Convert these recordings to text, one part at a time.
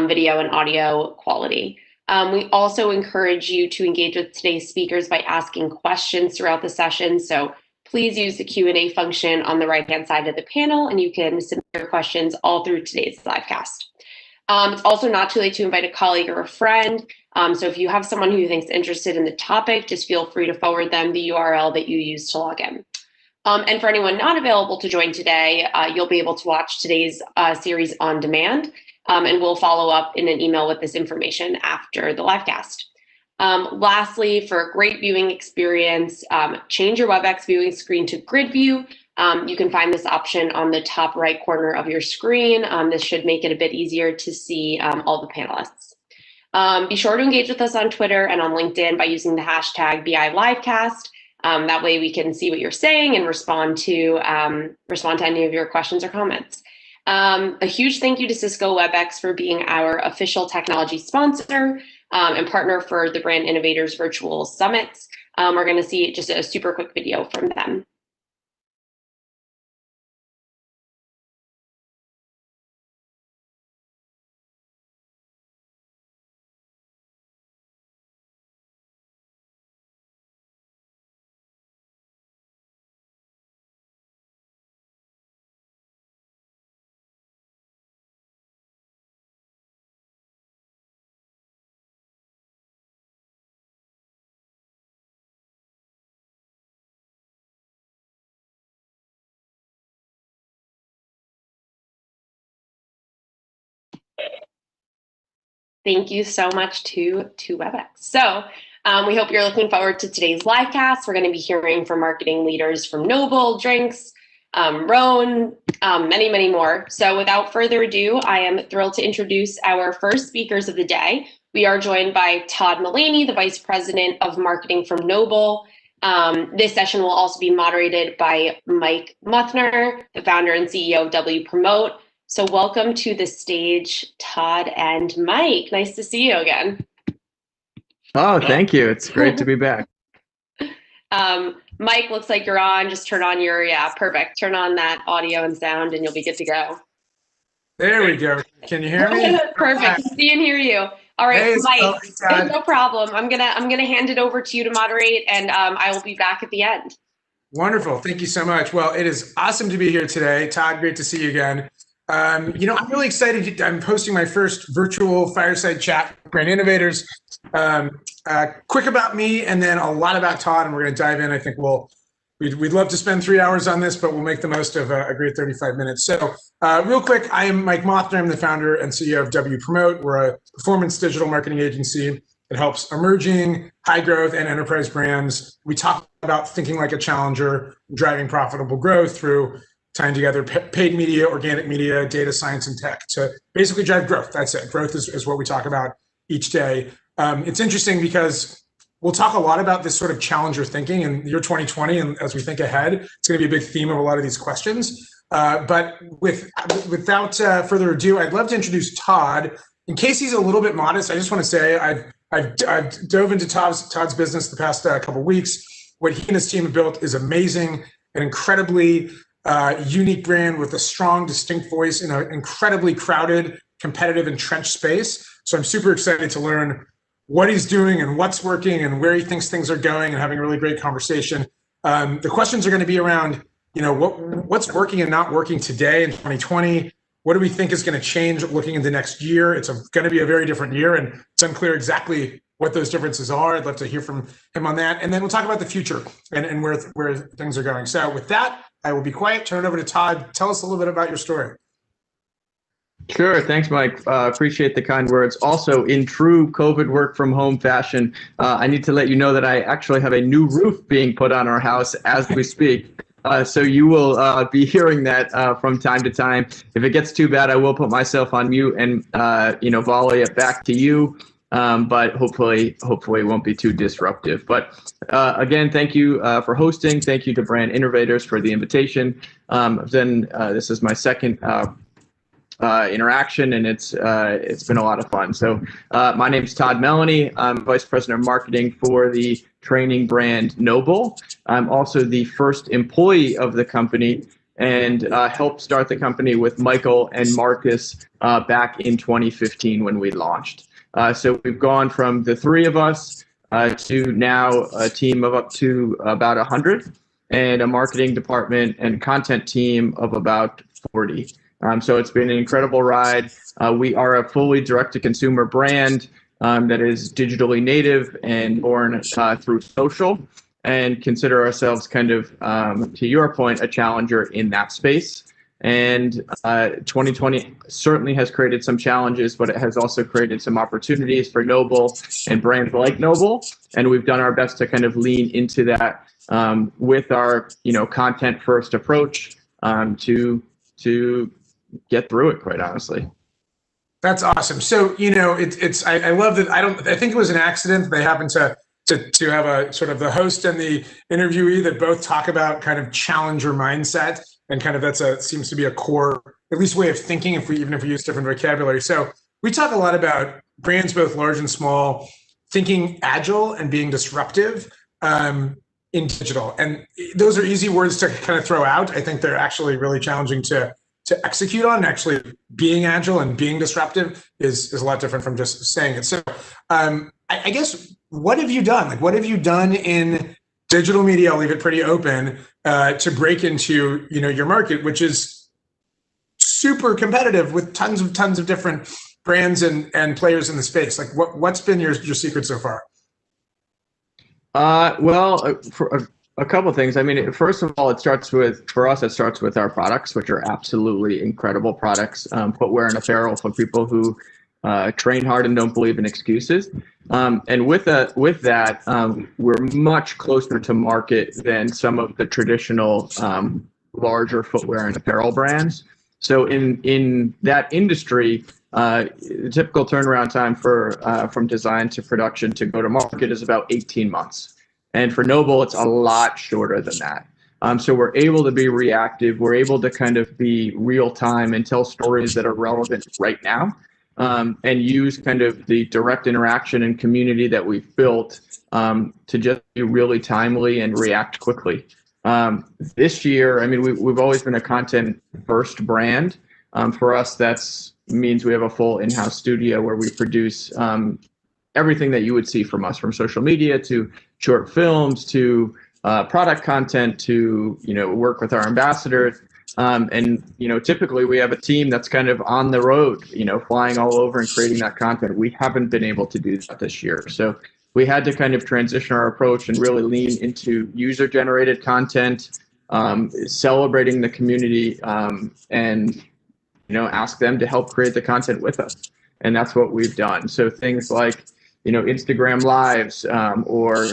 video and audio quality. We also encourage you to engage with today's speakers by asking questions throughout the session. So please use the Q&A function on the right-hand side of the panel, and you can submit your questions all through today's livecast. It's also not too late to invite a colleague or a friend. So if you have someone who you think is interested in the topic, just feel free to forward them the URL that you used to log in. And for anyone not available to join today, you'll be able to watch today's series on demand, and we'll follow up in an email with this information after the livecast. Lastly, for a great viewing experience, change your WebEx viewing screen to grid view. You can find this option on the top right corner of your screen. This should make it a bit easier to see all the panelists. Be sure to engage with us on Twitter and on LinkedIn by using the hashtag BILivecast. That way we can see what you're saying and respond to any of your questions or comments. A huge thank you to Cisco WebEx for being our official technology sponsor and partner for the Brand Innovators Virtual Summits. We're going to see just a super quick video from them. Thank you so much to WebEx. So we hope you're looking forward to today's livecast. We're going to be hearing from marketing leaders from Noble, Drinks, Roan, many, many more. So without further ado, I am thrilled to introduce our first speakers of the day. We are joined by Todd Mullany, the Vice President of Marketing from Noble. This session will also be moderated by Mike Muthner, the founder and CEO of W Promote. So welcome to the stage, Todd and Mike. Nice to see you again. Oh, thank you. It's great to be back. Mike, looks like you're on. Just turn on your, perfect. Turn on that audio and sound and you'll be good to go. There we go. Can you hear me? Perfect. See and hear you. All right, hey, Mike, no problem. I'm gonna hand it over to you to moderate, and I will be back at the end. Wonderful. Thank you so much. Well, it is awesome to be here today. Todd, great to see you again. I'm really excited. I'm hosting my first virtual fireside chat with Brand Innovators. Quick about me and then a lot about Todd, and we're going to dive in. I think we'd love to spend 3 hours on this, but we'll make the most of a great 35 minutes. So real quick, I am Mike Muthner. I'm the founder and CEO of W Promote. We're a performance digital marketing agency that helps emerging, high growth, and enterprise brands. We talk about thinking like a challenger, driving profitable growth through tying together paid media, organic media, data science, and tech to basically drive growth. That's it. Growth is what we talk about each day. It's interesting because we'll talk a lot about this sort of challenger thinking in year 2020, and as we think ahead, it's going to be a big theme of a lot of these questions. But without further ado, I'd love to introduce Todd. In case he's a little bit modest, I just want to say I've dove into Todd's business the past couple of weeks. What he and his team have built is amazing, an incredibly unique brand with a strong, distinct voice in an incredibly crowded, competitive, entrenched space. So I'm super excited to learn what he's doing and what's working and where he thinks things are going and having a really great conversation. The questions are going to be around, what's working and not working today in 2020. What do we think is going to change looking into next year? It's going to be a very different year, and it's unclear exactly what those differences are. I'd love to hear from him on that. And then we'll talk about the future and where things are going. So with that, I will be quiet, turn it over to Todd. Tell us a little bit about your story. Sure. Thanks, Mike. Appreciate the kind words. Also, in true COVID work from home fashion, I need to let you know that I actually have a new roof being put on our house as we speak. So you will be hearing that from time to time. If it gets too bad, I will put myself on mute and volley it back to you. But hopefully it won't be too disruptive. But again, thank you for hosting. Thank you to Brand Innovators for the invitation. This is my second interaction, and it's been a lot of fun. So my name is Todd Mullany. I'm Vice President of Marketing for the training brand Noble. I'm also the first employee of the company and helped start the company with Michael and Marcus back in 2015 when we launched. So we've gone from the three of us to now a team of up to about 100 and a marketing department and content team of about 40. So it's been an incredible ride. We are a fully direct-to-consumer brand that is digitally native and born through social, and consider ourselves kind of, to your point, a challenger in that space. And 2020 certainly has created some challenges, but it has also created some opportunities for Noble and brands like Noble. And we've done our best to kind of lean into that with our, content first approach to get through it, quite honestly. That's awesome. So, I love that. I think it was an accident. They happened to have a sort of the host and the interviewee that both talk about kind of challenger mindset, and kind of seems to be a core, at least way of thinking, even if we use different vocabulary. So we talk a lot about brands, both large and small, thinking agile and being disruptive in digital. And those are easy words to kind of throw out. I think they're actually really challenging to execute on. Actually, being agile and being disruptive is a lot different from just saying it. So I guess, what have you done? Like, what have you done in digital media? I'll leave it pretty open to break into, your market, which is super competitive with tons of different brands and players in the space. Like, what's been your secret so far? For a couple of things. I mean, first of all, it starts with our products, which are absolutely incredible products, footwear and apparel for people who train hard and don't believe in excuses. And with that, we're much closer to market than some of the traditional larger footwear and apparel brands. So in that industry, the typical turnaround time from design to production to go to market is about 18 months. And for Noble, it's a lot shorter than that. So we're able to be reactive. We're able to kind of be real time and tell stories that are relevant right now, and use kind of the direct interaction and community that we've built to just be really timely and react quickly. This year, I mean, we've always been a content first brand. For us, that's means we have a full in-house studio where we produce everything that you would see from us, from social media to short films to product content to work with our ambassadors. And typically we have a team that's kind of on the road, flying all over and creating that content. We haven't been able to do that this year. So we had to kind of transition our approach and really lean into user-generated content, celebrating the community, and ask them to help create the content with us. And that's what we've done. So things like Instagram lives, or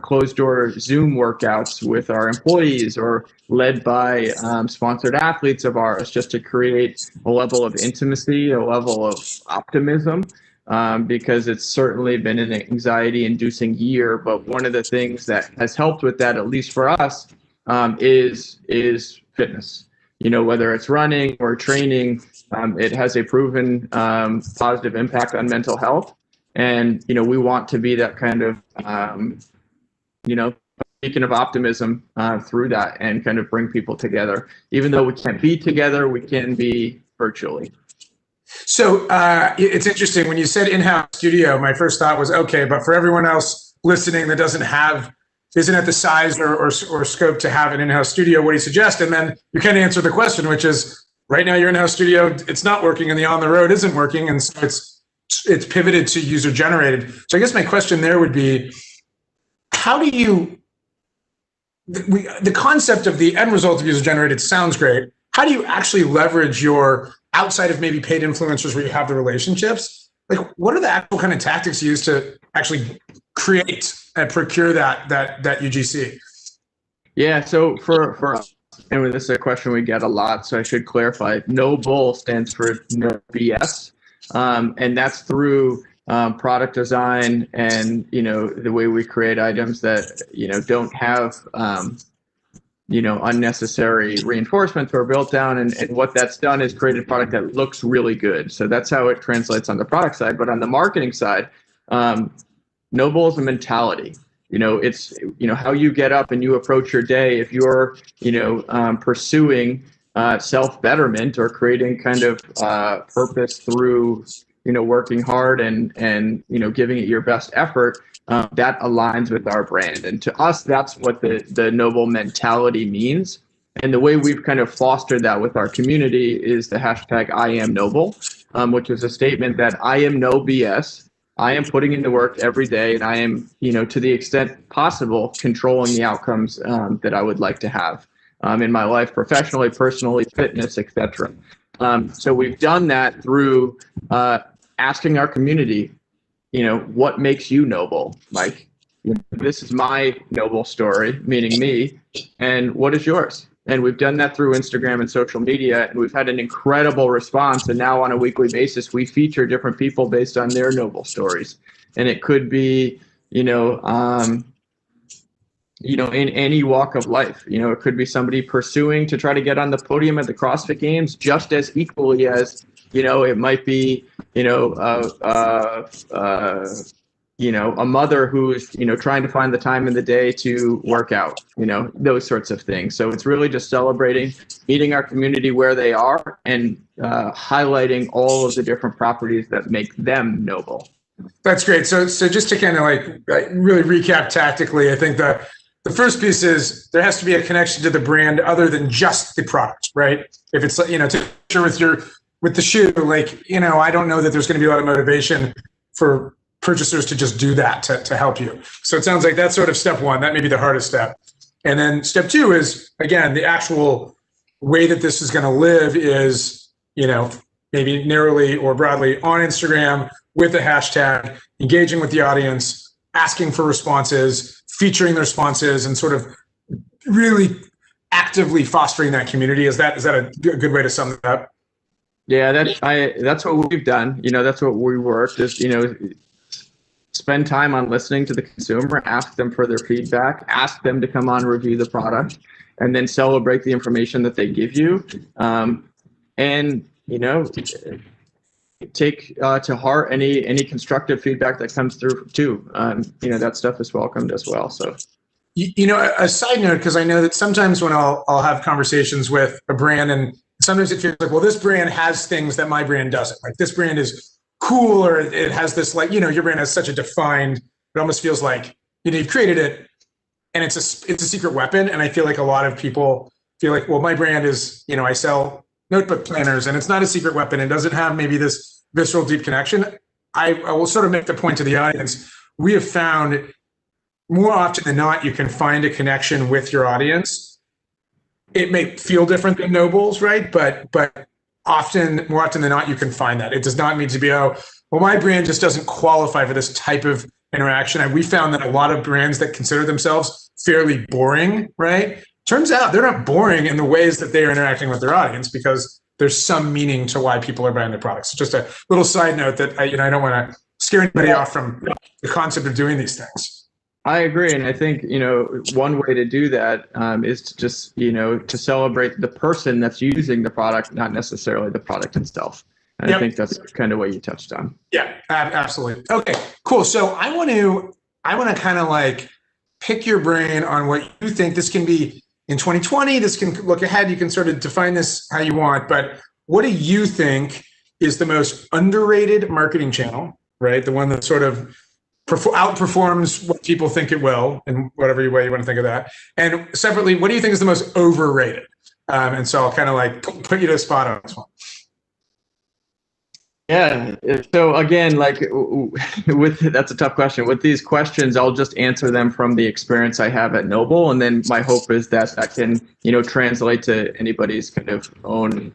closed door Zoom workouts with our employees, or led by sponsored athletes of ours, just to create a level of intimacy, a level of optimism, because it's certainly been an anxiety-inducing year. But one of the things that has helped with that, at least for us, is fitness. Whether it's running or training, it has a proven positive impact on mental health. And, we want to be that kind of, beacon of optimism through that, and kind of bring people together. Even though we can't be together, we can be virtually. So it's interesting when you said in-house studio, my first thought was, okay, but for everyone else listening that isn't at the size or scope to have an in-house studio, what do you suggest? And then you kind of answer the question, which is, right now your in-house studio, it's not working, and the on the road isn't working. And so it's pivoted to user generated. So I guess my question there would be, how do you, the concept of the end result of user generated sounds great. How do you actually leverage your, outside of maybe paid influencers where you have the relationships? Like, what are the actual kind of tactics you use to actually create and procure that UGC? Yeah, so for us, and this is a question we get a lot, so I should clarify. No Bull stands for no BS. And that's through product design and, the way we create items that, don't have, unnecessary reinforcements or built down. And what that's done is create a product that looks really good. So that's how it translates on the product side. But on the marketing side, No Bull is a mentality. It's, how you get up and you approach your day. If you're, pursuing self-betterment or creating kind of purpose through, working hard and giving it your best effort, that aligns with our brand. And to us, that's what the noble mentality means. And the way we've kind of fostered that with our community is the hashtag I am noble, which is a statement that I am no BS. I am putting in the work every day, and I am, to the extent possible, controlling the outcomes that I would like to have in my life, professionally, personally, fitness, etc. So we've done that through asking our community, what makes you noble, Mike? This is my noble story, meaning me, and what is yours? And we've done that through Instagram and social media, and we've had an incredible response. And now on a weekly basis, we feature different people based on their noble stories. And it could be, in any walk of life. It could be somebody pursuing to try to get on the podium at the CrossFit Games, just as equally as, it might be, a mother who's, trying to find the time in the day to work out, those sorts of things. So it's really just celebrating, meeting our community where they are, and highlighting all of the different properties that make them noble. That's great. So just to kind of really recap tactically, I think the first piece is there has to be a connection to the brand other than just the product, right? If it's, with the shoe, I don't know that there's going to be a lot of motivation for purchasers to just do that to help you. So it sounds like that's sort of step one. That may be the hardest step. And then step two is, again, the actual way that this is going to live is, maybe narrowly or broadly on Instagram with a hashtag, engaging with the audience, asking for responses, featuring the responses, and sort of really actively fostering that community. Is that a good way to sum it up? Yeah, that's what we've done. That's what we worked is, spend time on listening to the consumer, ask them for their feedback, ask them to come on, review the product, and then celebrate the information that they give you. And, take to heart any constructive feedback that comes through too. That stuff is welcomed as well. So, a side note, because I know that sometimes when I'll have conversations with a brand, and sometimes it feels like, well, this brand has things that my brand doesn't. Like this brand is cool, or it has this, your brand has such a defined, it almost feels like, you've created it and it's a secret weapon. And I feel like a lot of people feel like, well, my brand is, I sell notebook planners and it's not a secret weapon. It doesn't have maybe this visceral deep connection. I will sort of make the point to the audience. We have found more often than not, you can find a connection with your audience. It may feel different than nobles, right? But more often than not, you can find that. It does not mean to be, my brand just doesn't qualify for this type of interaction. And we found that a lot of brands that consider themselves fairly boring, right? Turns out they're not boring in the ways that they're interacting with their audience, because there's some meaning to why people are buying their products. So just a little side note that I don't want to scare anybody off from the concept of doing these things. I agree. And I think, one way to do that is to just, to celebrate the person that's using the product, not necessarily the product itself. And I think that's kind of what you touched on. Yeah, absolutely. Okay, cool. So I want to kind of pick your brain on what you think this can be in 2020. This can look ahead. You can sort of define this how you want, but what do you think is the most underrated marketing channel, right? The one that sort of outperforms what people think it will, in whatever way you want to think of that. And separately, what do you think is the most overrated? And so I'll kind of put you to a spot on this one. Yeah. So again, that's a tough question. With these questions, I'll just answer them from the experience I have at Noble. And then my hope is that can, translate to anybody's kind of own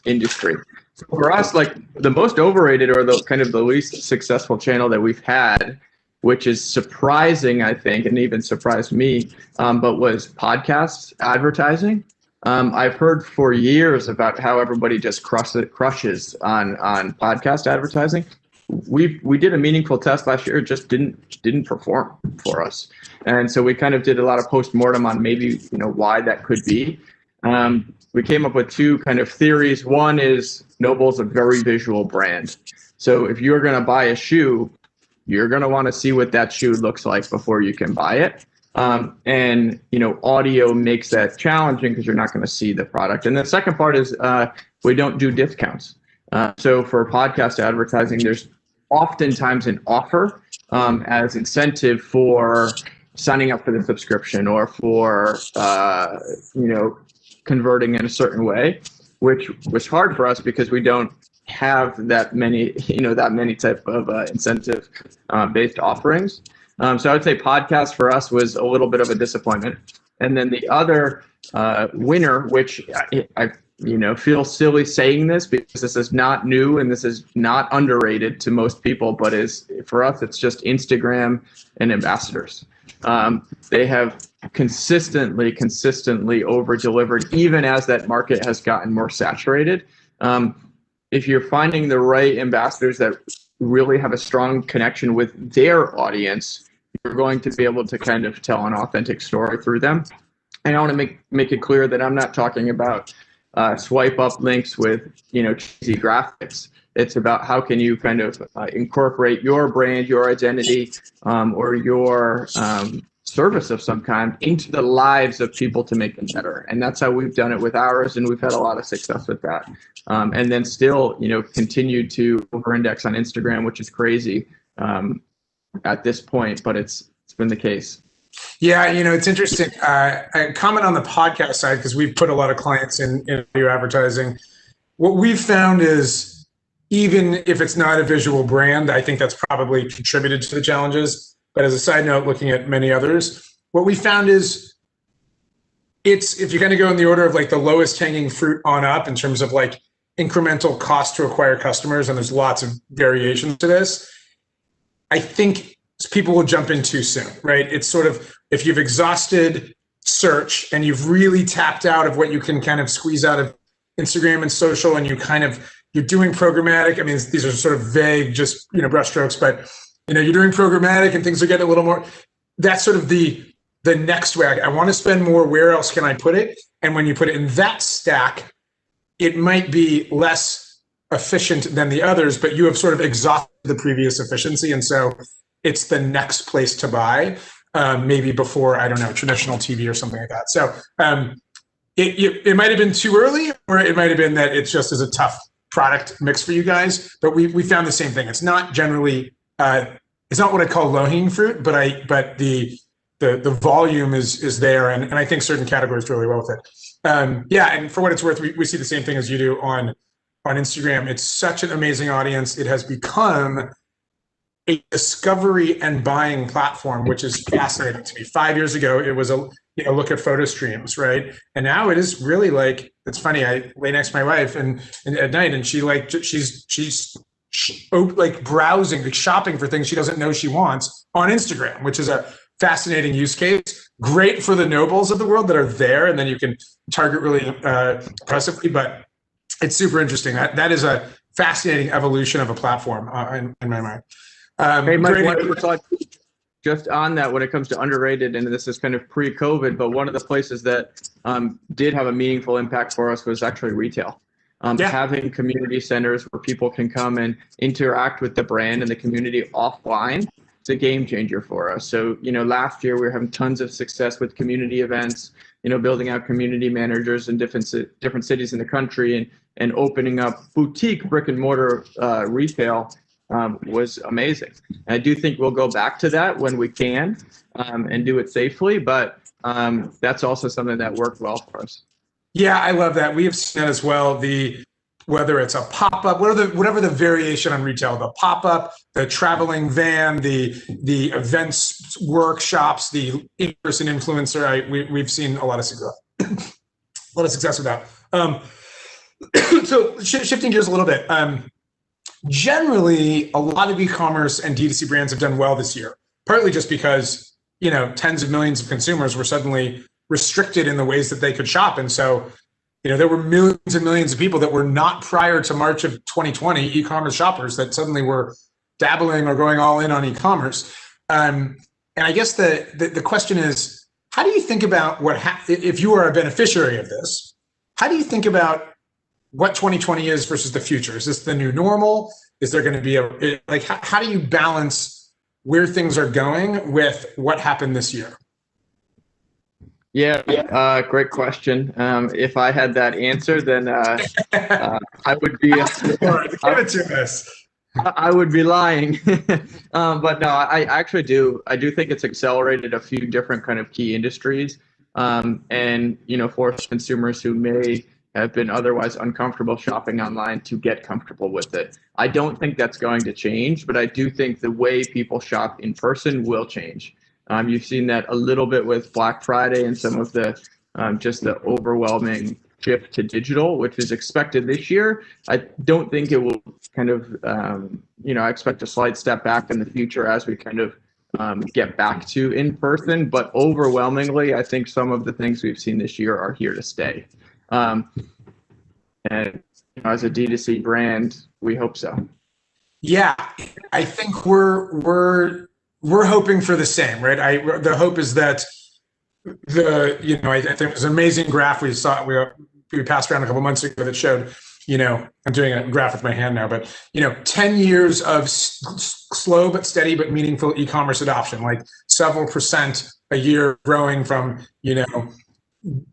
industry. So for us, the most overrated or the least successful channel that we've had, which is surprising, I think, and even surprised me, but was podcast advertising. I've heard for years about how everybody just crushes on podcast advertising. We did a meaningful test last year. It just didn't perform for us. And so we kind of did a lot of postmortem on maybe, why that could be. We came up with two kind of theories. One is Noble's a very visual brand. So if you're going to buy a shoe, you're going to want to see what that shoe looks like before you can buy it. And, audio makes that challenging because you're not going to see the product. And the second part is we don't do discounts. So for podcast advertising, there's oftentimes an offer as incentive for signing up for the subscription or for, converting in a certain way, which was hard for us because we don't have that many type of incentive based offerings. So I would say podcast for us was a little bit of a disappointment. And then the other winner, which I feel silly saying this because this is not new and this is not underrated to most people, but for us, it's just Instagram and ambassadors. They have consistently over delivered, even as that market has gotten more saturated. If you're finding the right ambassadors that really have a strong connection with their audience, you're going to be able to kind of tell an authentic story through them. And I want to make it clear that I'm not talking about swipe up links with cheesy graphics. It's about how can you kind of incorporate your brand, your identity, or your service of some kind into the lives of people to make them better. And that's how we've done it with ours, and we've had a lot of success with that. And then still, continue to over-index on Instagram, which is crazy at this point, but it's been the case. Yeah, it's interesting. I comment on the podcast side because we've put a lot of clients in video advertising. What we've found is, even if it's not a visual brand, I think that's probably contributed to the challenges. But as a side note, looking at many others, what we found is if you're going to go in the order of like the lowest hanging fruit on up in terms of like incremental cost to acquire customers, and there's lots of variations to this, I think people will jump in too soon, right? It's sort of, if you've exhausted search and you've really tapped out of what you can kind of squeeze out of Instagram and social, and you're doing programmatic. I mean, these are sort of vague, just, brushstrokes, but you're doing programmatic and things are getting a little more, that's sort of the next way. I want to spend more. Where else can I put it? And when you put it in that stack, it might be less efficient than the others, but you have sort of exhausted the previous efficiency. And so it's the next place to buy, maybe before, I don't know, traditional TV or something like that. So it might have been too early, or it might have been that it's just as a tough product mix for you guys. But we found the same thing. It's not generally, it's not what I call low-hanging fruit, but the volume is there, and I think certain categories do really well with it. Yeah, and for what it's worth, we see the same thing as you do on Instagram. It's such an amazing audience. It has become a discovery and buying platform, which is fascinating to me. 5 years ago, it was a look at photo streams, right? And now it is really like, it's funny. I lay next to my wife and at night, and she's like browsing, like shopping for things she doesn't know she wants on Instagram, which is a fascinating use case. Great for the nobles of the world that are there, and then you can target really impressively. But it's super interesting. That is a fascinating evolution of a platform in my mind. Hey, Mike, just on that, when it comes to underrated, and this is kind of pre-COVID, but one of the places that did have a meaningful impact for us was actually retail. Having community centers where people can come and interact with the brand and the community offline, it's a game changer for us. So, last year we were having tons of success with community events, building out community managers in different cities in the country, and opening up boutique brick and mortar retail was amazing. And I do think we'll go back to that when we can and do it safely, but that's also something that worked well for us. Yeah, I love that. We have seen that as well. Whether it's a pop-up, whatever the variation on retail, the pop-up, the traveling van, the events workshops, the in-person influencer, we've seen a lot of success with that. So shifting gears a little bit. Generally, a lot of e-commerce and D2C brands have done well this year, partly just because, tens of millions of consumers were suddenly restricted in the ways that they could shop. And so, there were millions and millions of people that were not prior to March of 2020 e-commerce shoppers that suddenly were dabbling or going all in on e-commerce. And I guess the question is, how do you think about if you are a beneficiary of this, how do you think about what 2020 is versus the future? Is this the new normal? Is there going to be how do you balance where things are going with what happened this year? Yeah, great question. If I had that answer, then I would be. Give it to us. I would be lying. But no, I actually do. I do think it's accelerated a few different kind of key industries, and for consumers who may have been otherwise uncomfortable shopping online to get comfortable with it. I don't think that's going to change, but I do think the way people shop in person will change. You've seen that a little bit with Black Friday and some of the just the overwhelming shift to digital, which is expected this year. I don't think it will kind of, I expect a slight step back in the future as we kind of get back to in person. But overwhelmingly, I think some of the things we've seen this year are here to stay. And as a D2C brand, we hope so. Yeah, I think we're hoping for the same, right? The hope is that I think it was an amazing graph we saw. We passed around a couple months ago that showed, I'm doing a graph with my hand now, but 10 years of slow but steady but meaningful e-commerce adoption, like several percent a year, growing from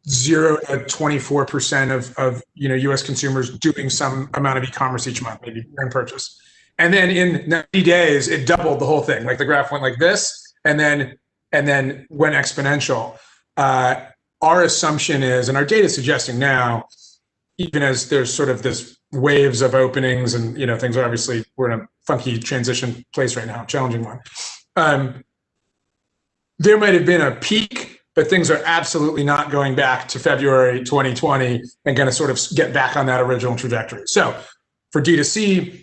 0 to 24% of U.S. consumers doing some amount of e-commerce each month, maybe in purchase. And then in 90 days, it doubled the whole thing. Like the graph went like this, and then went exponential. Our assumption is, and our data is suggesting now, even as there's sort of this waves of openings and things are obviously, we're in a funky transition place right now, challenging one. There might have been a peak, but things are absolutely not going back to February 2020 and going to sort of get back on that original trajectory. So for D2C,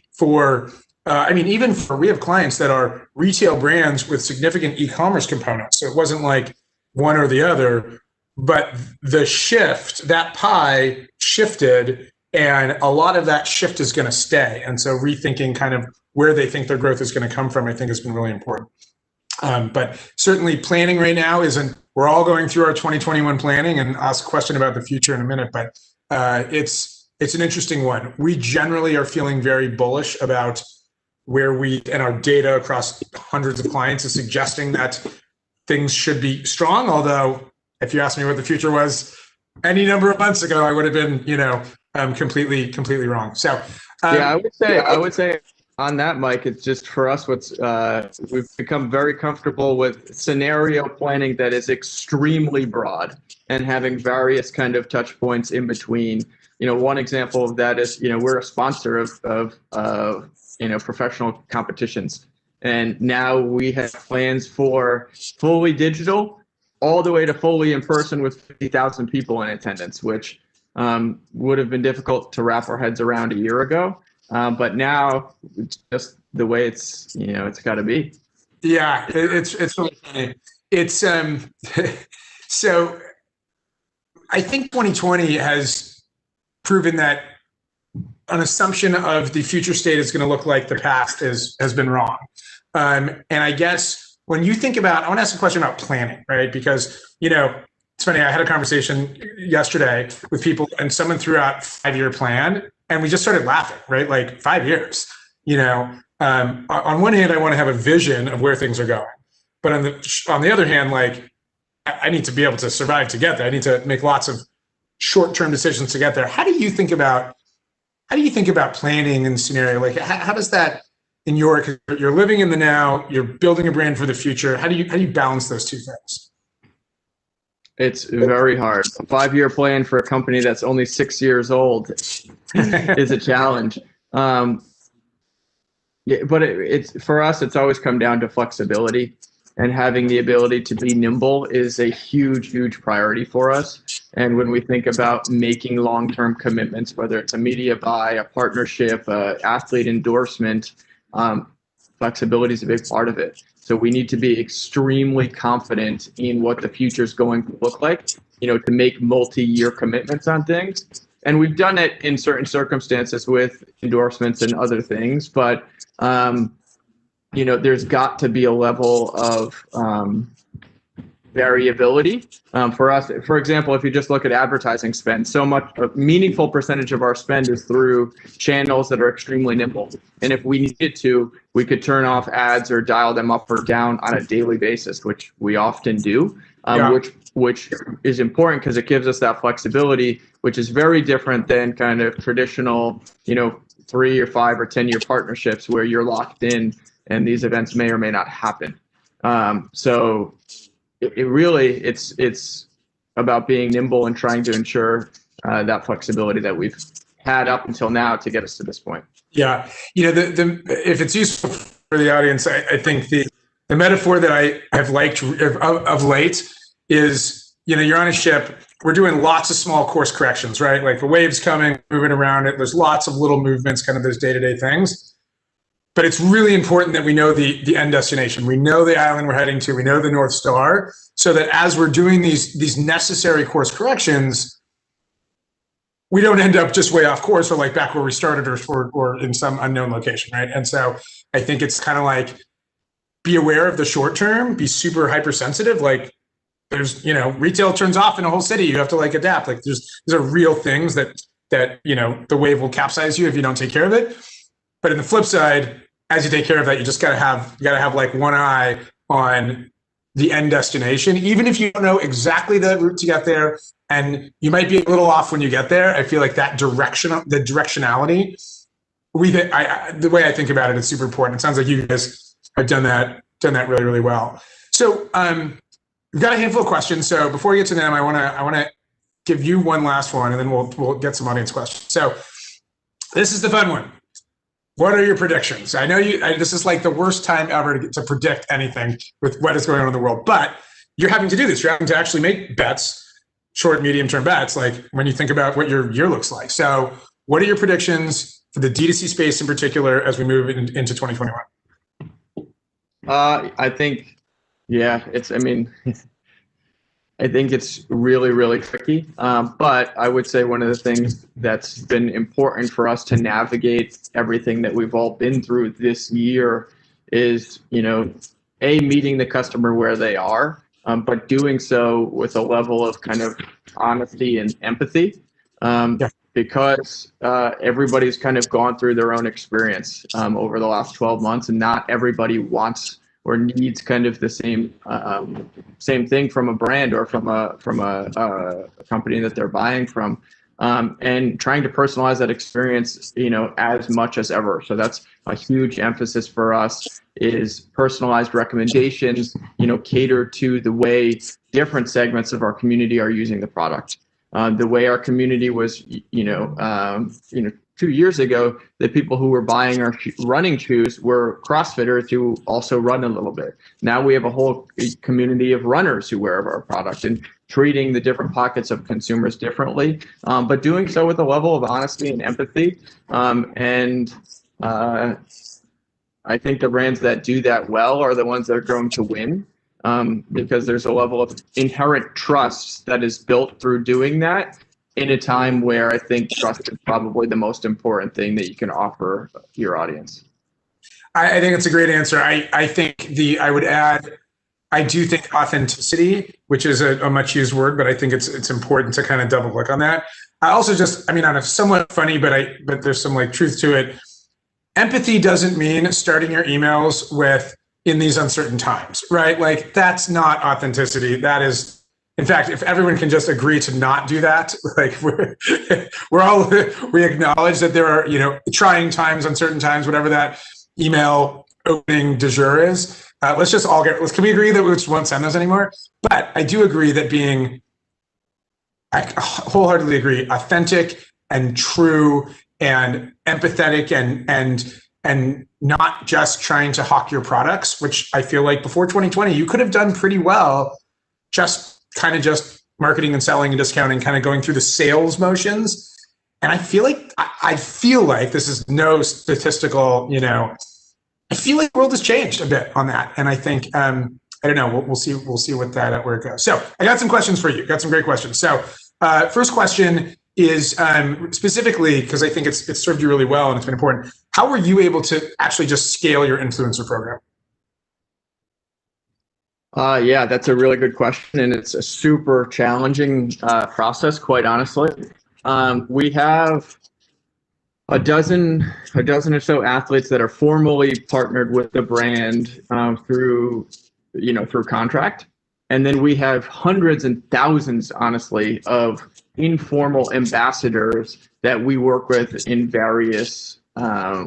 we have clients that are retail brands with significant e-commerce components. So it wasn't like one or the other, but the shift, that pie shifted, and a lot of that shift is going to stay. And so rethinking kind of where they think their growth is going to come from, I think has been really important. But certainly planning right now we're all going through our 2021 planning, and I'll ask a question about the future in a minute, but it's an interesting one. We generally are feeling very bullish about and our data across hundreds of clients is suggesting that things should be strong. Although if you asked me what the future was any number of months ago, I would have been, completely wrong. So I would say on that, Mike, it's just for us, we've become very comfortable with scenario planning that is extremely broad and having various kind of touch points in between. One example of that is, we're a sponsor of professional competitions. And now we have plans for fully digital all the way to fully in person with 50,000 people in attendance, which would have been difficult to wrap our heads around a year ago. But now it's just the way it's got to be. Yeah, it's really funny. It's so I think 2020 has proven that an assumption of the future state is going to look like the past has been wrong. And I guess when you think about, I want to ask a question about planning, right? Because, it's funny, I had a conversation yesterday with people and someone threw out a 5-year plan and we just started laughing, right? Like 5 years, on one hand, I want to have a vision of where things are going. But on the other hand, like I need to be able to survive to get there. I need to make lots of short-term decisions to get there. How do you think about planning and scenario? Like how does that you're living in the now, you're building a brand for the future. How do you balance those two things? It's very hard. A 5-year plan for a company that's only 6 years old is a challenge. But it's for us, it's always come down to flexibility, and having the ability to be nimble is a huge priority for us. And when we think about making long-term commitments, whether it's a media buy, a partnership, athlete endorsement, flexibility is a big part of it. So we need to be extremely confident in what the future is going to look like, to make multi-year commitments on things. And we've done it in certain circumstances with endorsements and other things, but there's got to be a level of variability. For us, for example, if you just look at advertising spend, so much a meaningful percentage of our spend is through channels that are extremely nimble. And if we needed to, we could turn off ads or dial them up or down on a daily basis, which we often do, which is important because it gives us that flexibility, which is very different than kind of traditional, 3 or 5 or 10-year partnerships where you're locked in and these events may or may not happen. So it really, it's about being nimble and trying to ensure that flexibility that we've had up until now to get us to this point. Yeah. If it's useful for the audience, I think the metaphor that I have liked of late is, you're on a ship, we're doing lots of small course corrections, right? Like the wave's coming, moving around it. There's lots of little movements, kind of those day-to-day things. But it's really important that we know the end destination. We know the island we're heading to. We know the North Star, so that as we're doing these necessary course corrections, we don't end up just way off course or like back where we started or in some unknown location, right? And so I think it's kind of like, be aware of the short term, be super hypersensitive. Like there's, retail turns off in a whole city. You have to like adapt. Like these are real things that the wave will capsize you if you don't take care of it. But in the flip side, as you take care of that, you just gotta have like one eye on the end destination, even if you don't know exactly the route to get there, and you might be a little off when you get there. I feel like that directionality, the way I think about it is super important. It sounds like you guys have done that really, really well. So we've got a handful of questions. So before we get to them, I wanna give you one last one, and then we'll get some audience questions. So this is the fun one. What are your predictions? I know this is like the worst time ever to predict anything with what is going on in the world, but you're having to do this. You're having to actually make bets, short, medium-term bets, like when you think about what your year looks like. So what are your predictions for the D2C space in particular as we move into 2021? I think, I think it's really, really tricky. But I would say one of the things that's been important for us to navigate everything that we've all been through this year is, meeting the customer where they are, but doing so with a level of kind of honesty and empathy. Because everybody's kind of gone through their own experience over the last 12 months, and not everybody wants or needs kind of the same thing from a brand or from a company that they're buying from, and trying to personalize that experience, as much as ever. So that's a huge emphasis for us, is personalized recommendations, cater to the way different segments of our community are using the product. The way our community was, 2 years ago, the people who were buying our running shoes were CrossFitters who also run a little bit. Now we have a whole community of runners who wear our product, and treating the different pockets of consumers differently, but doing so with a level of honesty and empathy. I think the brands that do that well are the ones that are going to win, because there's a level of inherent trust that is built through doing that in a time where I think trust is probably the most important thing that you can offer your audience. I think it's a great answer. I would add, I do think authenticity, which is a much used word, but I think it's important to kind of double click on that. I also on a somewhat funny, but there's some like truth to it. Empathy doesn't mean starting your emails with "in these uncertain times," right? Like that's not authenticity. That is, in fact, if everyone can just agree to not do that, like we acknowledge that there are, trying times, uncertain times, whatever that email opening du jour is. Can we agree that we just won't send those anymore? But I do agree that I wholeheartedly agree, authentic and true and empathetic and not just trying to hawk your products, which I feel like before 2020, you could have done pretty well, just marketing and selling and discounting, kind of going through the sales motions. And I feel like this is no statistical, I feel like the world has changed a bit on that. And I think, I don't know, we'll see what where it goes. So I got some questions for you. Got some great questions. So first question is specifically, because I think it's served you really well and it's been important. How were you able to actually just scale your influencer program? Yeah, that's a really good question, and it's a super challenging process, quite honestly. We have a dozen or so athletes that are formally partnered with the brand through contract, and then we have hundreds and thousands, honestly, of informal ambassadors that we work with in various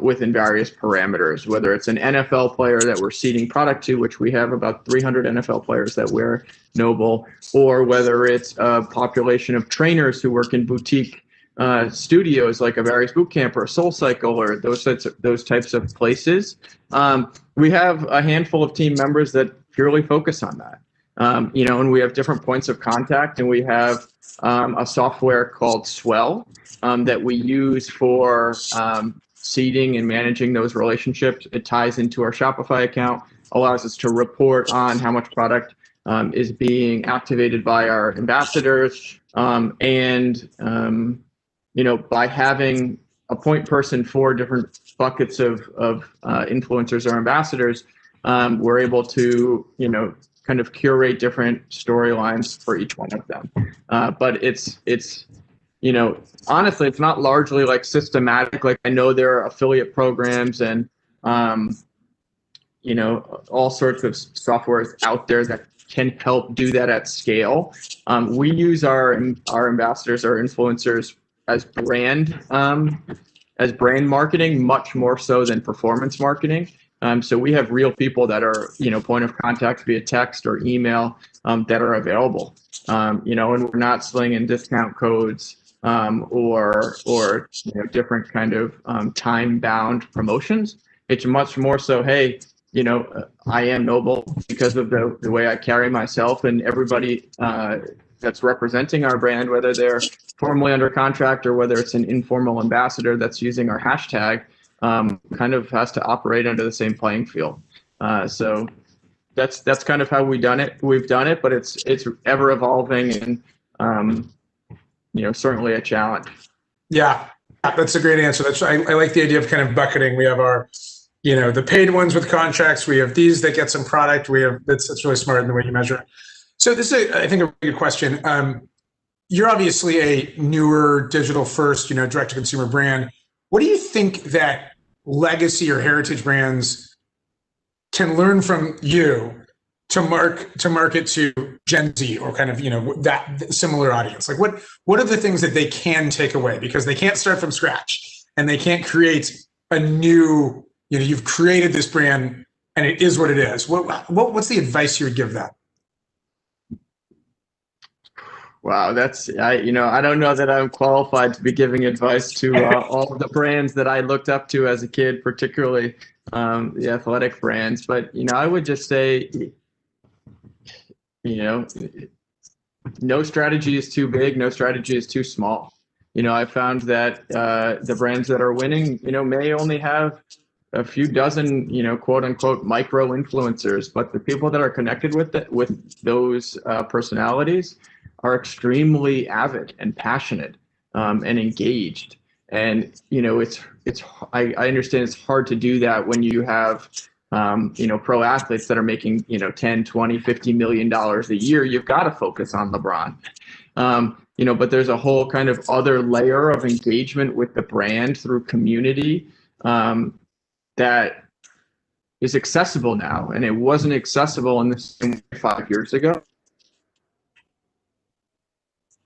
within various parameters, whether it's an NFL player that we're seeding product to, which we have about 300 NFL players that wear Noble, or whether it's a population of trainers who work in boutique studios like a Various Boot Camp or a Soul Cycle or those types of places. We have a handful of team members that purely focus on that. And we have different points of contact, and we have a software called Swell that we use for seeding and managing those relationships. It ties into our Shopify account, allows us to report on how much product is being activated by our ambassadors, and by having a point person for different buckets of influencers or ambassadors, we're able to kind of curate different storylines for each one of them. But it's honestly, it's not largely like systematic. Like, I know there are affiliate programs and all sorts of softwares out there that can help do that at scale. We use our ambassadors, our influencers, as brand marketing, much more so than performance marketing. So we have real people that are, point of contact via text or email that are available, and we're not slinging discount codes or different kind of time-bound promotions. It's much more so, hey, I am Noble because of the way I carry myself, and everybody that's representing our brand, whether they're formally under contract or whether it's an informal ambassador that's using our hashtag, kind of has to operate under the same playing field. So that's kind of how we've done it, but it's ever evolving and certainly a challenge. Yeah, that's a great answer. I like the idea of kind of bucketing. We have our the paid ones with contracts. We have these that get some product. That's really smart in the way you measure it. So this is, I think, a really good question. You're obviously a newer digital first, direct to consumer brand. What do you think that legacy or heritage brands can learn from you to market to Gen Z or kind of, that similar audience? Like what are the things that they can take away? Because they can't start from scratch and they can't create a new, you've created this brand and it is what it is. What's the advice you would give them? Wow, I don't know that I'm qualified to be giving advice to all of the brands that I looked up to as a kid, particularly the athletic brands. But I would just say, no strategy is too big, no strategy is too small. I found that the brands that are winning, may only have a few dozen, quote unquote, micro influencers, but the people that are connected with those personalities are extremely avid and passionate and engaged. And I understand it's hard to do that when you have pro athletes that are making 10, 20, $50 million a year. You've got to focus on LeBron. But there's a whole kind of other layer of engagement with the brand through community that is accessible now, and it wasn't accessible in the same way 5 years ago.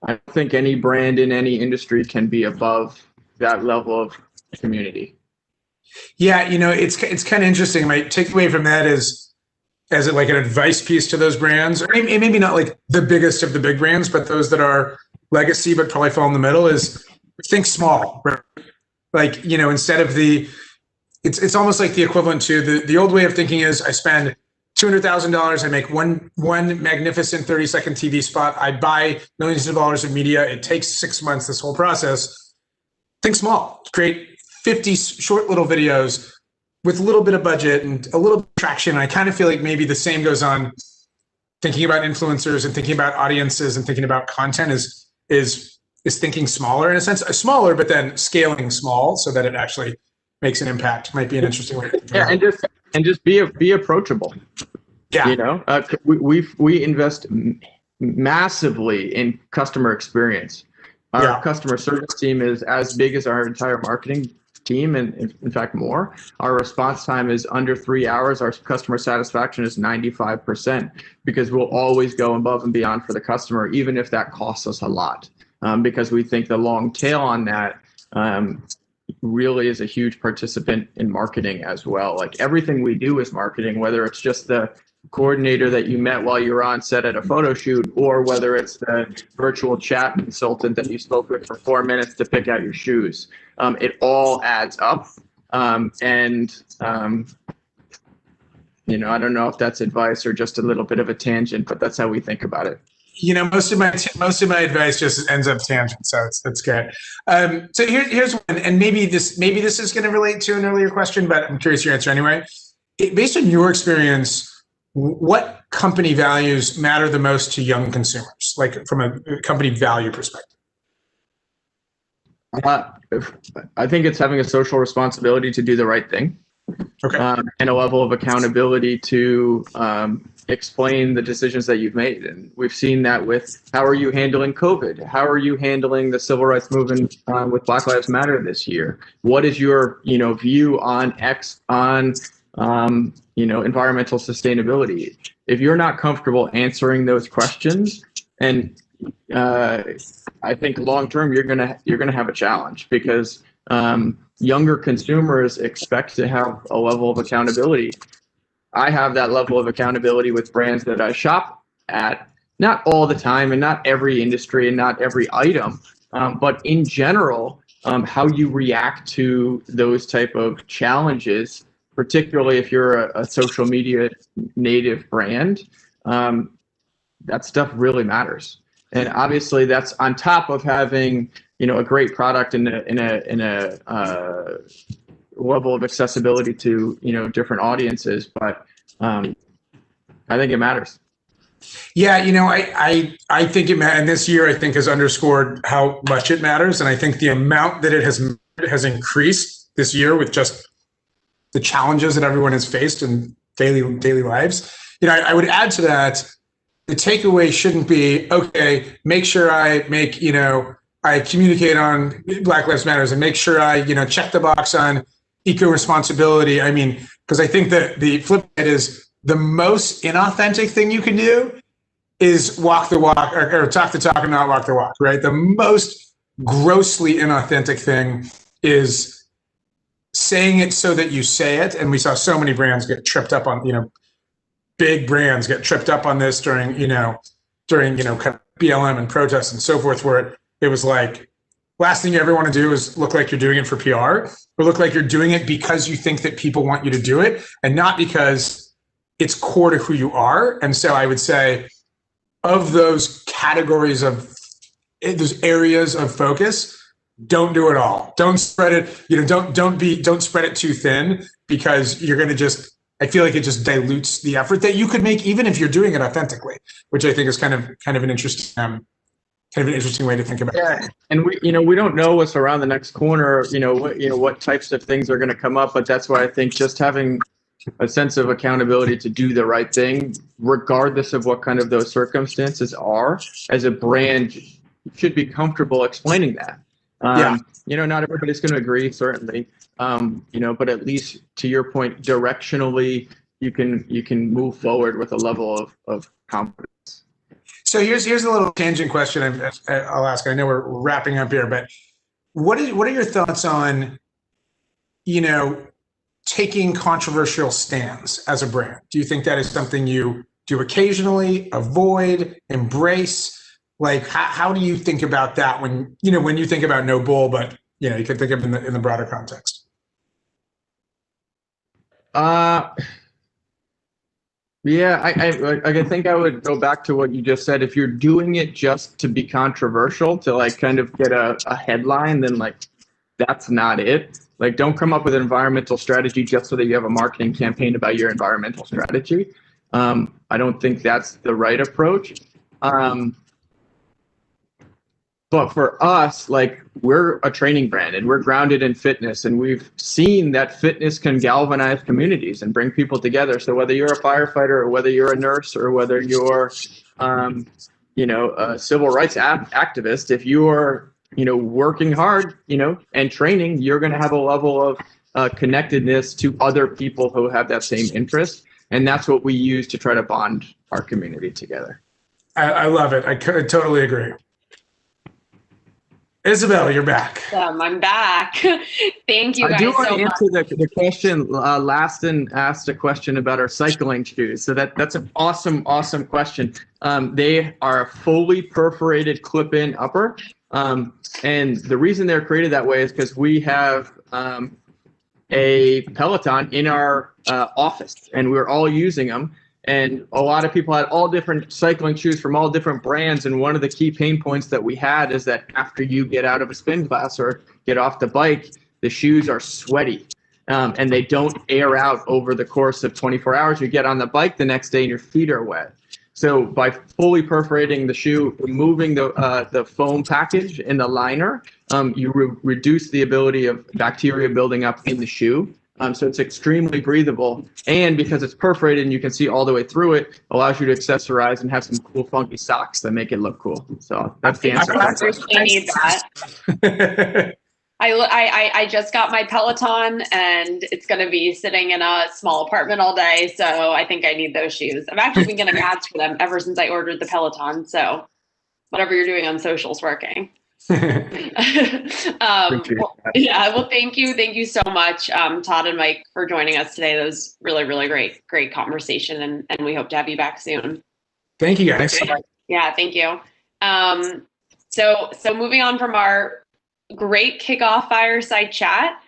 I don't think any brand in any industry can be above that level of community. Yeah, it's kind of interesting. My takeaway from that is, as it like an advice piece to those brands, or maybe not like the biggest of the big brands, but those that are legacy but probably fall in the middle, is think small. Right? Like, instead of it's almost like the equivalent to the old way of thinking is I spend $200,000, I make one magnificent 30-second TV spot. I buy millions of dollars of media. It takes 6 months, this whole process. Think small. Create 50 short little videos with a little bit of budget and a little traction. I kind of feel like maybe the same goes on thinking about influencers and thinking about audiences and thinking about content is thinking smaller in a sense. Smaller, but then scaling small so that it actually makes an impact. Might be an interesting way to think about it. And just be approachable. Yeah. You know, we invest massively in customer experience. Our customer service team is as big as our entire marketing team, and in fact more. Our response time is under 3 hours. Our customer satisfaction is 95%, because we'll always go above and beyond for the customer, even if that costs us a lot, because we think the long tail on that really is a huge participant in marketing as well. Like everything we do is marketing, whether it's just the coordinator that you met while you were on set at a photo shoot, or whether it's the virtual chat consultant that you spoke with for 4 minutes to pick out your shoes. It all adds up. You know, I don't know if that's advice or just a little bit of a tangent, but that's how we think about it. You know, most of my advice just ends up tangent, so it's good. So here's one, and maybe this is going to relate to an earlier question, but I'm curious your answer anyway. Based on your experience, what company values matter the most to young consumers, like from a company value perspective? I think it's having a social responsibility to do the right thing. Okay. And a level of accountability to explain the decisions that you've made. And we've seen that with how are you handling COVID? How are you handling the civil rights movement with Black Lives Matter this year? What is your view on environmental sustainability? If you're not comfortable answering those questions, and I think long term you're gonna have a challenge, because younger consumers expect to have a level of accountability. I have that level of accountability with brands that I shop at, not all the time and not every industry and not every item, but in general, how you react to those type of challenges, particularly if you're a social media native brand, that stuff really matters. And obviously that's on top of having, a great product in a level of accessibility to, different audiences. But I think it matters. Yeah, I think it matters. And this year, I think, has underscored how much it matters. And I think the amount that it has increased this year with just the challenges that everyone has faced in daily lives. I would add to that, the takeaway shouldn't be, okay, make sure I make, I communicate on Black Lives Matters and make sure I, check the box on eco-responsibility. I mean, because I think that the flip side is the most inauthentic thing you can do is walk the walk or talk the talk and not walk the walk, right? The most grossly inauthentic thing is saying it so that you say it. And we saw so many brands get tripped up on, big brands get tripped up on this during kind of BLM and protests and so forth, where it was like, last thing you ever want to do is look like you're doing it for PR, or look like you're doing it because you think that people want you to do it and not because it's core to who you are. And so I would say, of those categories of those areas of focus, don't do it all. Don't spread it, don't spread it too thin, because you're going to I feel like it just dilutes the effort that you could make, even if you're doing it authentically, which I think is kind of an interesting way to think about it. Yeah, and we don't know what's around the next corner. What types of things are going to come up, but that's why I think just having a sense of accountability to do the right thing, regardless of what kind of those circumstances are, as a brand, you should be comfortable explaining that. Not everybody's going to agree, certainly. But at least to your point, directionally, you can move forward with a level of confidence. So here's a little tangent question I'll ask. I know we're wrapping up here, but what are your thoughts on, taking controversial stands as a brand? Do you think that is something you do occasionally, avoid, embrace? Like, how do you think about that when you think about no bull, but you could think of in the broader context? Yeah, I think I would go back to what you just said. If you're doing it just to be controversial, to kind of get a headline, then that's not it. Don't come up with an environmental strategy just so that you have a marketing campaign about your environmental strategy. I don't think that's the right approach. But for us, like, we're a training brand and we're grounded in fitness, and we've seen that fitness can galvanize communities and bring people together. So whether you're a firefighter or whether you're a nurse or whether you're, a civil rights activist, if you are, working hard, and training, you're going to have a level of connectedness to other people who have that same interest. And that's what we use to try to bond our community together. I love it. I totally agree. Isabel, you're back. I'm back. Thank you guys I do want so to much. answer the question. Laston asked a question about our cycling shoes. So that's an awesome question. They are a fully perforated clip-in upper. And the reason they're created that way is because we have a Peloton in our office, and we're all using them. And a lot of people had all different cycling shoes from all different brands. And one of the key pain points that we had is that after you get out of a spin class or get off the bike, the shoes are sweaty and they don't air out over the course of 24 hours. You get on the bike the next day and your feet are wet. So by fully perforating the shoe, removing the foam package in the liner, you reduce the ability of bacteria building up in the shoe. So it's extremely breathable, and because it's perforated and you can see all the way through it, allows you to accessorize and have some cool, funky socks that make it look cool. So that's the answer. I need that. I just got my Peloton, and it's going to be sitting in a small apartment all day, so I think I need those shoes. I've actually been getting ads for them ever since I ordered the Peloton, so whatever you're doing on social's working. Well, thank you so much, Todd and Mike, for joining us today. That was really, really great conversation, and we hope to have you back soon. Thank you, guys. Yeah, thank you. So moving on from our great kickoff fireside chat,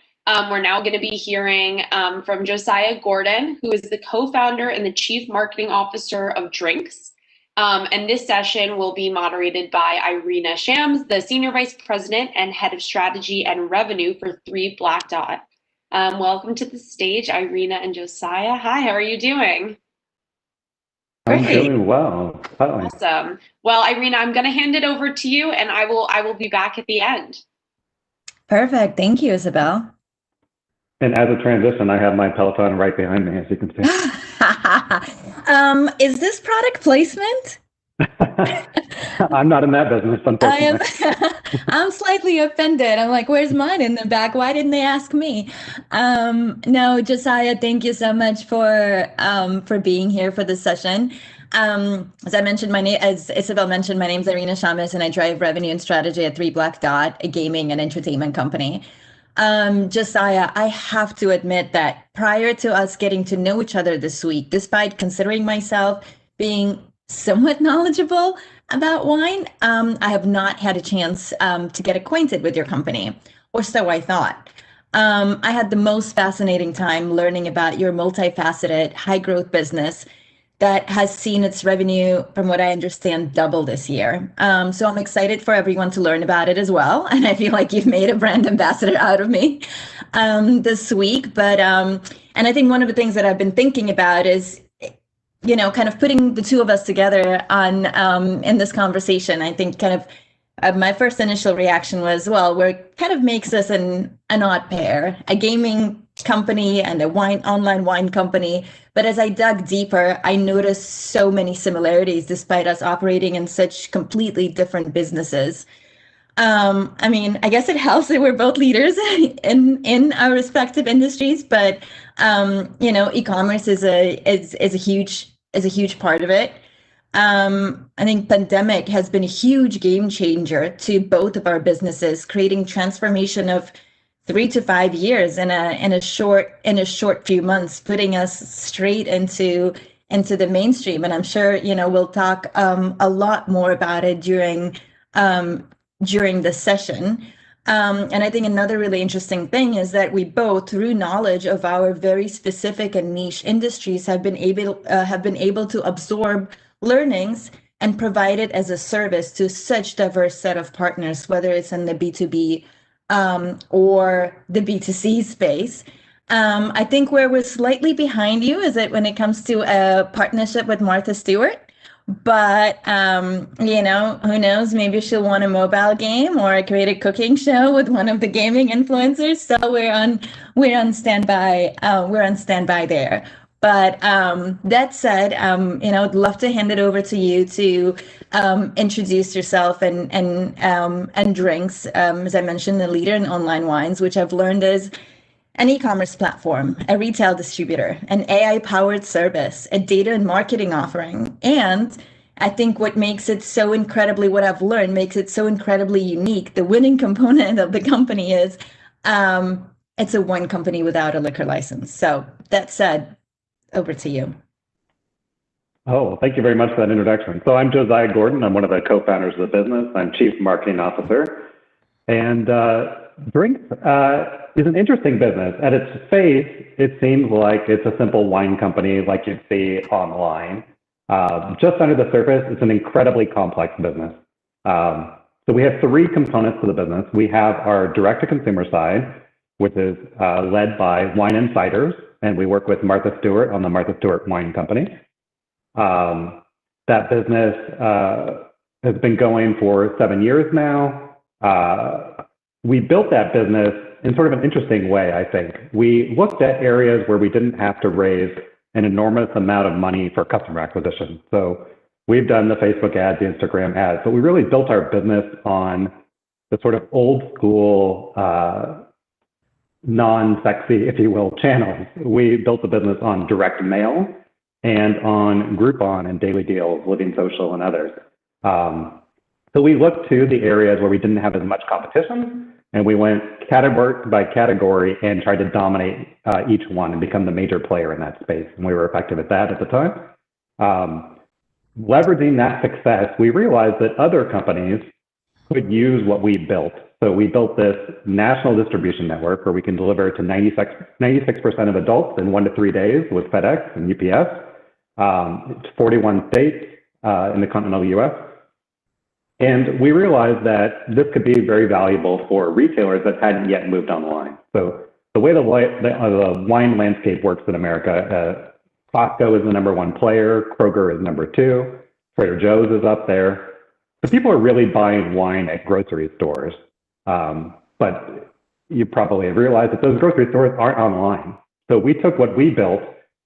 we're now going to be hearing from Josiah Gordon, who is the co-founder and the chief marketing officer of Drinks. And this session will be moderated by Irina Shams, the Senior Vice President and Head of Strategy and Revenue for 3 Black Dot. Welcome to the stage, Irina and Josiah. Hi, how are you doing? I'm doing well. Hi. Awesome. Well, Irina, I'm going to hand it over to you, and I will be back at the end. Perfect. Thank you, Isabel. And as a transition, I have my Peloton right behind me, as you can see. Is this product placement? I'm not in that business, unfortunately. I'm slightly offended. I'm like, where's mine in the back? Why didn't they ask me? No, Josiah, thank you so much for being here for this session. As I mentioned, as Isabel mentioned, my name is Irina Shamas, and I drive revenue and strategy at 3 Black Dot, a gaming and entertainment company. Josiah, I have to admit that prior to us getting to know each other this week, despite considering myself being somewhat knowledgeable about wine, I have not had a chance to get acquainted with your company, or so I thought. I had the most fascinating time learning about your multifaceted, high-growth business that has seen its revenue, from what I understand, double this year. So I'm excited for everyone to learn about it as well. And I feel like you've made a brand ambassador out of me this week. But and I think one of the things that I've been thinking about is, kind of putting the two of us together on in this conversation. I think kind of my first initial reaction was, well, what kind of makes us an odd pair, a gaming company and a online wine company. But as I dug deeper, I noticed so many similarities despite us operating in such completely different businesses. I guess it helps that we're both leaders in our respective industries, but e-commerce is a huge part of it. I think pandemic has been a huge game changer to both of our businesses, creating transformation of 3 to 5 years in a short few months, putting us straight into the mainstream. And I'm sure we'll talk a lot more about it during this session. And I think another really interesting thing is that we both, through knowledge of our very specific and niche industries, have been able to absorb learnings and provide it as a service to such diverse set of partners, whether it's in the B2B or the B2C space. I think where we're slightly behind you is that when it comes to a partnership with Martha Stewart, But who knows? Maybe she'll want a mobile game or create a cooking show with one of the gaming influencers. So we're on standby. We're on standby there. But that said, I'd love to hand it over to you to introduce yourself and drinks. As I mentioned, the leader in online wines, which I've learned is an e-commerce platform, a retail distributor, an AI-powered service, a data and marketing offering. And I think what makes it so incredibly, what I've learned makes it so incredibly unique. The winning component of the company is it's a wine company without a liquor license. So that said, over to you. Oh, well, thank you very much for that introduction. So I'm Josiah Gordon. I'm one of the co-founders of the business. I'm Chief Marketing Officer. And drinks is an interesting business. At its face, it seems like it's a simple wine company like you'd see online. Just under the surface, it's an incredibly complex business. So we have three components to the business. We have our direct-to-consumer side, which is led by wine insiders, and we work with Martha Stewart on the Martha Stewart Wine Company. That business has been going for 7 years now. We built that business in sort of an interesting way, I think. We looked at areas where we didn't have to raise an enormous amount of money for customer acquisition. So we've done the Facebook ads, the Instagram ads, but we really built our business on the sort of old school, non-sexy, if you will, channels. We built the business on direct mail and on Groupon and Daily Deals, Living Social, and others. So we looked to the areas where we didn't have as much competition, and we went category by category and tried to dominate each one and become the major player in that space. And we were effective at that at the time. Leveraging that success, we realized that other companies could use what we built. So we built this national distribution network where we can deliver to 96% of adults in 1 to 3 days with FedEx and UPS. It's 41 states in the continental US. And we realized that this could be very valuable for retailers that hadn't yet moved online. So the way the wine landscape works in America, Costco is the #1 player, Kroger is #2, Trader Joe's is up there. So people are really buying wine at grocery stores. But you probably have realized that those grocery stores aren't online. So we took what we built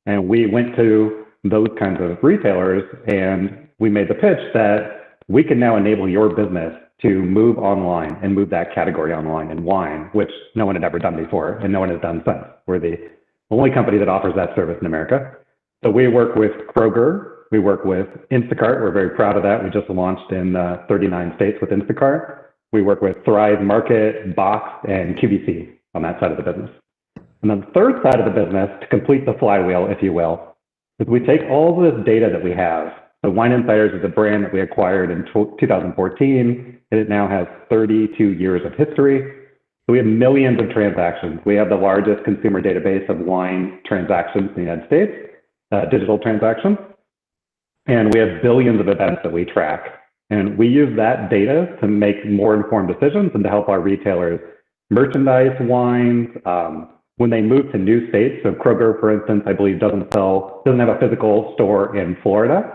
and we went to those kinds of retailers and we made the pitch that we can now enable your business to move online and move that category online in wine, which no one had ever done before and no one has done since. We're the only company that offers that service in America. So we work with Kroger, we work with Instacart. We're very proud of that. We just launched in 39 states with Instacart. We work with Thrive Market, Box, and QVC on that side of the business. And then the third side of the business, to complete the flywheel, if you will, is we take all this data that we have. So Wine Insiders is a brand that we acquired in 2014, and it now has 32 years of history. So we have millions of transactions. We have the largest consumer database of wine transactions in the United States, digital transactions. And we have billions of events that we track. And we use that data to make more informed decisions and to help our retailers merchandise wines. When they move to new states, so Kroger, for instance, I believe doesn't have a physical store in Florida.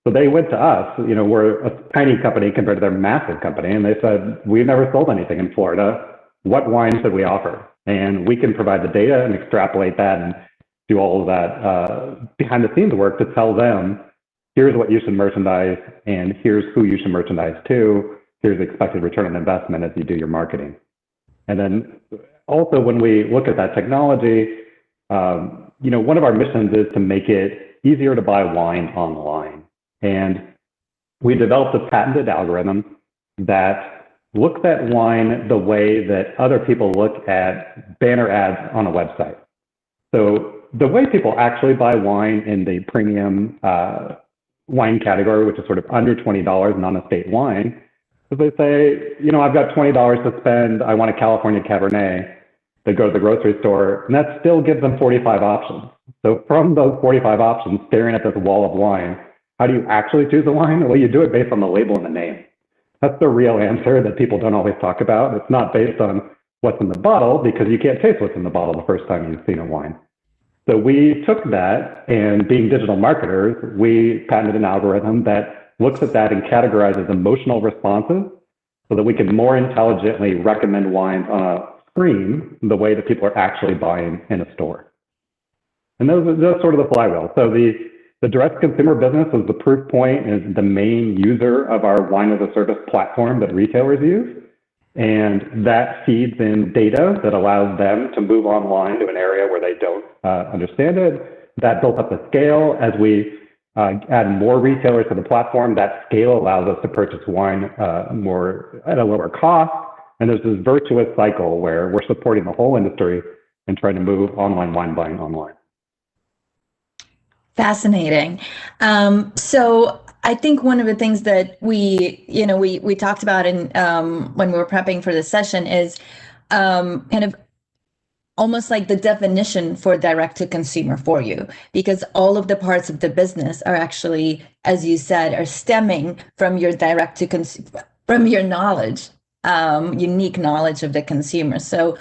So they went to us, we're a tiny company compared to their massive company. And they said, we've never sold anything in Florida. What wine should we offer? And we can provide the data and extrapolate that and do all of that behind the scenes work to tell them, here's what you should merchandise and here's who you should merchandise to. Here's the expected return on investment as you do your marketing. And then also when we look at that technology, one of our missions is to make it easier to buy wine online. And we developed a patented algorithm that looks at wine the way that other people look at banner ads on a website. So the way people actually buy wine in the premium wine category, which is sort of under $20 non-estate wine, is they say, I've got $20 to spend, I want a California Cabernet. They go to the grocery store, and that still gives them 45 options. So from those 45 options, staring at this wall of wine, how do you actually choose a wine? Well, you do it based on the label and the name. That's the real answer that people don't always talk about. It's not based on what's in the bottle, because you can't taste what's in the bottle the first time you've seen a wine. So we took that, and being digital marketers, we patented an algorithm that looks at that and categorizes emotional responses so that we can more intelligently recommend wines on a screen the way that people are actually buying in a store. And that's sort of the flywheel. So the direct-to-consumer business is the proof point, is the main user of our wine as a service platform that retailers use. And that feeds in data that allows them to move online to an area where they don't understand it. That built up the scale. As we add more retailers to the platform, that scale allows us to purchase wine more at a lower cost. And there's this virtuous cycle where we're supporting the whole industry and trying to move online wine buying online. Fascinating. So I think one of the things that we talked about in when we were prepping for this session is kind of almost like the definition for direct to consumer for you, because all of the parts of the business are actually, as you said, are stemming from your direct to consumer, from your knowledge, unique knowledge of the consumer. So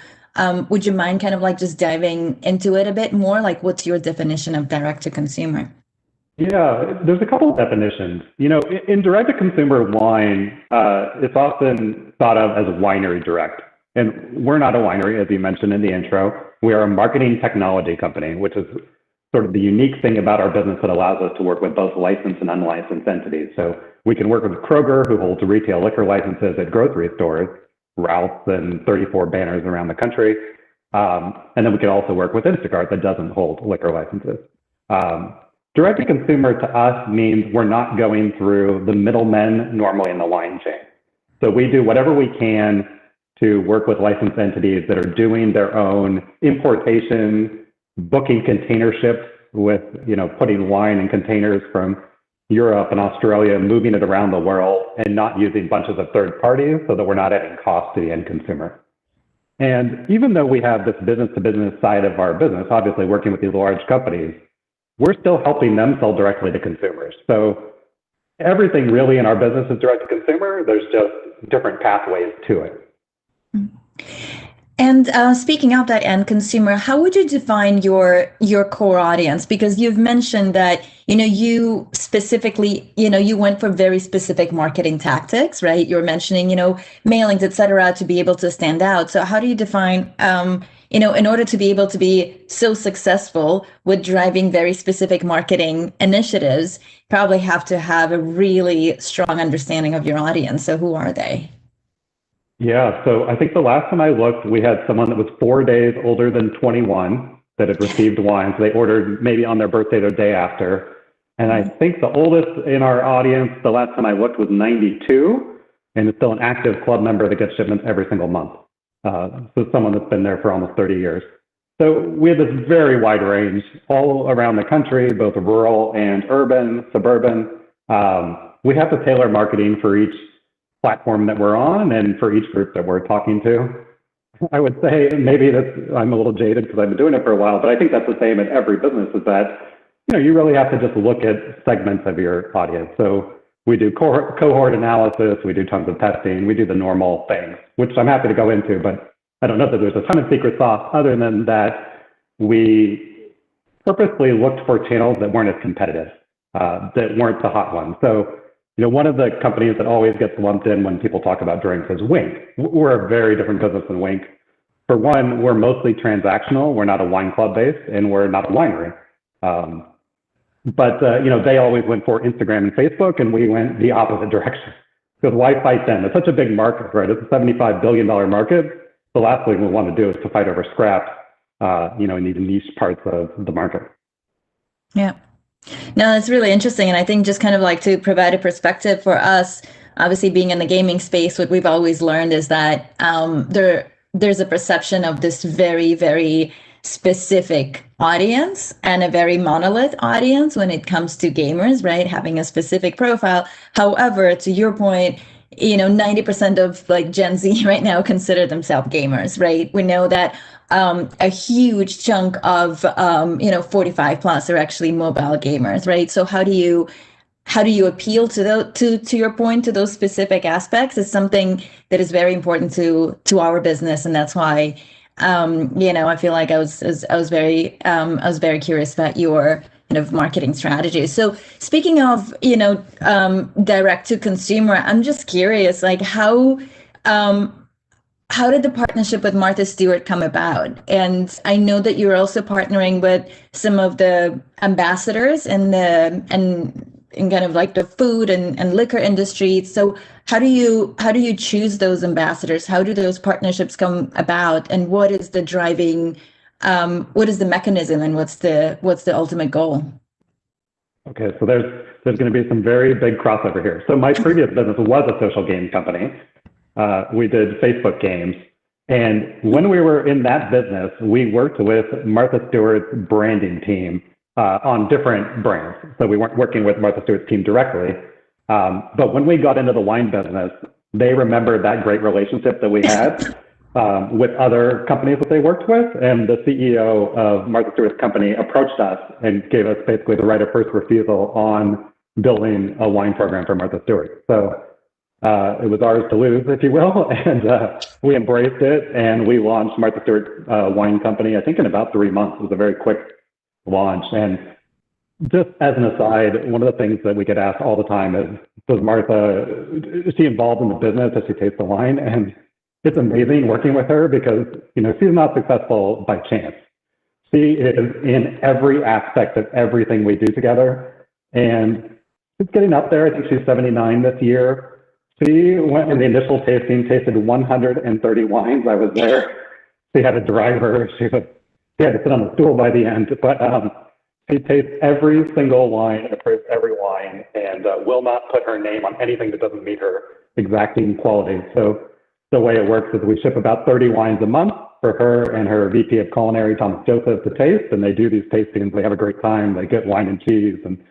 would you mind kind of like just diving into it a bit more? Like, what's your definition of direct to consumer? Yeah, there's a couple of definitions. In direct-to-consumer wine, it's often thought of as winery direct. And we're not a winery, as you mentioned in the intro. We are a marketing technology company, which is sort of the unique thing about our business that allows us to work with both licensed and unlicensed entities. So we can work with Kroger, who holds retail liquor licenses at grocery stores, Ralph's, and 34 banners around the country. And then we can also work with Instacart that doesn't hold liquor licenses. Direct to consumer to us means we're not going through the middlemen normally in the wine chain. So we do whatever we can to work with licensed entities that are doing their own importation, booking container ships with, putting wine in containers from Europe and Australia, moving it around the world, and not using bunches of third parties so that we're not adding cost to the end consumer. And even though we have this business to business side of our business, obviously working with these large companies, we're still helping them sell directly to consumers. So everything really in our business is direct to consumer. There's just different pathways to it. And speaking of that end consumer, how would you define your core audience? Because you've mentioned that, you specifically, you went for very specific marketing tactics, right? You're mentioning, mailings, et cetera, to be able to stand out. So how do you define, in order to be able to be so successful with driving very specific marketing initiatives, probably have to have a really strong understanding of your audience. So who are they? Yeah, so I think the last time I looked, we had someone that was 4 days older than 21 that had received wine. So they ordered maybe on their birthday or day after. And I think the oldest in our audience, the last time I looked, was 92, and is still an active club member that gets shipments every single month. So someone that's been there for almost 30 years. So we have this very wide range all around the country, both rural and urban, suburban. We have to tailor marketing for each platform that we're on and for each group that we're talking to. I would say maybe I'm a little jaded because I've been doing it for a while, but I think that's the same in every business, is that you really have to just look at segments of your audience. So we do cohort analysis, we do tons of testing, we do the normal things, which I'm happy to go into, but I don't know that there's a ton of secret sauce other than that we purposely looked for channels that weren't as competitive, that weren't the hot ones. So one of the companies that always gets lumped in when people talk about drinks is Wink. We're a very different business than Wink. For one, we're mostly transactional. We're not a wine club based, and we're not a winery. But they always went for Instagram and Facebook, and we went the opposite direction. Because why fight them? It's such a big market, right? It's a $75 billion market. The last thing we want to do is to fight over scraps, in these niche parts of the market. Yeah. No, that's really interesting. And I think just kind of like to provide a perspective for us, obviously being in the gaming space, what we've always learned is that there's a perception of this very, very specific audience and a very monolith audience when it comes to gamers, right? Having a specific profile. However, to your point, 90% of like Gen Z right now consider themselves gamers, right? We know that a huge chunk of 45 plus are actually mobile gamers, right? So how do you appeal to your point, to those specific aspects? Is something that is very important to our business, and that's why I feel like I was very curious about your kind of marketing strategy. So speaking of, direct to consumer, I'm just curious, like how did the partnership with Martha Stewart come about? And I know that you're also partnering with some of the ambassadors in kind of like the food and liquor industry. So how do you choose those ambassadors? How do those partnerships come about? And what is the driving, what is the mechanism, and what's the ultimate goal? Okay, so there's going to be some very big crossover here. So my previous business was a social game company. We did Facebook games. And when we were in that business, we worked with Martha Stewart's branding team on different brands. So we weren't working with Martha Stewart's team directly. But when we got into the wine business, they remembered that great relationship that we had with other companies that they worked with. And the CEO of Martha Stewart's company approached us and gave us basically the right of first refusal on building a wine program for Martha Stewart. So it was ours to lose, if you will, and we embraced it, and we launched Martha Stewart Wine Company, I think in about 3 months. It was a very quick launch. And just as an aside, one of the things that we get asked all the time is is she involved in the business? Does she taste the wine? And it's amazing working with her because, she's not successful by chance. She is in every aspect of everything we do together. And she's getting up there. I think she's 79 this year. She went in the initial tasting, tasted 130 wines. I was there. She had a driver. She had to sit on the stool by the end. But she tastes every single wine, approves every wine, and will not put her name on anything that doesn't meet her exacting quality. So the way it works is we ship about 30 wines a month for her and her VP of Culinary, Thomas Joseph, to taste. And they do these tastings. They have a great time. They get wine and cheese and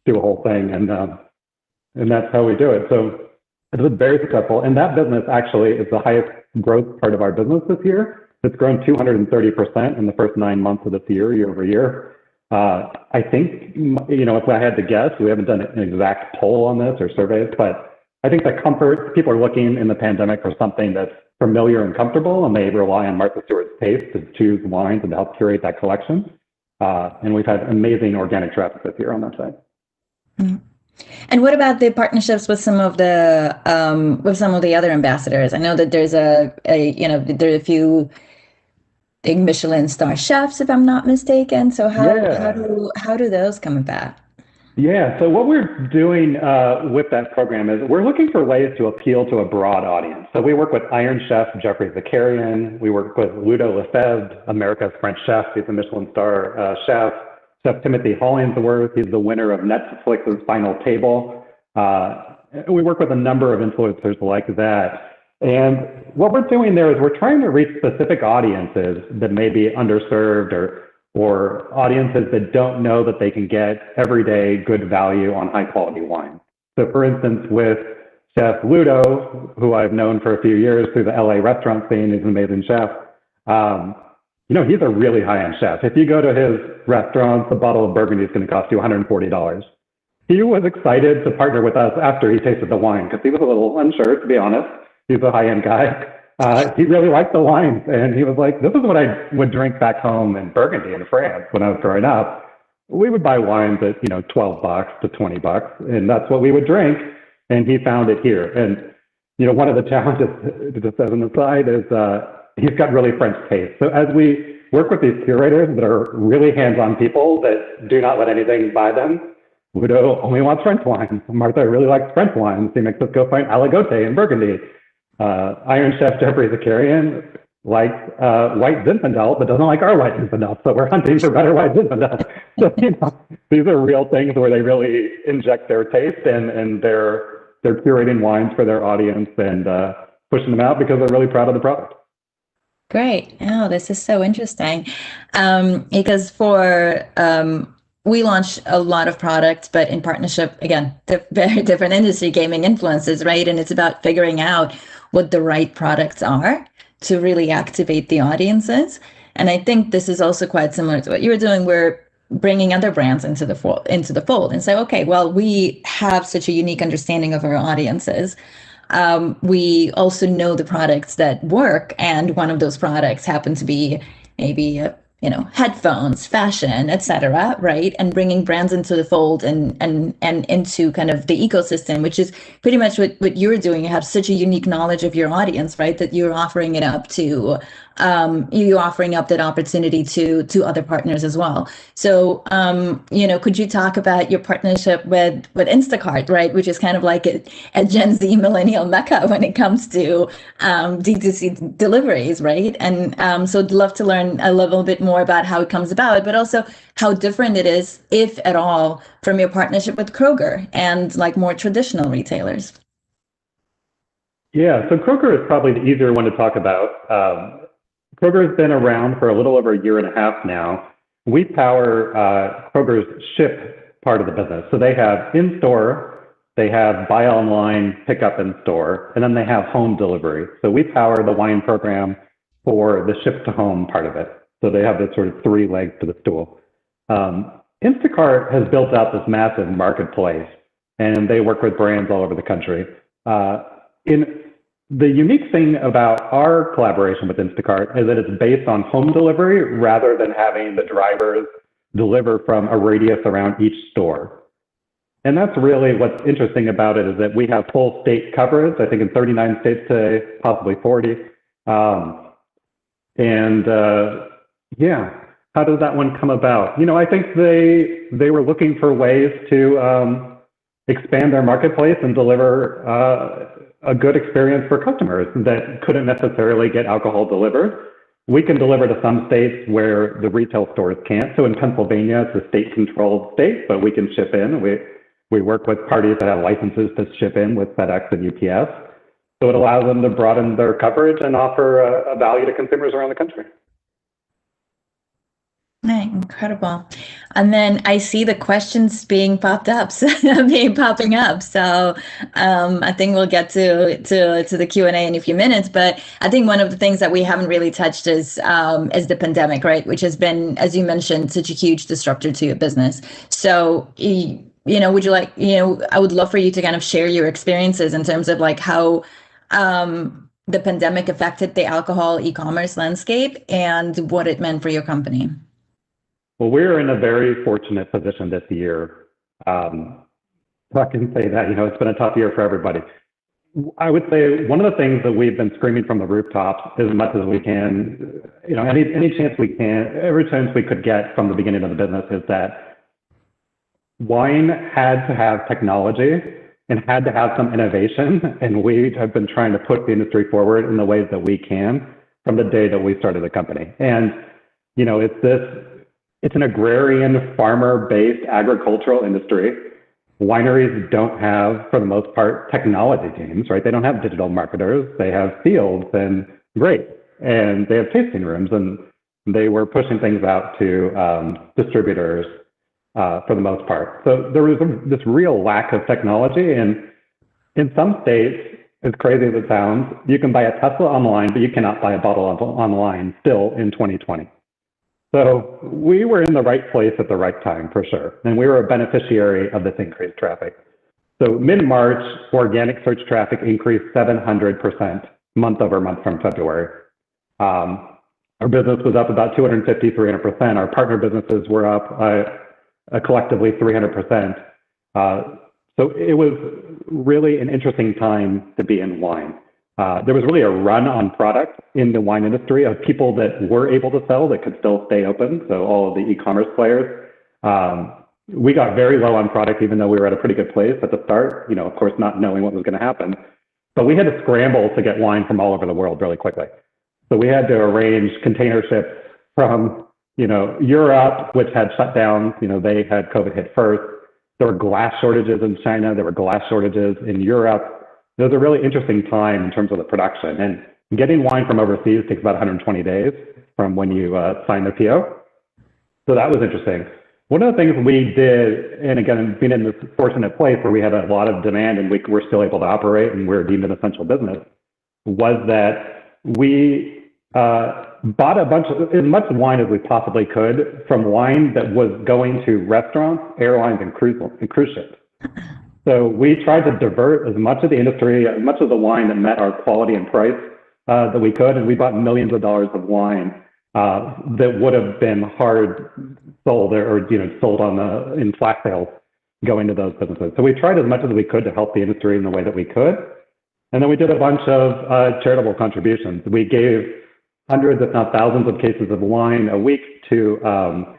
do a whole thing. And that's how we do it. So it was very successful. And that business actually is the highest growth part of our business this year. It's grown 230% in the first 9 months of this year over year. I think, if I had to guess, we haven't done an exact poll on this or surveys, but I think the comfort, people are looking in the pandemic for something that's familiar and comfortable, and they rely on Martha Stewart's taste to choose wines and to help curate that collection. And we've had amazing organic traffic this year on that side. Mm-hmm. And what about the partnerships with some of the other ambassadors? I know that there's there are a few big Michelin star chefs, if I'm not mistaken. So how do those come about? Yeah, so what we're doing with that program is we're looking for ways to appeal to a broad audience. So we work with Iron Chef Jeffrey Zakarian. We work with Ludo Lefebvre, America's French chef. He's a Michelin star chef. Chef Timothy Hollingsworth, he's the winner of Netflix's Final Table. We work with a number of influencers like that. And what we're doing there is we're trying to reach specific audiences that may be underserved or audiences that don't know that they can get everyday good value on high quality wine. So for instance, with Chef Ludo, who I've known for a few years through the LA restaurant scene, he's an amazing chef. He's a really high-end chef. If you go to his restaurant, the bottle of Burgundy is going to cost you $140. He was excited to partner with us after he tasted the wine because he was a little unsure, to be honest. He's a high-end guy. He really liked the wines, and he was like, this is what I would drink back home in Burgundy in France when I was growing up. We would buy wines at, $12 to $20, and that's what we would drink, and he found it here. And, one of the challenges, just as an aside, is he's got really French taste. So as we work with these curators that are really hands-on people that do not let anything buy them, Ludo only wants French wine. Martha really likes French wine. She makes us go find Aligoté in Burgundy. Iron Chef Jeffrey Zakarian likes white Zinfandel, but doesn't like our white Zinfandel. So we're hunting for better white Zinfandel. So, these are real things where they really inject their taste and they're curating wines for their audience and pushing them out because they're really proud of the product. Great. Oh, this is so interesting. Because we launch a lot of products, but in partnership, again, very different industry, gaming influences, right? And it's about figuring out what the right products are to really activate the audiences. And I think this is also quite similar to what you were doing. We're bringing other brands into the fold and say, okay, well, we have such a unique understanding of our audiences. we also know the products that work, and one of those products happen to be maybe headphones, fashion, etc., right? And bringing brands into the fold and into kind of the ecosystem, which is pretty much what you're doing. You have such a unique knowledge of your audience, right? That you're offering it up to, you're offering up that opportunity to other partners as well. So, could you talk about your partnership with Instacart, right? Which is kind of like a Gen Z millennial mecca when it comes to D2C deliveries, right? And so I'd love to learn a little bit more about how it comes about, but also how different it is, if at all, from your partnership with Kroger and like more traditional retailers. Yeah, so Kroger is probably the easier one to talk about. Kroger has been around for a little over a year and a half now. We power Kroger's Ship part of the business. So they have in-store, they have buy online, pick up in store, and then they have home delivery. So we power the wine program for the ship to home part of it. So they have this sort of three legs to the stool. Instacart has built out this massive marketplace, and they work with brands all over the country. The unique thing about our collaboration with Instacart is that it's based on home delivery rather than having the drivers deliver from a radius around each store. And that's really what's interesting about it, is that we have full state coverage, I think in 39 states today, possibly 40. Yeah, how does that one come about? I think they were looking for ways to expand their marketplace and deliver a good experience for customers that couldn't necessarily get alcohol delivered. We can deliver to some states where the retail stores can't. So in Pennsylvania, it's a state-controlled state, but we can ship in. We work with parties that have licenses to ship in with FedEx and UPS. So it allows them to broaden their coverage and offer a value to consumers around the country. Incredible. And then I see the questions popping up. So I think we'll get to the Q&A in a few minutes. But I think one of the things that we haven't really touched is the pandemic, right? Which has been, as you mentioned, such a huge disruptor to your business. So, would you like, I would love for you to kind of share your experiences in terms of like how the pandemic affected the alcohol e-commerce landscape and what it meant for your company. Well, we're in a very fortunate position this year. I can say that, it's been a tough year for everybody. I would say one of the things that we've been screaming from the rooftops as much as we can, any chance we can, every chance we could get from the beginning of the business, is that wine had to have technology and had to have some innovation. And we have been trying to put the industry forward in the ways that we can from the day that we started the company. And, it's an agrarian, farmer-based agricultural industry. Wineries don't have, for the most part, technology teams, right? They don't have digital marketers. They have fields and grapes, and they have tasting rooms, and they were pushing things out to distributors for the most part. So there was this real lack of technology, and in some states, as crazy as it sounds, you can buy a Tesla online, but you cannot buy a bottle online still in 2020. So we were in the right place at the right time, for sure. And we were a beneficiary of this increased traffic. So mid-March, organic search traffic increased 700% month over month from February. Our business was up about 250, 300%. Our partner businesses were up collectively 300%. So it was really an interesting time to be in wine. There was really a run on product in the wine industry of people that were able to sell that could still stay open. So all of the e-commerce players, we got very low on product, even though we were at a pretty good place at the start, of course, not knowing what was going to happen. But we had to scramble to get wine from all over the world really quickly. So we had to arrange container ships from, Europe, which had shut down, they had COVID hit first. There were glass shortages in China. There were glass shortages in Europe. It was a really interesting time in terms of the production, and getting wine from overseas takes about 120 days from when you sign the PO. So that was interesting. One of the things we did, and again, being in this fortunate place where we had a lot of demand and we were still able to operate and we were deemed an essential business, was that we bought as much wine as we possibly could from wine that was going to restaurants, airlines, and cruise ships. So we tried to divert as much of the industry, as much of the wine that met our quality and price that we could, and we bought millions of dollars of wine that would have been hard sold or sold in flash sales going to those businesses. So we tried as much as we could to help the industry in the way that we could. And then we did a bunch of charitable contributions. We gave hundreds, if not thousands, of cases of wine a week to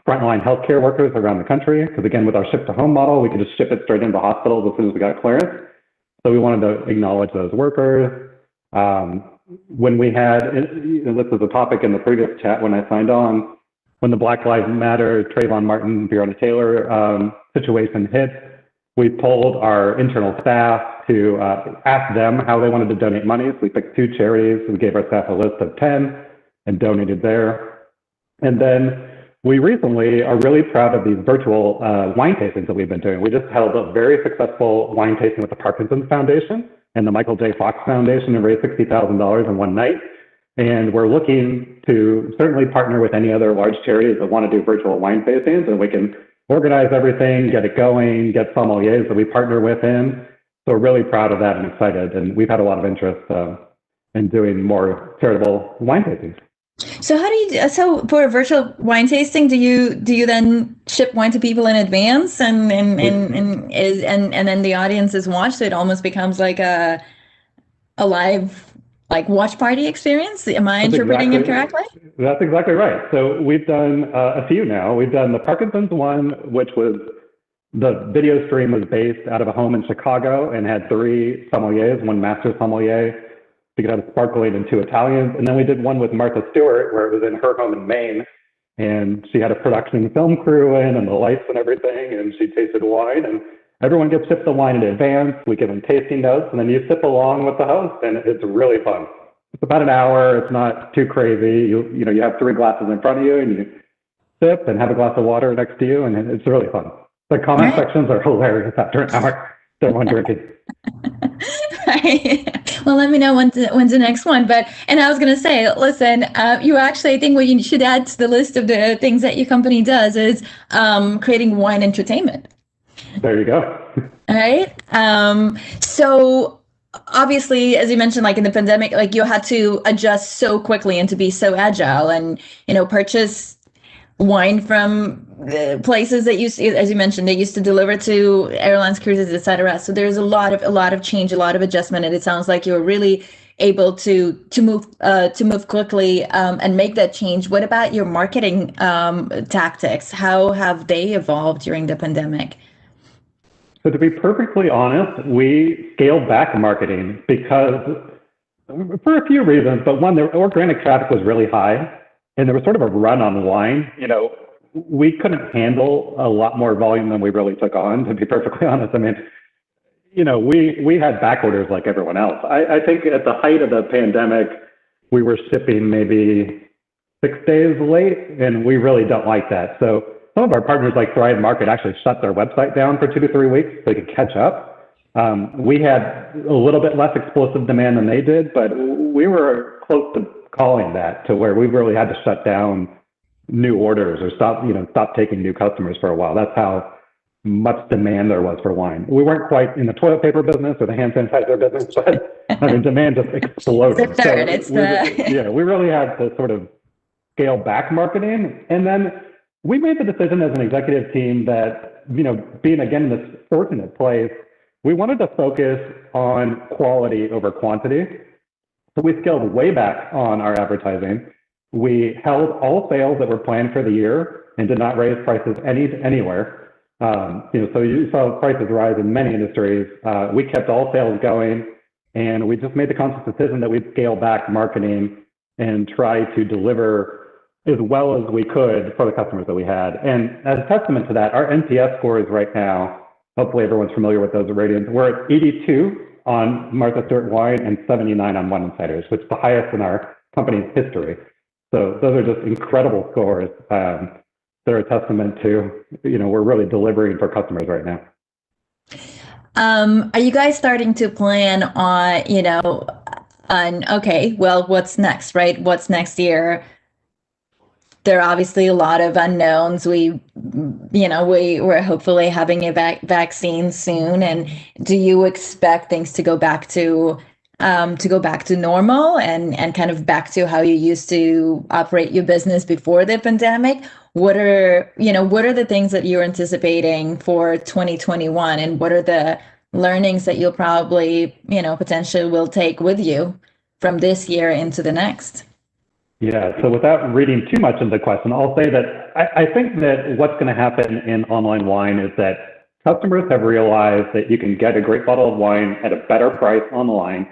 frontline healthcare workers around the country. Because again, with our ship-to-home model, we could just ship it straight into hospitals as soon as we got clearance. So we wanted to acknowledge those workers. When we had, this was a topic in the previous chat when I signed on, when the Black Lives Matter, Trayvon Martin, Breonna Taylor situation hit, we polled our internal staff to ask them how they wanted to donate money. So we picked 2 charities. We gave our staff a list of 10 and donated there. And then we recently are really proud of these virtual wine tastings that we've been doing. We just held a very successful wine tasting with the Parkinson's Foundation and the Michael J. Fox Foundation and raised $60,000 in one night. And we're looking to certainly partner with any other large charities that want to do virtual wine tastings, and we can organize everything, get it going, get sommeliers that we partner with in. So we're really proud of that and excited. And we've had a lot of interest in doing more charitable wine tastings. So how do you so for a virtual wine tasting, do you then ship wine to people in advance and then the audience is watched, so it almost becomes like a live like watch party experience? Am I interpreting it correctly? That's exactly right. So we've done a few now. We've done the Parkinson's one, which was the video stream was based out of a home in Chicago and had 3 sommeliers, 1 master sommelier. We could have sparkling and 2 Italians. And then we did one with Martha Stewart, where it was in her home in Maine. And she had a production film crew in and the lights and everything. And she tasted wine. And everyone gets shipped the wine in advance. We give them tasting notes. And then you sip along with the host. And it's really fun. It's about an hour. It's not too crazy. You have 3 glasses in front of you. And you sip and have a glass of water next to you. And it's really fun. The comment sections are hilarious after an hour. Everyone drinking. Right. Well, let me know when's the next one. And I was going to say, listen, you actually, I think what you should add to the list of the things that your company does is creating wine entertainment. There you go. All right. So obviously, as you mentioned, like in the pandemic, like you had to adjust so quickly and to be so agile and, purchase wine from the places that as you mentioned, they used to deliver to airlines, cruises, etc. So there's a lot of change, a lot of adjustment, and it sounds like you're really able to move quickly and make that change. What about your marketing tactics? How have they evolved during the pandemic? So to be perfectly honest, we scaled back marketing because for a few reasons, but one, the organic traffic was really high. And there was sort of a run on wine. We couldn't handle a lot more volume than we really took on, to be perfectly honest. I mean, we had back orders like everyone else. I think at the height of the pandemic, we were shipping maybe 6 days late, and we really don't like that. So some of our partners like Thrive Market actually shut their website down for 2 to 3 weeks so they could catch up. We had a little bit less explosive demand than they did, but we were close to calling that to where we really had to shut down new orders or stop taking new customers for a while. That's how much demand there was for wine. We weren't quite in the toilet paper business or the hand sanitizer business, but I mean, demand just exploded. We really had to sort of scale back marketing. And then we made the decision as an executive team that, being again in this fortunate place, we wanted to focus on quality over quantity. So we scaled way back on our advertising. We held all sales that were planned for the year and did not raise prices anywhere. So you saw prices rise in many industries. We kept all sales going, and we just made the conscious decision that we'd scale back marketing and try to deliver as well as we could for the customers that we had. And as a testament to that, our NPS scores right now, hopefully everyone's familiar with those ratings, we're at 82 on Martha Stewart wine and 79 on Wine Insiders, which is the highest in our company's history. So those are just incredible scores. They're a testament to, we're really delivering for customers right now. Are you guys starting to plan on, okay, well, what's next, right? What's next year? there are obviously a lot of unknowns. We're hopefully having a vaccine soon. And do you expect things to go back to normal and kind of back to how you used to operate your business before the pandemic? What are the things that you're anticipating for 2021, and what are the learnings that you'll probably, potentially will take with you from this year into the next? Yeah, so without reading too much into the question, I'll say that I think that what's going to happen in online wine is that customers have realized that you can get a great bottle of wine at a better price online,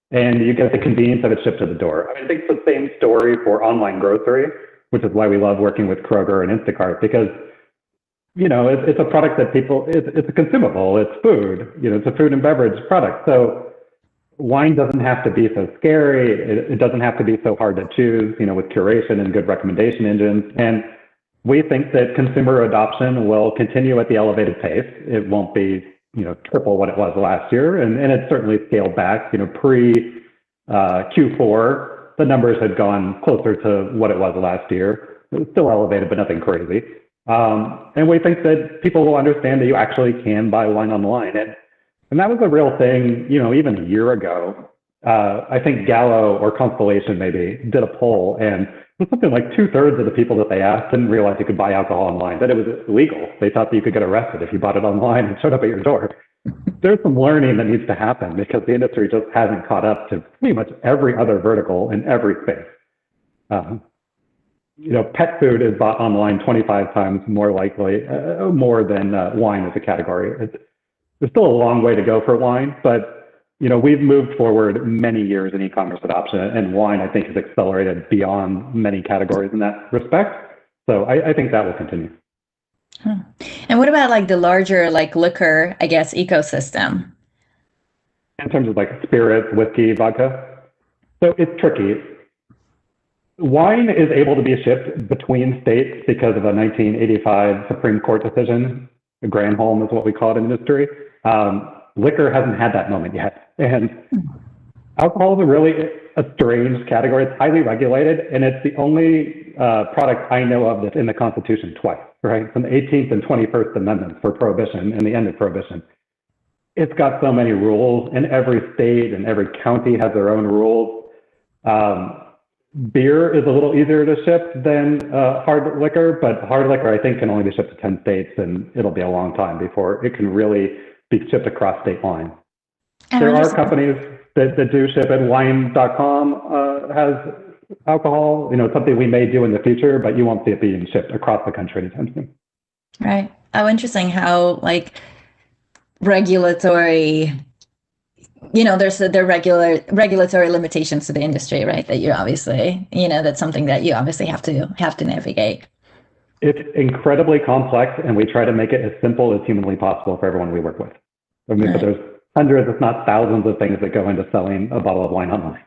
and you get the convenience of it shipped to the door. I think it's the same story for online grocery, which is why we love working with Kroger and Instacart, because it's a product that it's a consumable, it's food, it's a food and beverage product. So wine doesn't have to be so scary. It doesn't have to be so hard to choose, with curation and good recommendation engines. And we think that consumer adoption will continue at the elevated pace. It won't be, triple what it was last year. And it's certainly scaled back, pre Q4, the numbers had gone closer to what it was last year. It was still elevated, but nothing crazy. And we think that people will understand that you actually can buy wine online. And that was a real thing, even a year ago. I think Gallo or Constellation maybe did a poll, and it was something like 2/3 of the people that they asked didn't realize you could buy alcohol online, that it was illegal. They thought that you could get arrested if you bought it online and showed up at your door. There's some learning that needs to happen because the industry just hasn't caught up to pretty much every other vertical in every space. Pet food is bought online 25 times more likely, more than wine as a category. There's still a long way to go for wine, but we've moved forward many years in e-commerce adoption, and wine, I think, has accelerated beyond many categories in that respect. So I think that will continue. And what about like the larger liquor, I guess, ecosystem? In terms of spirits, whiskey, vodka? So it's tricky. Wine is able to be shipped between states because of a 1985 Supreme Court decision. Granholm is what we call it in industry. Liquor hasn't had that moment yet. And alcohol is a strange category. It's highly regulated, and it's the only product I know of that's in the Constitution twice, right? From the 18th and 21st Amendments for Prohibition and the end of Prohibition. It's got so many rules, and every state and every county has their own rules. Beer is a little easier to ship than hard liquor, but hard liquor, I think, can only be shipped to 10 states, and it'll be a long time before it can really be shipped across state lines. There are companies that do ship, and wine.com has alcohol, something we may do in the future, but you won't see it being shipped across the country anytime soon. Right. Oh, interesting how regulatory, there's the regulatory limitations to the industry, right? That you obviously, that's something that you obviously have to navigate. It's incredibly complex, and we try to make it as simple as humanly possible for everyone we work with. But there's hundreds, if not thousands, of things that go into selling a bottle of wine online.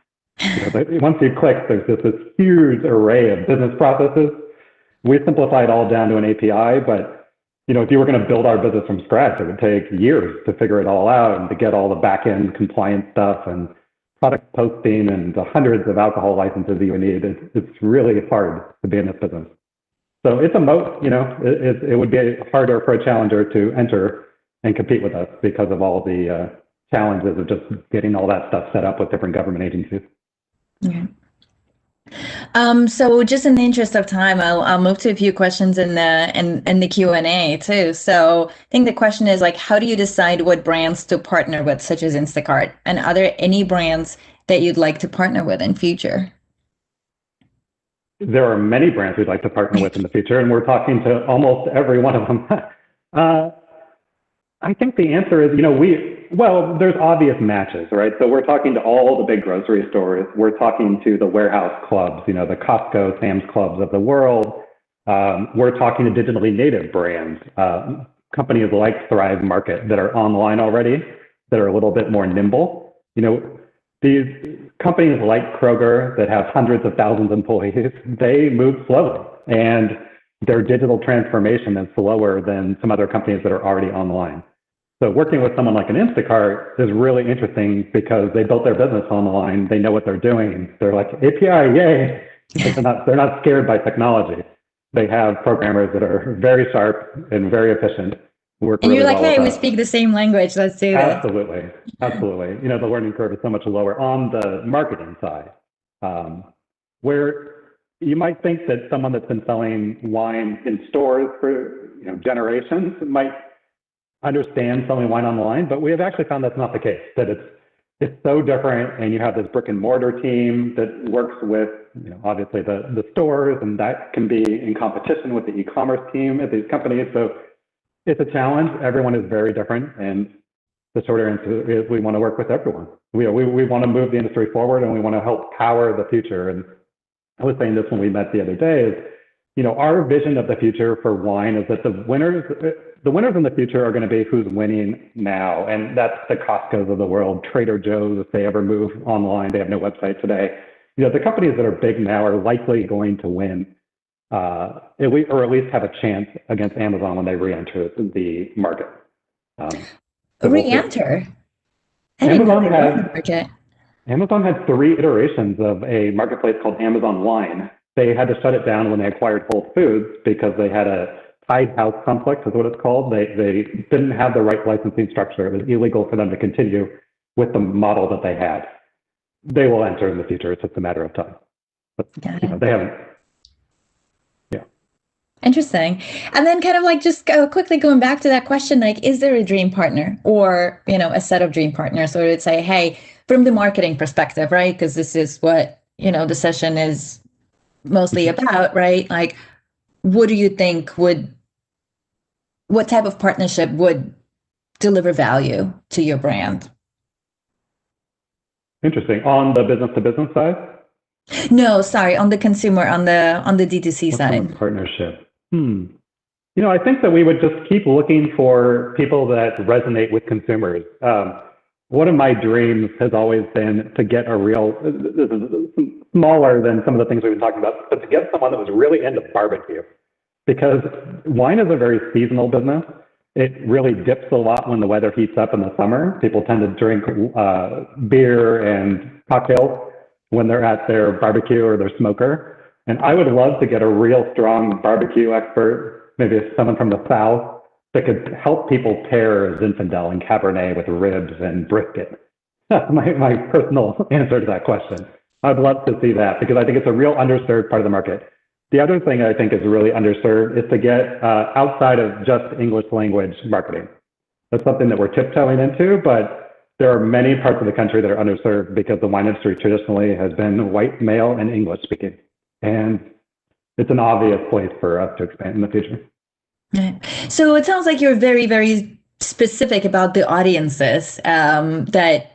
Once you click, there's this huge array of business processes. We simplify it all down to an API, but if you were going to build our business from scratch, it would take years to figure it all out and to get all the back-end compliance stuff and product posting and the hundreds of alcohol licenses that you need. It's really hard to be in this business. So it's a moat, it would be harder for a challenger to enter and compete with us because of all the challenges of just getting all that stuff set up with different government agencies. Yeah. So just in the interest of time, I'll move to a few questions in the Q&A too. So I think the question is how do you decide what brands to partner with, such as Instacart? And are there any brands that you'd like to partner with in future? There are many brands we'd like to partner with in the future, and we're talking to almost every one of them. I think the answer is, there's obvious matches, right? So we're talking to all the big grocery stores. We're talking to the warehouse clubs, the Costco, Sam's Clubs of the world. We're talking to digitally native brands, companies like Thrive Market that are online already, that are a little bit more nimble. These companies like Kroger that have hundreds of thousands of employees, they move slowly, and their digital transformation is slower than some other companies that are already online. So working with someone like an Instacart is really interesting because they built their business online. They know what they're doing. They're like, API, yay. But they're not scared by technology. They have programmers that are very sharp and very efficient. Work And really you're like, well hey, we with us. speak the same language. Let's do this. Absolutely. Absolutely. You know, the learning curve is so much lower on the marketing side, where you might think that someone that's been selling wine in stores for generations might understand selling wine online, but we have actually found that's not the case, that it's so different. And you have this brick and mortar team that works with, obviously the stores, and that can be in competition with the e-commerce team at these companies. So it's a challenge. Everyone is very different. And the short answer is we want to work with everyone. We want to move the industry forward, and we want to help power the future. And I was saying this when we met the other day is, our vision of the future for wine is that the winners in the future are going to be who's winning now. And that's the Costco's of the world, Trader Joe's, if they ever move online. They have no website today. The companies that are big now are likely going to win, or at least have a chance against Amazon when they re-enter the market. So Re-enter? Amazon had 3 iterations of a marketplace called Amazon Wine. They had to shut it down when they acquired Whole Foods because they had a tied house conflict, is what it's called. They didn't have the right licensing structure. It was illegal for them to continue with the model that they had. They will enter in the future. It's just a matter of time. But they haven't. Yeah. Interesting. And then kind of like just quickly going back to that question, like, is there a dream partner or, a set of dream partners? Or would say, hey, from the marketing perspective, right? Because this is what, the session is mostly about, right? Like, what do you think what type of partnership would deliver value to your brand? Interesting. On the business to business side? No, sorry, on the consumer, on the D2C side. Partnership. I think that we would just keep looking for people that resonate with consumers. One of my dreams has always been to get this is smaller than some of the things we've been talking about, but to get someone that was really into barbecue, because wine is a very seasonal business. It really dips a lot when the weather heats up in the summer. People tend to drink beer and cocktails when they're at their barbecue or their smoker. And I would love to get a real strong barbecue expert, maybe someone from the South, that could help people pair Zinfandel and Cabernet with ribs and brisket. That's my personal answer to that question. I'd love to see that because I think it's a real underserved part of the market. The other thing I think is really underserved is to get outside of just English language marketing. That's something that we're tiptoeing into, but there are many parts of the country that are underserved because the wine industry traditionally has been white, male, and English speaking. And it's an obvious place for us to expand in the future. So it sounds like you're very, very specific about the audiences that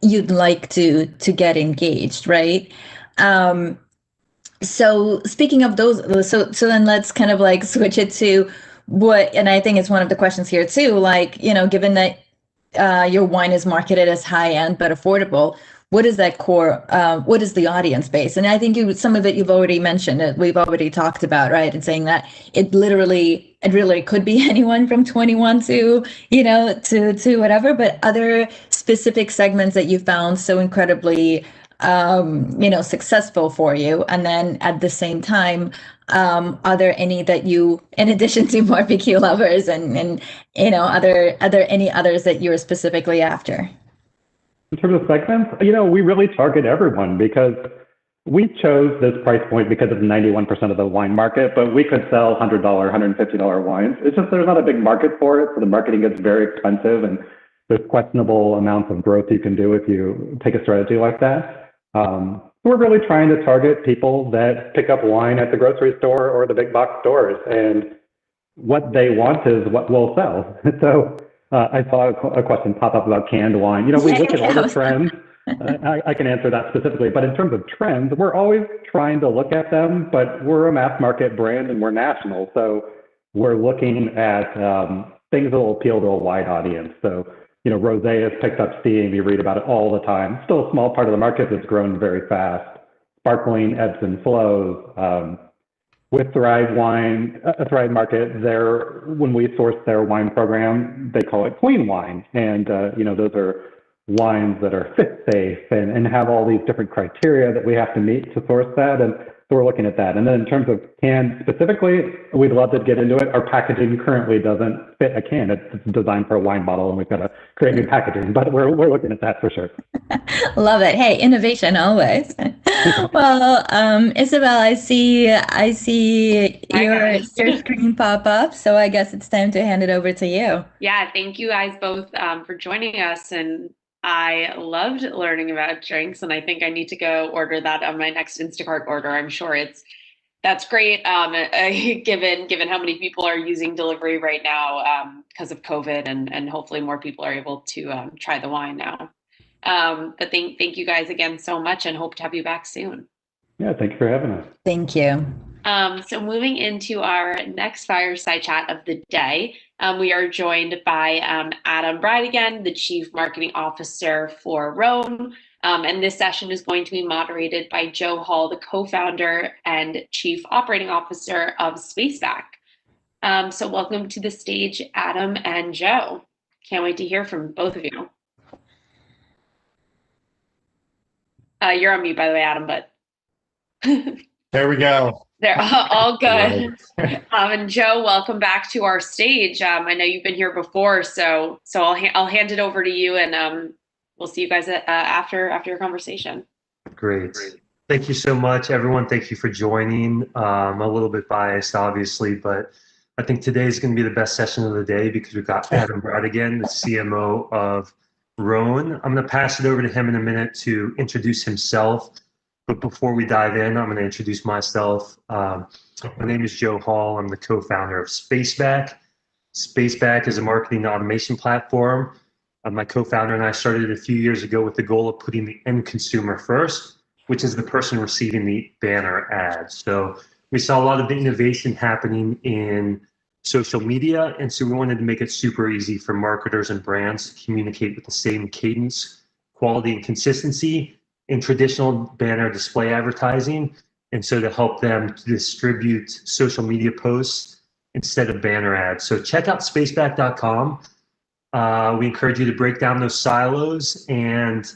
you'd like to get engaged, right? So speaking of those, so then let's kind of like switch it to and I think it's one of the questions here too, like, given that your wine is marketed as high end but affordable, what is that core? What is the audience base? And I think some of it you've already mentioned. We've already talked about, right? And saying that it really could be anyone from 21 to to whatever. But other specific segments that you found so incredibly successful for you. And then at the same time, are there any that you, in addition to barbecue lovers and are there any others that you're specifically after? In terms of segments, we really target everyone because we chose this price point because it's 91% of the wine market, but we could sell $100, $150 wines. It's just there's not a big market for it, so the marketing gets very expensive, and there's questionable amounts of growth you can do if you take a strategy like that. We're really trying to target people that pick up wine at the grocery store or the big box stores, and what they want is what we'll sell. So I saw a question pop up about canned wine. We look at all the trends. I can answer that specifically, but in terms of trends, we're always trying to look at them, but we're a mass market brand and we're national. So we're looking at things that will appeal to a wide audience. So, rosé has picked up steam. You read about it all the time. Still a small part of the market that's grown very fast. Sparkling ebbs and flows. With Thrive Market, when we source their wine program, they call it clean wine. And, those are wines that are fit safe and have all these different criteria that we have to meet to source that. And so we're looking at that. And then in terms of cans specifically, we'd love to get into it. Our packaging currently doesn't fit a can. It's designed for a wine bottle, and we've got to create new packaging, but we're looking at that for sure. Love it. Hey, innovation always. Well, Isabel, I see your screen pop up, so I guess it's time to hand it over to you. Yeah, thank you guys both for joining us, and I loved learning about drinks, and I think I need to go order that on my next Instacart order. I'm sure that's great. Given how many people are using delivery right now because of COVID, and hopefully more people are able to try the wine now. But thank you guys again so much, and hope to have you back soon. Yeah, thank you for having us. Thank you. So moving into our next fireside chat of the day, we are joined by Adam Bradigan, the Chief Marketing Officer for Roan. And this session is going to be moderated by Joe Hall, the co-founder and Chief Operating Officer of Spaceback. So welcome to the stage, Adam and Joe. Can't wait to hear from both of you. You're on mute, by the way, Adam, but there we go. They're all good. And Joe, welcome back to our stage. I know you've been here before, so I'll hand it over to you, and we'll see you guys after your conversation. Great. Thank you so much, everyone. Thank you for joining. I'm a little bit biased, obviously, but I think today is going to be the best session of the day because we've got Adam Bradigan, the CMO of Roan. I'm going to pass it over to him in a minute to introduce himself. But before we dive in, I'm going to introduce myself. My name is Joe Hall. I'm the co-founder of Spaceback. Spaceback is a marketing automation platform. My co-founder and I started it a few years ago with the goal of putting the end consumer first, which is the person receiving the banner ads. So we saw a lot of innovation happening in social media, and so we wanted to make it super easy for marketers and brands to communicate with the same cadence, quality, and consistency in traditional banner display advertising, and so to help them distribute social media posts instead of banner ads. So check out spaceback.com. We encourage you to break down those silos, and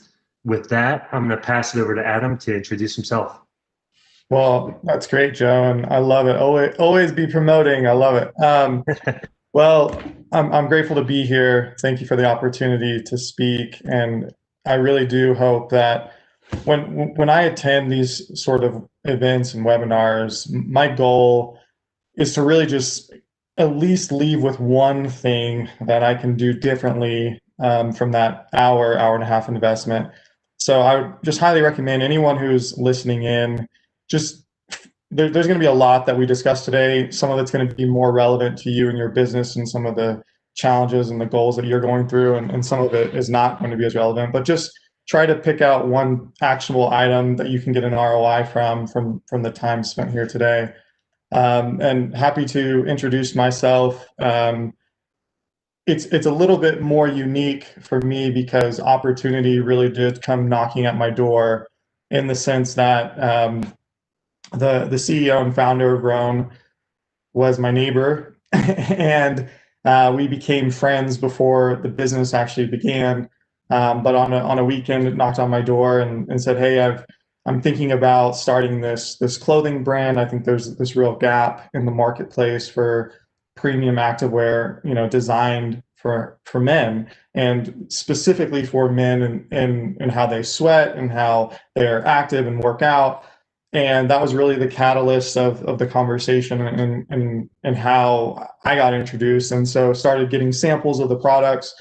with that, I'm going to pass it over to Adam to introduce himself. Well, that's great, Joe, and I love it. Always be promoting. I love it. Well, I'm grateful to be here. Thank you for the opportunity to speak, and I really do hope that when I attend these sort of events and webinars, my goal is to really just at least leave with one thing that I can do differently from that hour and a half investment. So I would just highly recommend anyone who's listening in, just there's going to be a lot that we discussed today. Some of it's going to be more relevant to you and your business and some of the challenges and the goals that you're going through, and some of it is not going to be as relevant, but just try to pick out one actionable item that you can get an ROI from the time spent here today. And happy to introduce myself. It's a little bit more unique for me because opportunity really did come knocking at my door, in the sense that the CEO and founder of Roan was my neighbor, and we became friends before the business actually began. But on a weekend, it knocked on my door and said, "Hey, I'm thinking about starting this clothing brand. I think there's this real gap in the marketplace for premium activewear, designed for men, and specifically for men and how they sweat and how they're active and work out." And that was really the catalyst of the conversation and how I got introduced. And so started getting samples of the products.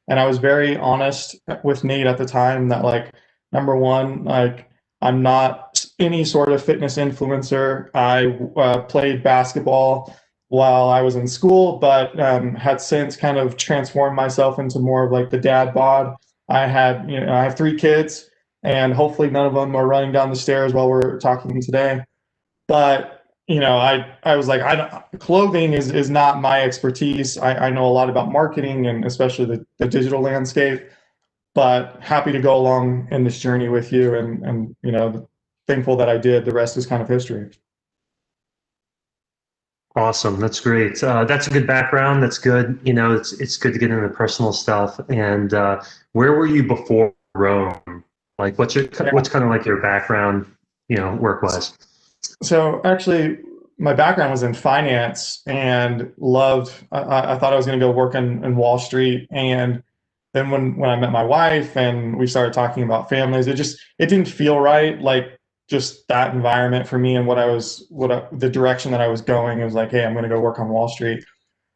And I was very honest with Nate at the time that, like, number one, like, I'm not any sort of fitness influencer. I played basketball while I was in school, but had since kind of transformed myself into more of like the dad bod. I have 3 kids, and hopefully none of them are running down the stairs while we're talking today. But I was like, clothing is not my expertise. I know a lot about marketing and especially the digital landscape, but happy to go along in this journey with you, and thankful that I did. The rest is kind of history. Awesome. That's great. That's a good background. That's good. You know, it's good to get into personal stuff. And where were you before Rome? Like, what's kind of like your background, you know, work wise? So actually, my background was in finance and I thought I was going to go work in Wall Street. And then when I met my wife and we started talking about families, it didn't feel right. Like just that environment for me and the direction that I was going. It was like, hey, I'm going to go work on Wall Street.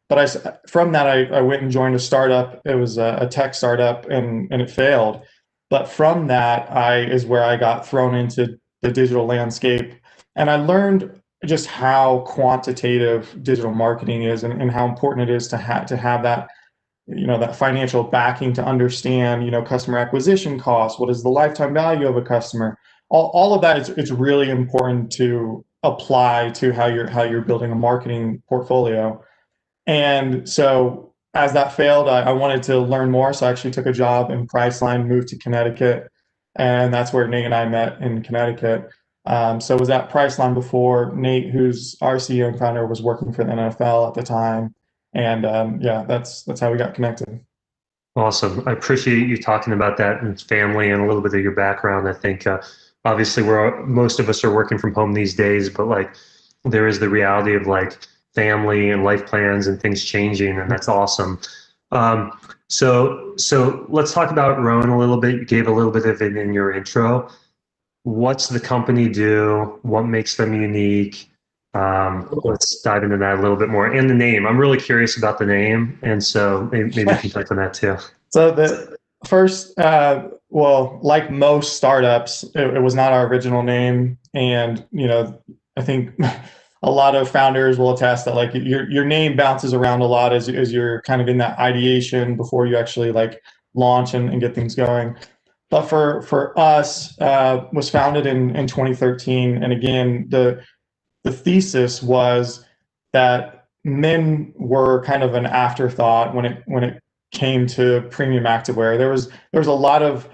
But from that, I went and joined a startup. It was a tech startup and it failed. But from that, is where I got thrown into the digital landscape. And I learned just how quantitative digital marketing is and how important it is to have that, that financial backing to understand, customer acquisition costs. What is the lifetime value of a customer? All of that it's really important to apply to how you're building a marketing portfolio. And so as that failed, I wanted to learn more. So I actually took a job in Priceline, moved to Connecticut, and that's where Nate and I met in Connecticut. So I was at Priceline before. Nate, who's our CEO and founder, was working for the NFL at the time. And yeah, that's how we got connected. Awesome. I appreciate you talking about that and family and a little bit of your background. I think obviously most of us are working from home these days, but like there is the reality of like family and life plans and things changing, and that's awesome. So let's talk about Roan a little bit. You gave a little bit of it in your intro. What's the company do? What makes them unique? Let's dive into that a little bit more. And the name, I'm really curious about the name, and so maybe you can touch on that too. So the first, well, like most startups, it was not our original name, and I think a lot of founders will attest that like your name bounces around a lot as you're kind of in that ideation before you actually like launch and get things going. But for us, was founded in 2013, and again the thesis was that men were kind of an afterthought when it came to premium activewear. There was a lot of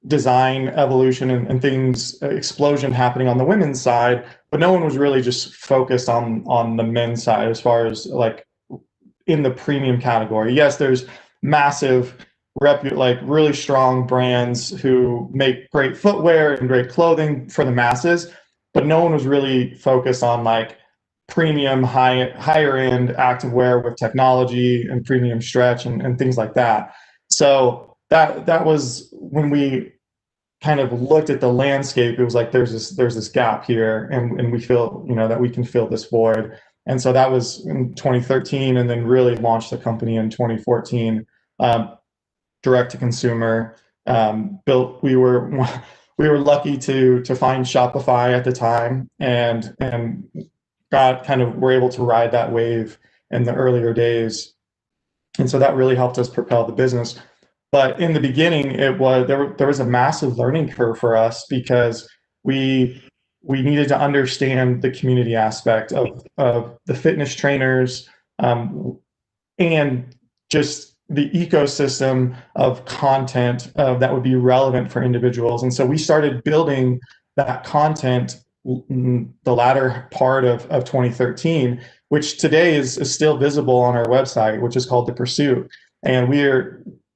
design evolution and things explosion happening on the women's side, but no one was really just focused on the men's side as far as like in the premium category. Yes, there's massive like really strong brands who make great footwear and great clothing for the masses, but no one was really focused on like premium higher end activewear with technology and premium stretch and things like that. So that was when we kind of looked at the landscape. It was like there's this gap here, and we feel that we can fill this void. And so that was in 2013, and then really launched the company in 2014. Direct to consumer. We were lucky to find Shopify at the time, and were able to ride that wave in the earlier days, and so that really helped us propel the business. But in the beginning, there was a massive learning curve for us because we needed to understand the community aspect of the fitness trainers, and just the ecosystem of content that would be relevant for individuals. And so we started building that content the latter part of 2013, which today is still visible on our website, which is called The Pursuit. And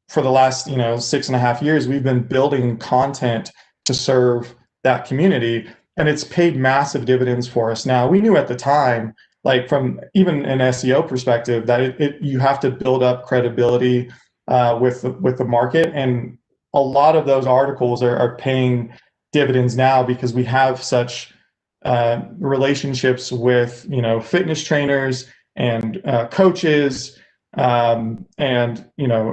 for the last 6.5 years, we've been building content to serve that community, and it's paid massive dividends for us. Now, we knew at the time, like from even an SEO perspective, that you have to build up credibility with the market, and a lot of those articles are paying dividends now because we have such relationships with fitness trainers and coaches and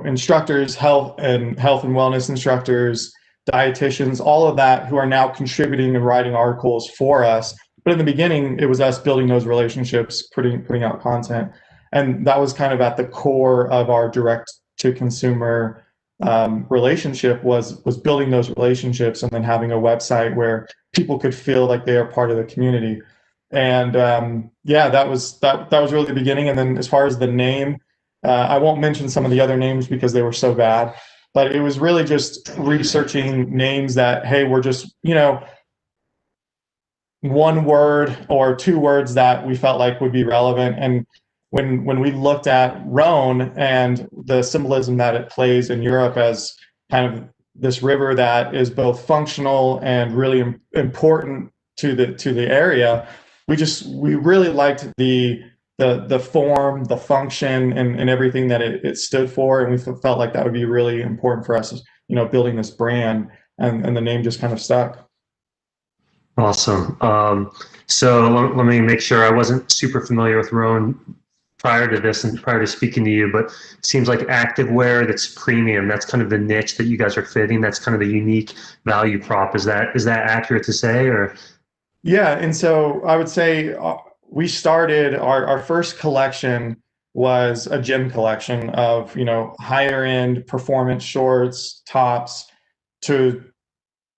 instructors, health and wellness instructors, dietitians, all of that, who are now contributing and writing articles for us. But in the beginning, it was us building those relationships, putting out content, and that was kind of at the core of our direct to consumer relationship was building those relationships and then having a website where people could feel like they are part of the community. And that was really the beginning. And then as far as the name, I won't mention some of the other names because they were so bad, but it was really just researching names that, hey, we're just, one word or two words that we felt like would be relevant. And when we looked at Rhone and the symbolism that it plays in Europe as kind of this river that is both functional and really important to the area, we really liked the form, the function, and everything that it stood for, and we felt like that would be really important for us, building this brand, and the name just kind of stuck. Awesome. So let me make sure. I wasn't super familiar with Rhone prior to this and prior to speaking to you, but it seems like activewear that's premium. That's kind of the niche that you guys are fitting. That's kind of the unique value prop. Is that accurate to say, or? Yeah, and so I would say we started our first collection was a gym collection of higher end performance shorts, tops, to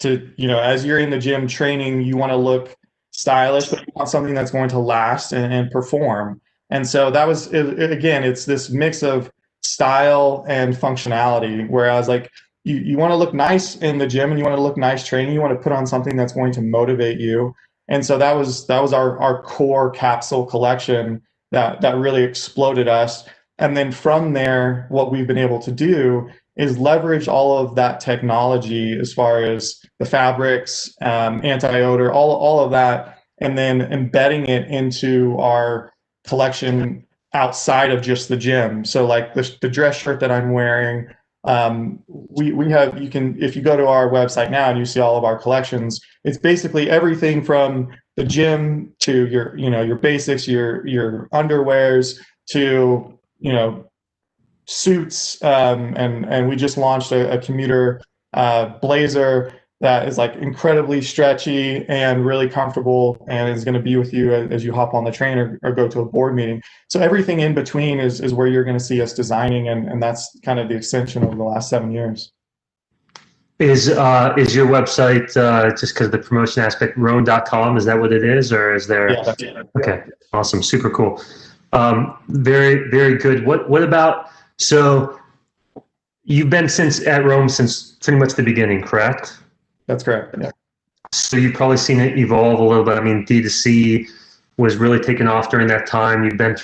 as you're in the gym training, you want to look stylish, but you want something that's going to last and perform. And so that was, again, it's this mix of style and functionality. Whereas like you want to look nice in the gym and you want to look nice training, you want to put on something that's going to motivate you. And so that was our core capsule collection that really exploded us. And then from there, what we've been able to do is leverage all of that technology as far as the fabrics, anti-odor, all of that, and then embedding it into our collection outside of just the gym. So like the dress shirt that I'm wearing, we have, if you go to our website now and you see all of our collections, it's basically everything from the gym to your basics, your underwears to, suits, and we just launched a commuter blazer that is like incredibly stretchy and really comfortable and is going to be with you as you hop on the train or go to a board meeting. So everything in between is where you're going to see us designing, and that's kind of the extension over the last 7 years. Is your website just because of the promotion aspect, Rhone.com? Is that what it is, or is there? Yeah, that's it. Okay, awesome, super cool. Very, very good. What about, so you've been at Rhone since pretty much the beginning, correct? That's correct. Yeah. So you've probably seen it evolve a little bit. I mean, D2C was really taking off during that time. You've been,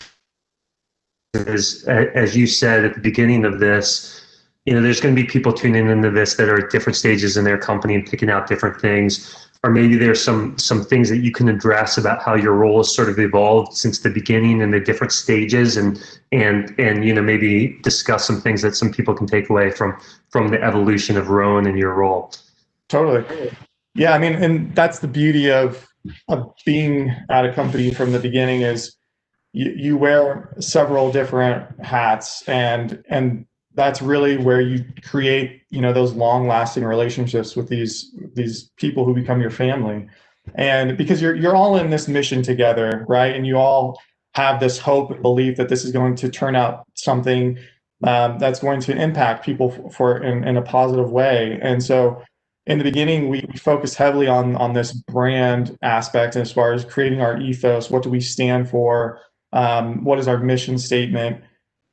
as you said at the beginning of this, there's going to be people tuning into this that are at different stages in their company and picking out different things. Or maybe there's some things that you can address about how your role has sort of evolved since the beginning and the different stages, and maybe discuss some things that some people can take away from the evolution of Rhone and your role. Totally. Yeah, I mean, and that's the beauty of being at a company from the beginning is you wear several different hats, and that's really where you create, those long-lasting relationships with these people who become your family. And because you're all in this mission together, right? And you all have this hope and belief that this is going to turn out something that's going to impact people in a positive way. And so in the beginning, we focused heavily on this brand aspect as far as creating our ethos. What do we stand for? What is our mission statement?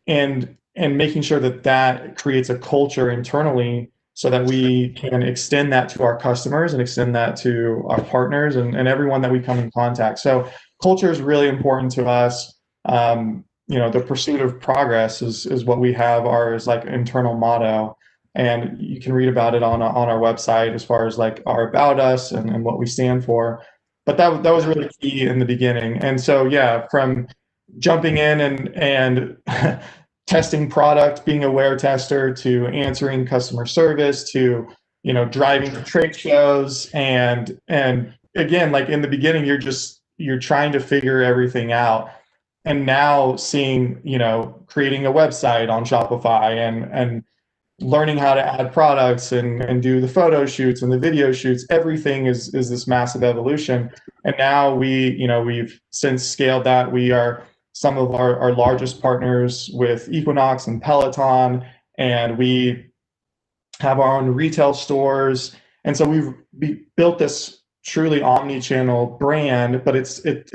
And making sure that creates a culture internally so that we can extend that to our customers and extend that to our partners and everyone that we come in contact. So culture is really important to us. The pursuit of progress is what we have as like internal motto. And you can read about it on our website as far as like our about us and what we stand for. But that was really key in the beginning. And so, yeah, from jumping in and testing product, being a wear tester, to answering customer service, to driving to trade shows, and again, like in the beginning, you're trying to figure everything out. And now seeing, creating a website on Shopify and learning how to add products and do the photo shoots and the video shoots, everything is this massive evolution. And now we've since scaled that. We are some of our largest partners with Equinox and Peloton, and we have our own retail stores. And so we've built this truly omni-channel brand, but it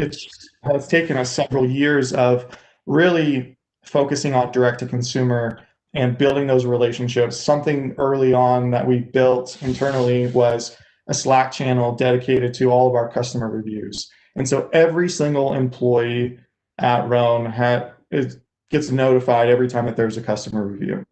has taken us several years of really focusing on direct to consumer and building those relationships. Something early on that we built internally was a Slack channel dedicated to all of our customer reviews. And so every single employee at Roan gets notified every time that there's a customer review.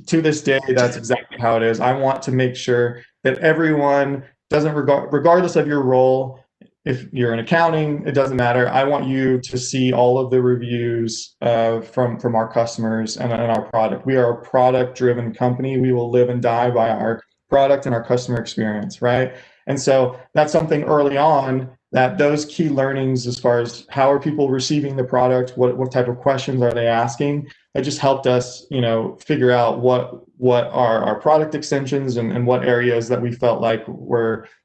To this day, that's exactly how it is. I want to make sure that everyone regardless of your role, if you're in accounting, it doesn't matter. I want you to see all of the reviews from our customers and our product. We are a product-driven company. We will live and die by our product and our customer experience, right? And so that's something early on, that those key learnings as far as how are people receiving the product, what type of questions are they asking, it just helped us, figure out what are our product extensions and what areas that we felt like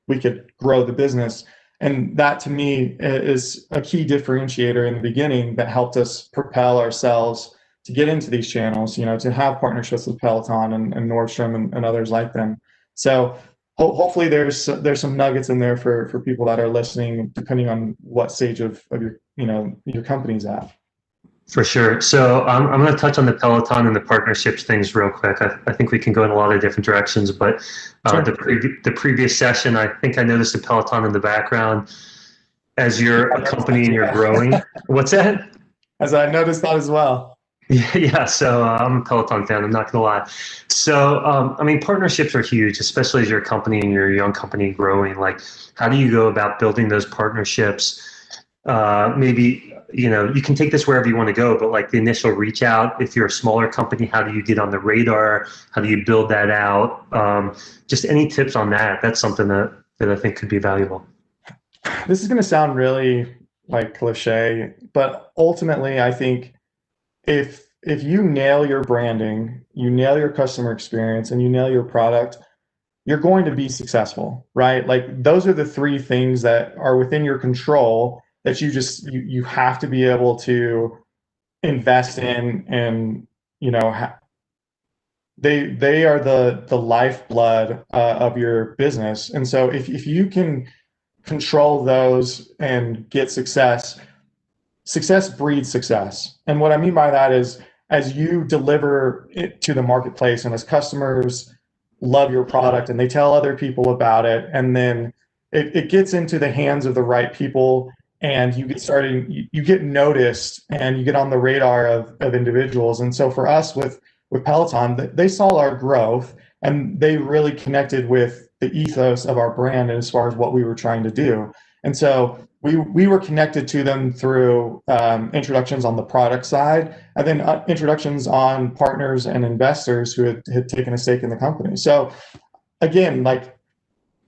we could grow the business. And that to me is a key differentiator in the beginning that helped us propel ourselves to get into these channels, to have partnerships with Peloton and Nordstrom and others like them. So hopefully there's some nuggets in there for people that are listening, depending on what stage of your company's at. For sure. So I'm going to touch on the Peloton and the partnerships things real quick. I think we can go in a lot of different directions, but Sure. the previous session, I think I noticed a Peloton in the background as you're a company and you're growing. What's that? As I noticed that as well. Yeah. So I'm a Peloton fan. I'm not going to lie. So, partnerships are huge, especially as you're a company and you're a young company growing. Like, how do you go about building those partnerships? Maybe, you can take this wherever you want to go, but like the initial reach out, if you're a smaller company, how do you get on the radar? How do you build that out? Just any tips on that? That's something that I think could be valuable. This is going to sound really like cliche, but ultimately I think if you nail your branding, you nail your customer experience, and you nail your product, you're going to be successful, right? Like, those are the three things that are within your control that you have to be able to invest in, and they are the lifeblood of your business. And so if you can control those and get success breeds success. And what I mean by that is, as you deliver it to the marketplace and as customers love your product and they tell other people about it, and then it gets into the hands of the right people, and you get noticed, and you get on the radar of individuals. And so for us with Peloton, they saw our growth, and they really connected with the ethos of our brand and as far as what we were trying to do. And so we were connected to them through introductions on the product side, and then introductions on partners and investors who had taken a stake in the company. So again, like,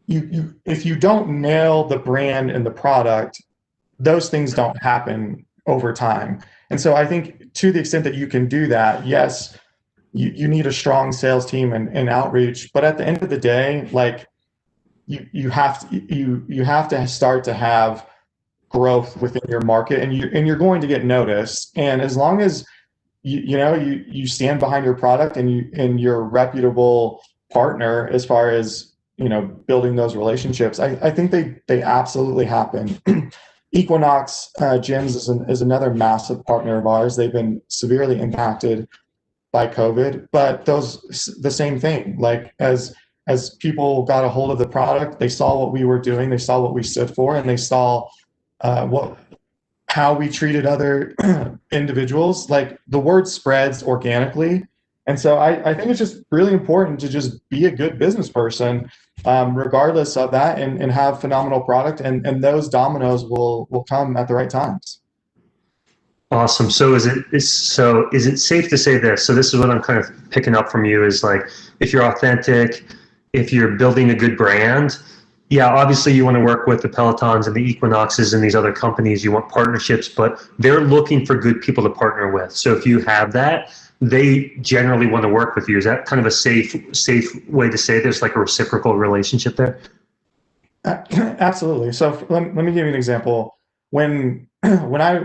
if you don't nail the brand and the product, those things don't happen over time. And so I think, to the extent that you can do that, yes, you need a strong sales team and outreach, but at the end of the day, like, you have to start to have growth within your market, and you're going to get noticed. And as long as you stand behind your product and you're a reputable partner as far as building those relationships, I think they absolutely happen. Equinox Gyms is another massive partner of ours. They've been severely impacted by COVID, but the same thing. Like, as people got a hold of the product, they saw what we were doing, they saw what we stood for, and they saw how we treated other individuals. Like, the word spreads organically. And so I think it's just really important to just be a good business person, regardless of that, and have phenomenal product, and those dominoes will come at the right times. Awesome. So is it safe to say this? So this is what I'm kind of picking up from you, is like, if you're authentic, if you're building a good brand, yeah, obviously you want to work with the Pelotons and the Equinoxes and these other companies. You want partnerships, but they're looking for good people to partner with. So if you have that, they generally want to work with you. Is that kind of a safe way to say there's like a reciprocal relationship there? Absolutely. So let me give you an example. When I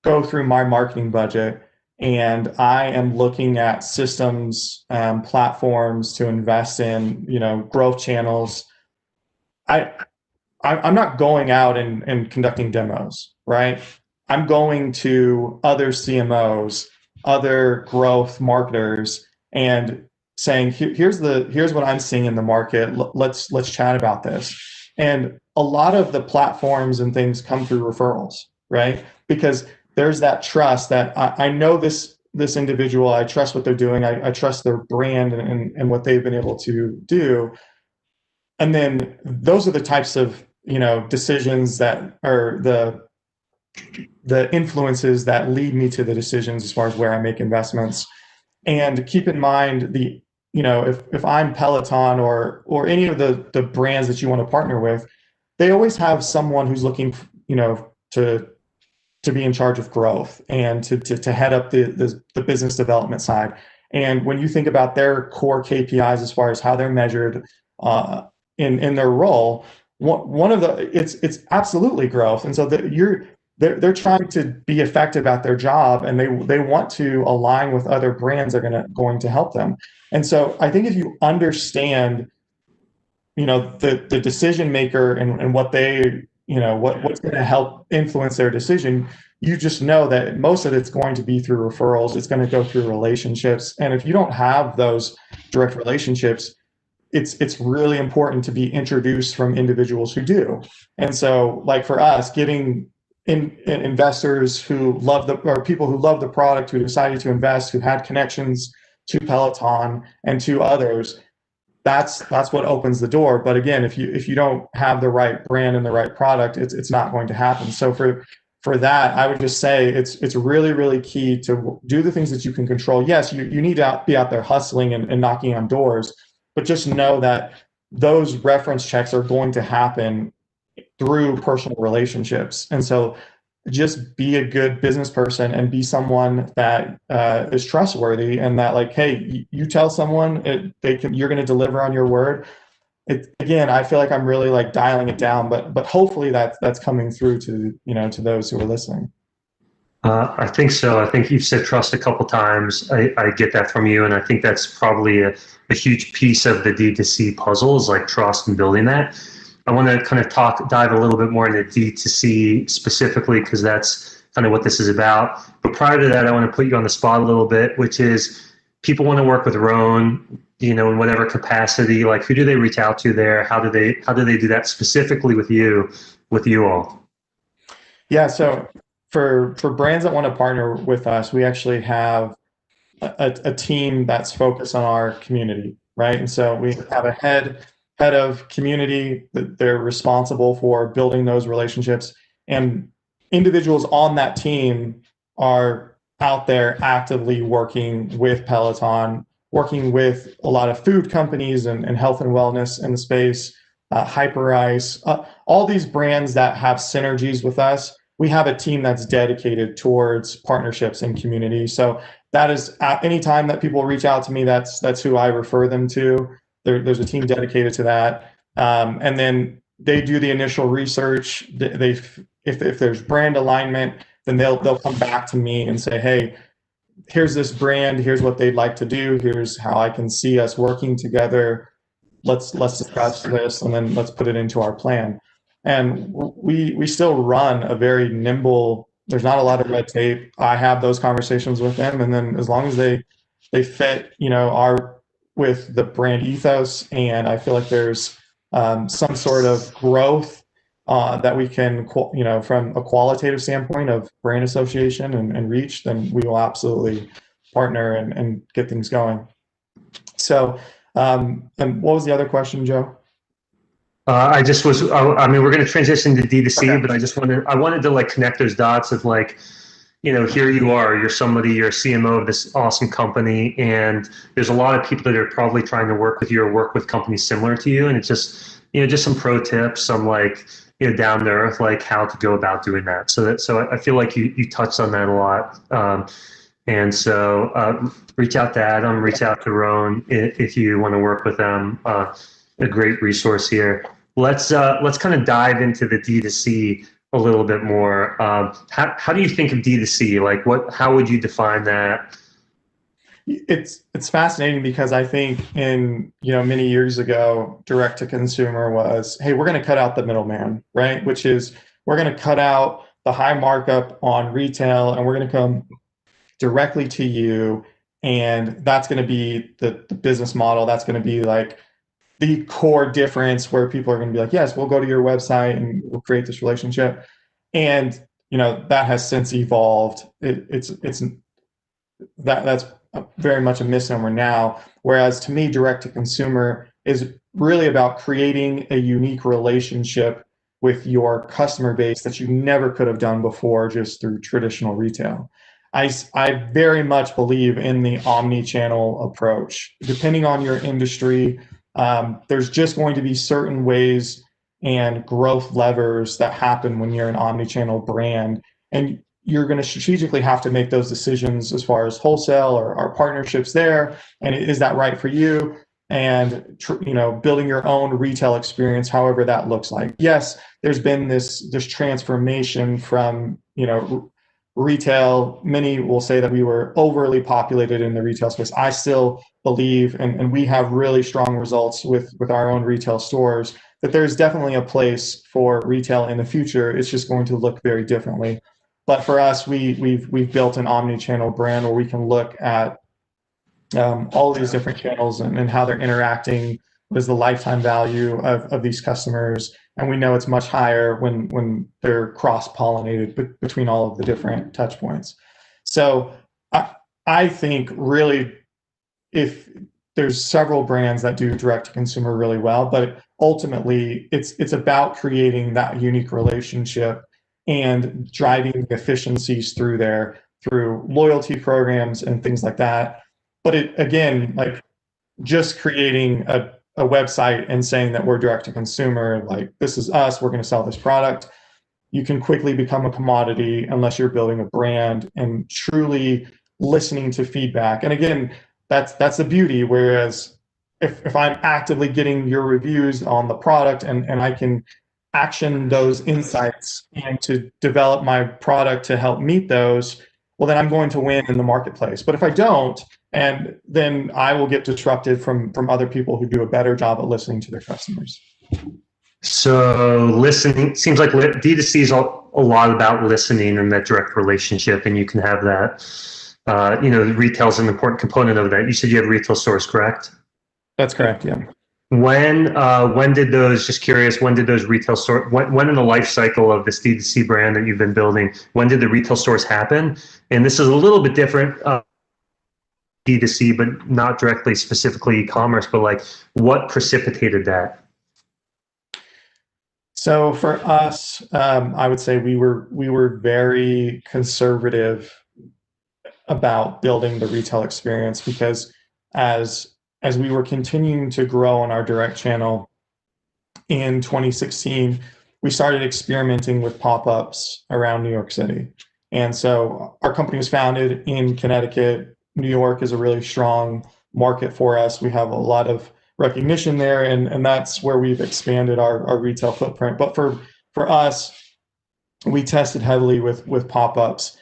go through my marketing budget and I am looking at systems, platforms to invest in, growth channels, I'm not going out and conducting demos, right? I'm going to other CMOs, other growth marketers, and saying, here's what I'm seeing in the market. Let's chat about this. And a lot of the platforms and things come through referrals, right? Because there's that trust that I know this individual, I trust what they're doing, I trust their brand and what they've been able to do. And then those are the types of, decisions that are the influences that lead me to the decisions as far as where I make investments. And keep in mind if I'm Peloton or any of the brands that you want to partner with, they always have someone who's looking, to be in charge of growth and to head up the business development side. And when you think about their core KPIs as far as how they're measured in their role, one of it's absolutely growth. And so they're trying to be effective at their job, and they want to align with other brands that are going to help them. And so I think if you understand, the decision maker and what they, what's going to help influence their decision, you just know that most of it's going to be through referrals. It's going to go through relationships. And if you don't have those direct relationships, it's really important to be introduced from individuals who do. And so, like for us, getting investors who or people who love the product, who decided to invest, who had connections to Peloton and to others, that's what opens the door. But again, if you don't have the right brand and the right product, it's not going to happen. So for that, I would just say it's really, really key to do the things that you can control. Yes, you need to be out there hustling and knocking on doors, but just know that those reference checks are going to happen through personal relationships. And so just be a good business person and be someone that is trustworthy, and that, like, hey, you tell someone you're going to deliver on your word. Again, I feel like I'm really like dialing it down, but hopefully that's coming through to those who are listening. I think so. I think you've said trust a couple times. I get that from you, and I think that's probably a huge piece of the D2C puzzle, is like trust and building that. I want to kind of dive a little bit more into D2C specifically, because that's kind of what this is about. But prior to that, I want to put you on the spot a little bit, which is people want to work with Roan, in whatever capacity. Like, who do they reach out to there? How do they do that specifically with you all? Yeah. So for brands that want to partner with us, we actually have a team that's focused on our community, right? And so we have a head of community that they're responsible for building those relationships, and individuals on that team are out there actively working with Peloton, working with a lot of food companies and health and wellness in the space, Hyperice, all these brands that have synergies with us. We have a team that's dedicated towards partnerships and community. So that is, anytime that people reach out to me, that's who I refer them to. There's a team dedicated to that. And then they do the initial research. If there's brand alignment, then they'll come back to me and say, hey, here's this brand, here's what they'd like to do, here's how I can see us working together. Let's discuss this, and then let's put it into our plan. And we still run a very nimble, there's not a lot of red tape. I have those conversations with them, and then as long as they fit, with the brand ethos, and I feel like there's some sort of growth that we can, from a qualitative standpoint of brand association and reach, then we will absolutely partner and get things going. So, and what was the other question, Joe? We're going to transition to D2C, Okay. but I wanted to like connect those dots of like, here you are, you're a CMO of this awesome company, and there's a lot of people that are probably trying to work with you or work with companies similar to you. And it's just, just some pro tips, some like, down to earth, like how to go about doing that. So I feel like you touched on that a lot. And so reach out to Adam, reach out to Roan if you want to work with them. A great resource here. Let's kind of dive into the D2C a little bit more. How do you think of D2C? Like, how would you define that? It's fascinating, because I think many years ago, direct to consumer was, hey, we're going to cut out the middleman, right? Which is, we're going to cut out the high markup on retail, and we're going to come directly to you, And that's going to be the business model. That's going to be like the core difference where people are going to be like, yes, we'll go to your website and we'll create this relationship. And, that has since evolved. That's very much a misnomer now. Whereas to me, direct to consumer is really about creating a unique relationship with your customer base that you never could have done before just through traditional retail. I very much believe in the omni-channel approach. Depending on your industry, there's just going to be certain ways and growth levers that happen when you're an omni-channel brand. And you're going to strategically have to make those decisions as far as wholesale or partnerships there. And is that right for you? And building your own retail experience, however that looks like. Yes, there's been this transformation from retail. Many will say that we were overly populated in the retail space. I still believe, and we have really strong results with our own retail stores, that there's definitely a place for retail in the future. It's just going to look very differently. But for us, we've built an omni-channel brand where we can look at all of these different channels and how they're interacting. What is the lifetime value of these customers? And we know it's much higher when they're cross-pollinated between all of the different touch points. So I think really, if there's several brands that do direct to consumer really well, but ultimately it's about creating that unique relationship and driving efficiencies through loyalty programs and things like that. But again, like just creating a website and saying that we're direct to consumer, like this is us, we're going to sell this product, you can quickly become a commodity unless you're building a brand and truly listening to feedback. And again, that's the beauty. Whereas if I'm actively getting your reviews on the product and I can action those insights and to develop my product to help meet those, well, then I'm going to win in the marketplace. But if I don't, and then I will get disrupted from other people who do a better job at listening to their customers. So listening seems like D2C is a lot about listening and that direct relationship, and you can have that. Retail is an important component of that. You said you have retail stores, correct? That's correct. Yeah. When did those? Just curious. When did those retail stores? When in the life cycle of this D2C brand that you've been building? When did the retail stores happen? And this is a little bit different. D2C, but not directly specifically e-commerce, but like what precipitated that? So for us, I would say we were very conservative about building the retail experience, because as we were continuing to grow on our direct channel in 2016, we started experimenting with pop-ups around New York City. And so our company was founded in Connecticut. New York is a really strong market for us. We have a lot of recognition there, and that's where we've expanded our retail footprint. But for us, we tested heavily with pop-ups,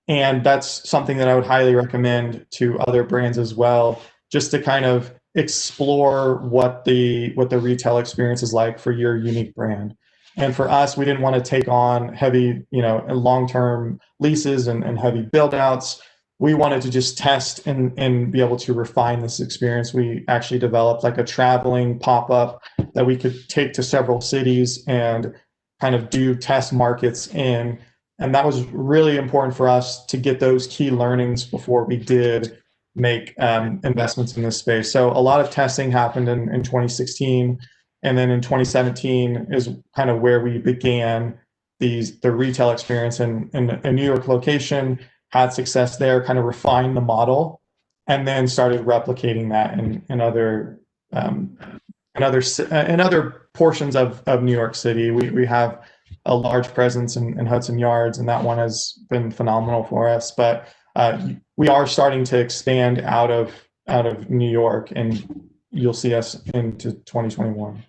and that's something that I would highly recommend to other brands as well, just to kind of explore what the retail experience is like for your unique brand. And for us, we didn't want to take on heavy, long-term leases and heavy build-outs. We wanted to just test and be able to refine this experience. We actually developed like a traveling pop-up that we could take to several cities and kind of do test markets in. And that was really important for us to get those key learnings before we did make investments in this space. So a lot of testing happened in 2016. And then in 2017 is kind of where we began the retail experience in a New York location. Had success there, kind of refined the model, and then started replicating that in other portions of New York City. We have a large presence in Hudson Yards, and that one has been phenomenal for us. But we are starting to expand out of New York, and you'll see us into 2021.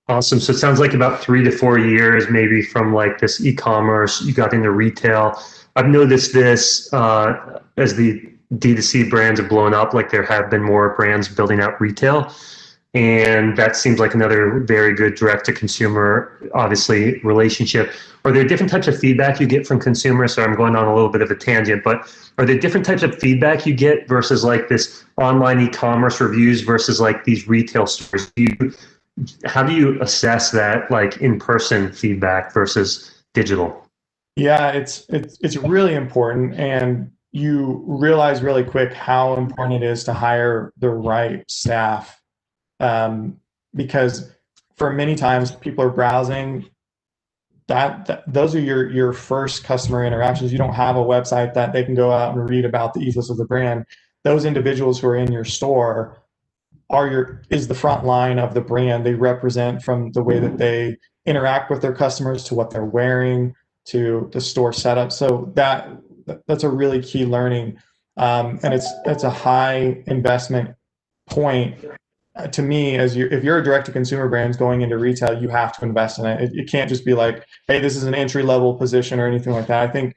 Awesome. So it sounds like about 3 to 4 years, maybe from like this e-commerce, you got into retail. I've noticed this as the D2C brands have blown up, like there have been more brands building out retail. And that seems like another very good direct to consumer, obviously, relationship. Are there different types of feedback you get from consumers? So I'm going on a little bit of a tangent, but are there different types of feedback you get versus like this online e-commerce reviews versus like these retail stores? How do you assess that, like in-person feedback versus digital? Yeah, it's really important, and you realize really quick how important it is to hire the right staff, because for many times people are browsing. That those are your first customer interactions. You don't have a website that they can go out and read about the ethos of the brand. Those individuals who are in your store is the front line of the brand. They represent from the way that they interact with their customers to what they're wearing to the store setup. So that's a really key learning, and it's a high investment point. To me, if you're a direct-to-consumer brand going into retail, you have to invest in it. It can't just be like, hey, this is an entry-level position or anything like that. I think,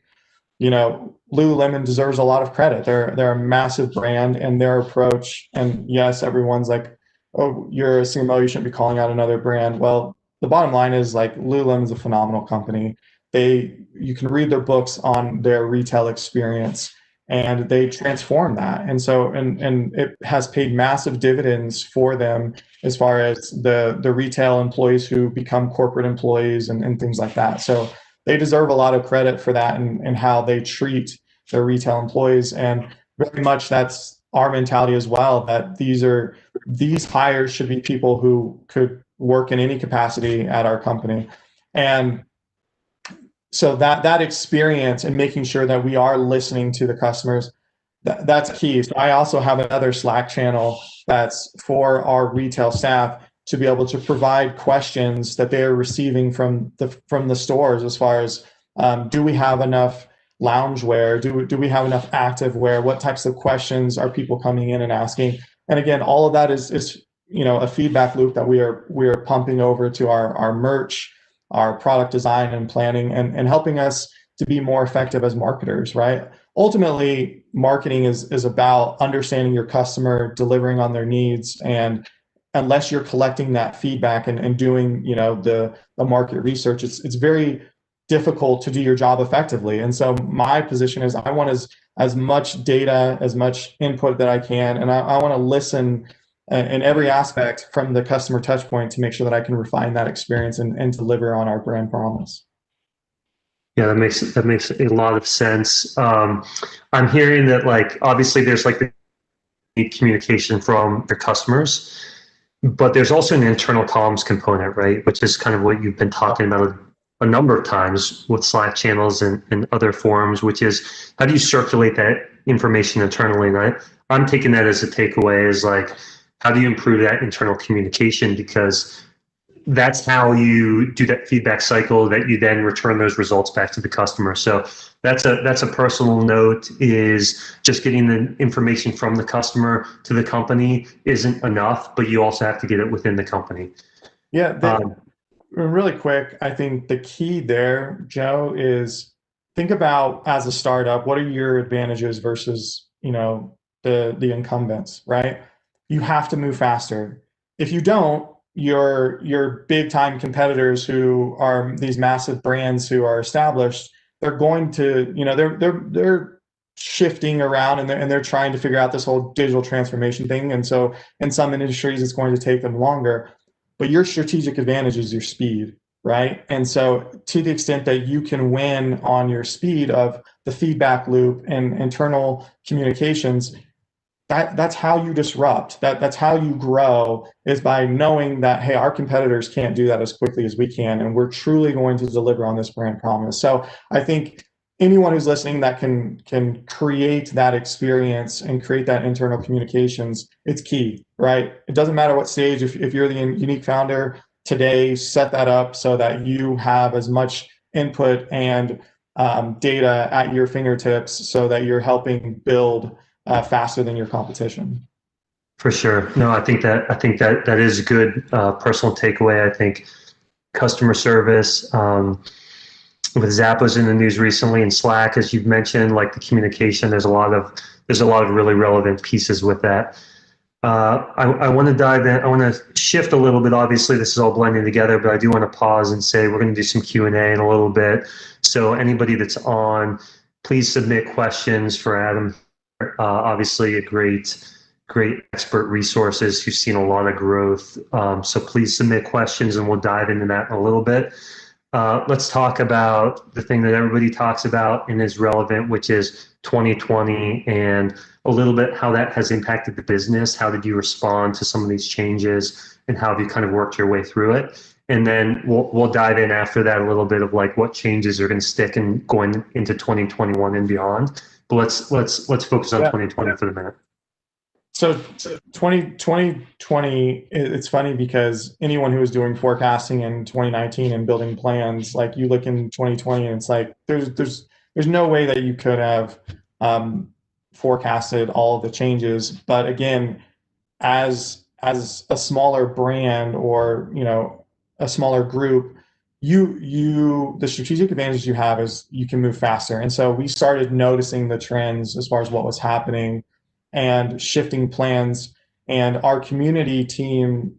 Lululemon deserves a lot of credit. They're a massive brand, and their approach. And yes, everyone's like, "Oh, you're a CMO, you shouldn't be calling out another brand." Well, the bottom line is like Lululemon's a phenomenal company. You can read their books on their retail experience, and they transform that. And so, and it has paid massive dividends for them as far as the retail employees who become corporate employees and things like that. So they deserve a lot of credit for that and how they treat their retail employees. And very much that's our mentality as well, that these hires should be people who could work in any capacity at our company. And so that experience and making sure that we are listening to the customers, that's key. So I also have another Slack channel that's for our retail staff to be able to provide questions that they are receiving from the stores as far as, do we have enough loungewear? Do we have enough active wear? What types of questions are people coming in and asking? And again, all of that is a feedback loop that we are pumping over to our merch, our product design and planning, and helping us to be more effective as marketers, right? Ultimately, marketing is about understanding your customer, delivering on their needs, and unless you're collecting that feedback and doing the market research, it's very difficult to do your job effectively. And so my position is I want as much data, as much input that I can, and I want to listen in every aspect from the customer touch point to make sure that I can refine that experience and deliver on our brand promise. Yeah, that makes a lot of sense. I'm hearing that, like, obviously there's like the communication from your customers, but there's also an internal comms component, right? Which is kind of what you've been talking about a number of times with Slack channels and other forums, which is how do you circulate that information internally? And I'm taking that as a takeaway is like, how do you improve that internal communication? Because that's how you do that feedback cycle that you then return those results back to the customer. So that's a personal note, is just getting the information from the customer to the company isn't enough, but you also have to get it within the company. Yeah. Really quick, I think the key there, Joe, is think about as a startup, what are your advantages versus, the incumbents, right? You have to move faster. If you don't, your big time competitors who are these massive brands who are established, they're going to, they're shifting around and they're trying to figure out this whole digital transformation thing. And so in some industries, it's going to take them longer, but your strategic advantage is your speed, right? And so to the extent that you can win on your speed of the feedback loop and internal communications, that's how you disrupt. That's how you grow, is by knowing that, hey, our competitors can't do that as quickly as we can, and we're truly going to deliver on this brand promise. So I think anyone who's listening that can create that experience and create that internal communications, it's key, right? It doesn't matter what stage. If you're the unique founder today, set that up so that you have as much input and data at your fingertips so that you're helping build faster than your competition. For sure. No, I think that is a good personal takeaway. I think customer service, with Zappos in the news recently and Slack, as you've mentioned, like the communication, there's a lot of really relevant pieces with that. I want to dive in. I want to shift a little bit. Obviously, this is all blending together, but I do want to pause and say we're going to do some Q&A in a little bit. So anybody that's on, please submit questions for Adam. Obviously, a great expert resources who's seen a lot of growth. So please submit questions, and we'll dive into that in a little bit. Let's talk about the thing that everybody talks about and is relevant, which is 2020, and a little bit how that has impacted the business. How did you respond to some of these changes, and how have you kind of worked your way through it? And then we'll dive in after that a little bit of like what changes are going to stick and going into 2021 and beyond. But let's focus on 2020 for the minute. So 2020, it's funny because anyone who was doing forecasting in 2019 and building plans, like you look in 2020 and it's like there's no way that you could have forecasted all of the changes. But again, as a smaller brand or a smaller group, the strategic advantage you have is you can move faster. And so we started noticing the trends as far as what was happening and shifting plans, and our community team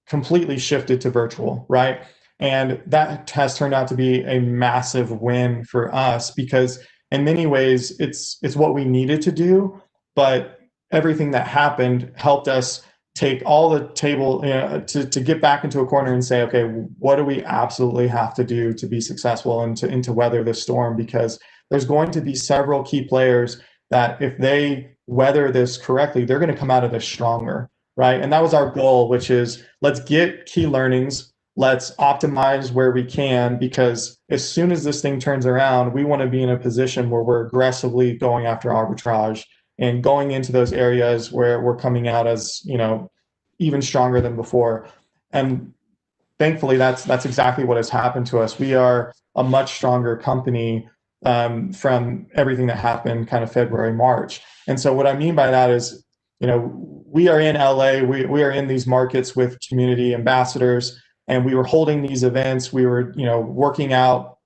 completely shifted to virtual, right? And that has turned out to be a massive win for us because in many ways it's what we needed to do, but everything that happened helped us take all the table to get back into a corner and say, okay, what do we absolutely have to do to be successful and to weather the storm? Because there's going to be several key players that if they weather this correctly, they're going to come out of this stronger, right? And that was our goal, which is let's get key learnings, let's optimize where we can, because as soon as this thing turns around, we want to be in a position where we're aggressively going after arbitrage and going into those areas where we're coming out as, even stronger than before. And thankfully, that's exactly what has happened to us. We are a much stronger company from everything that happened kind of February, March. And so what I mean by that is, we are in LA, we are in these markets with community ambassadors, and we were holding these events. We were, working out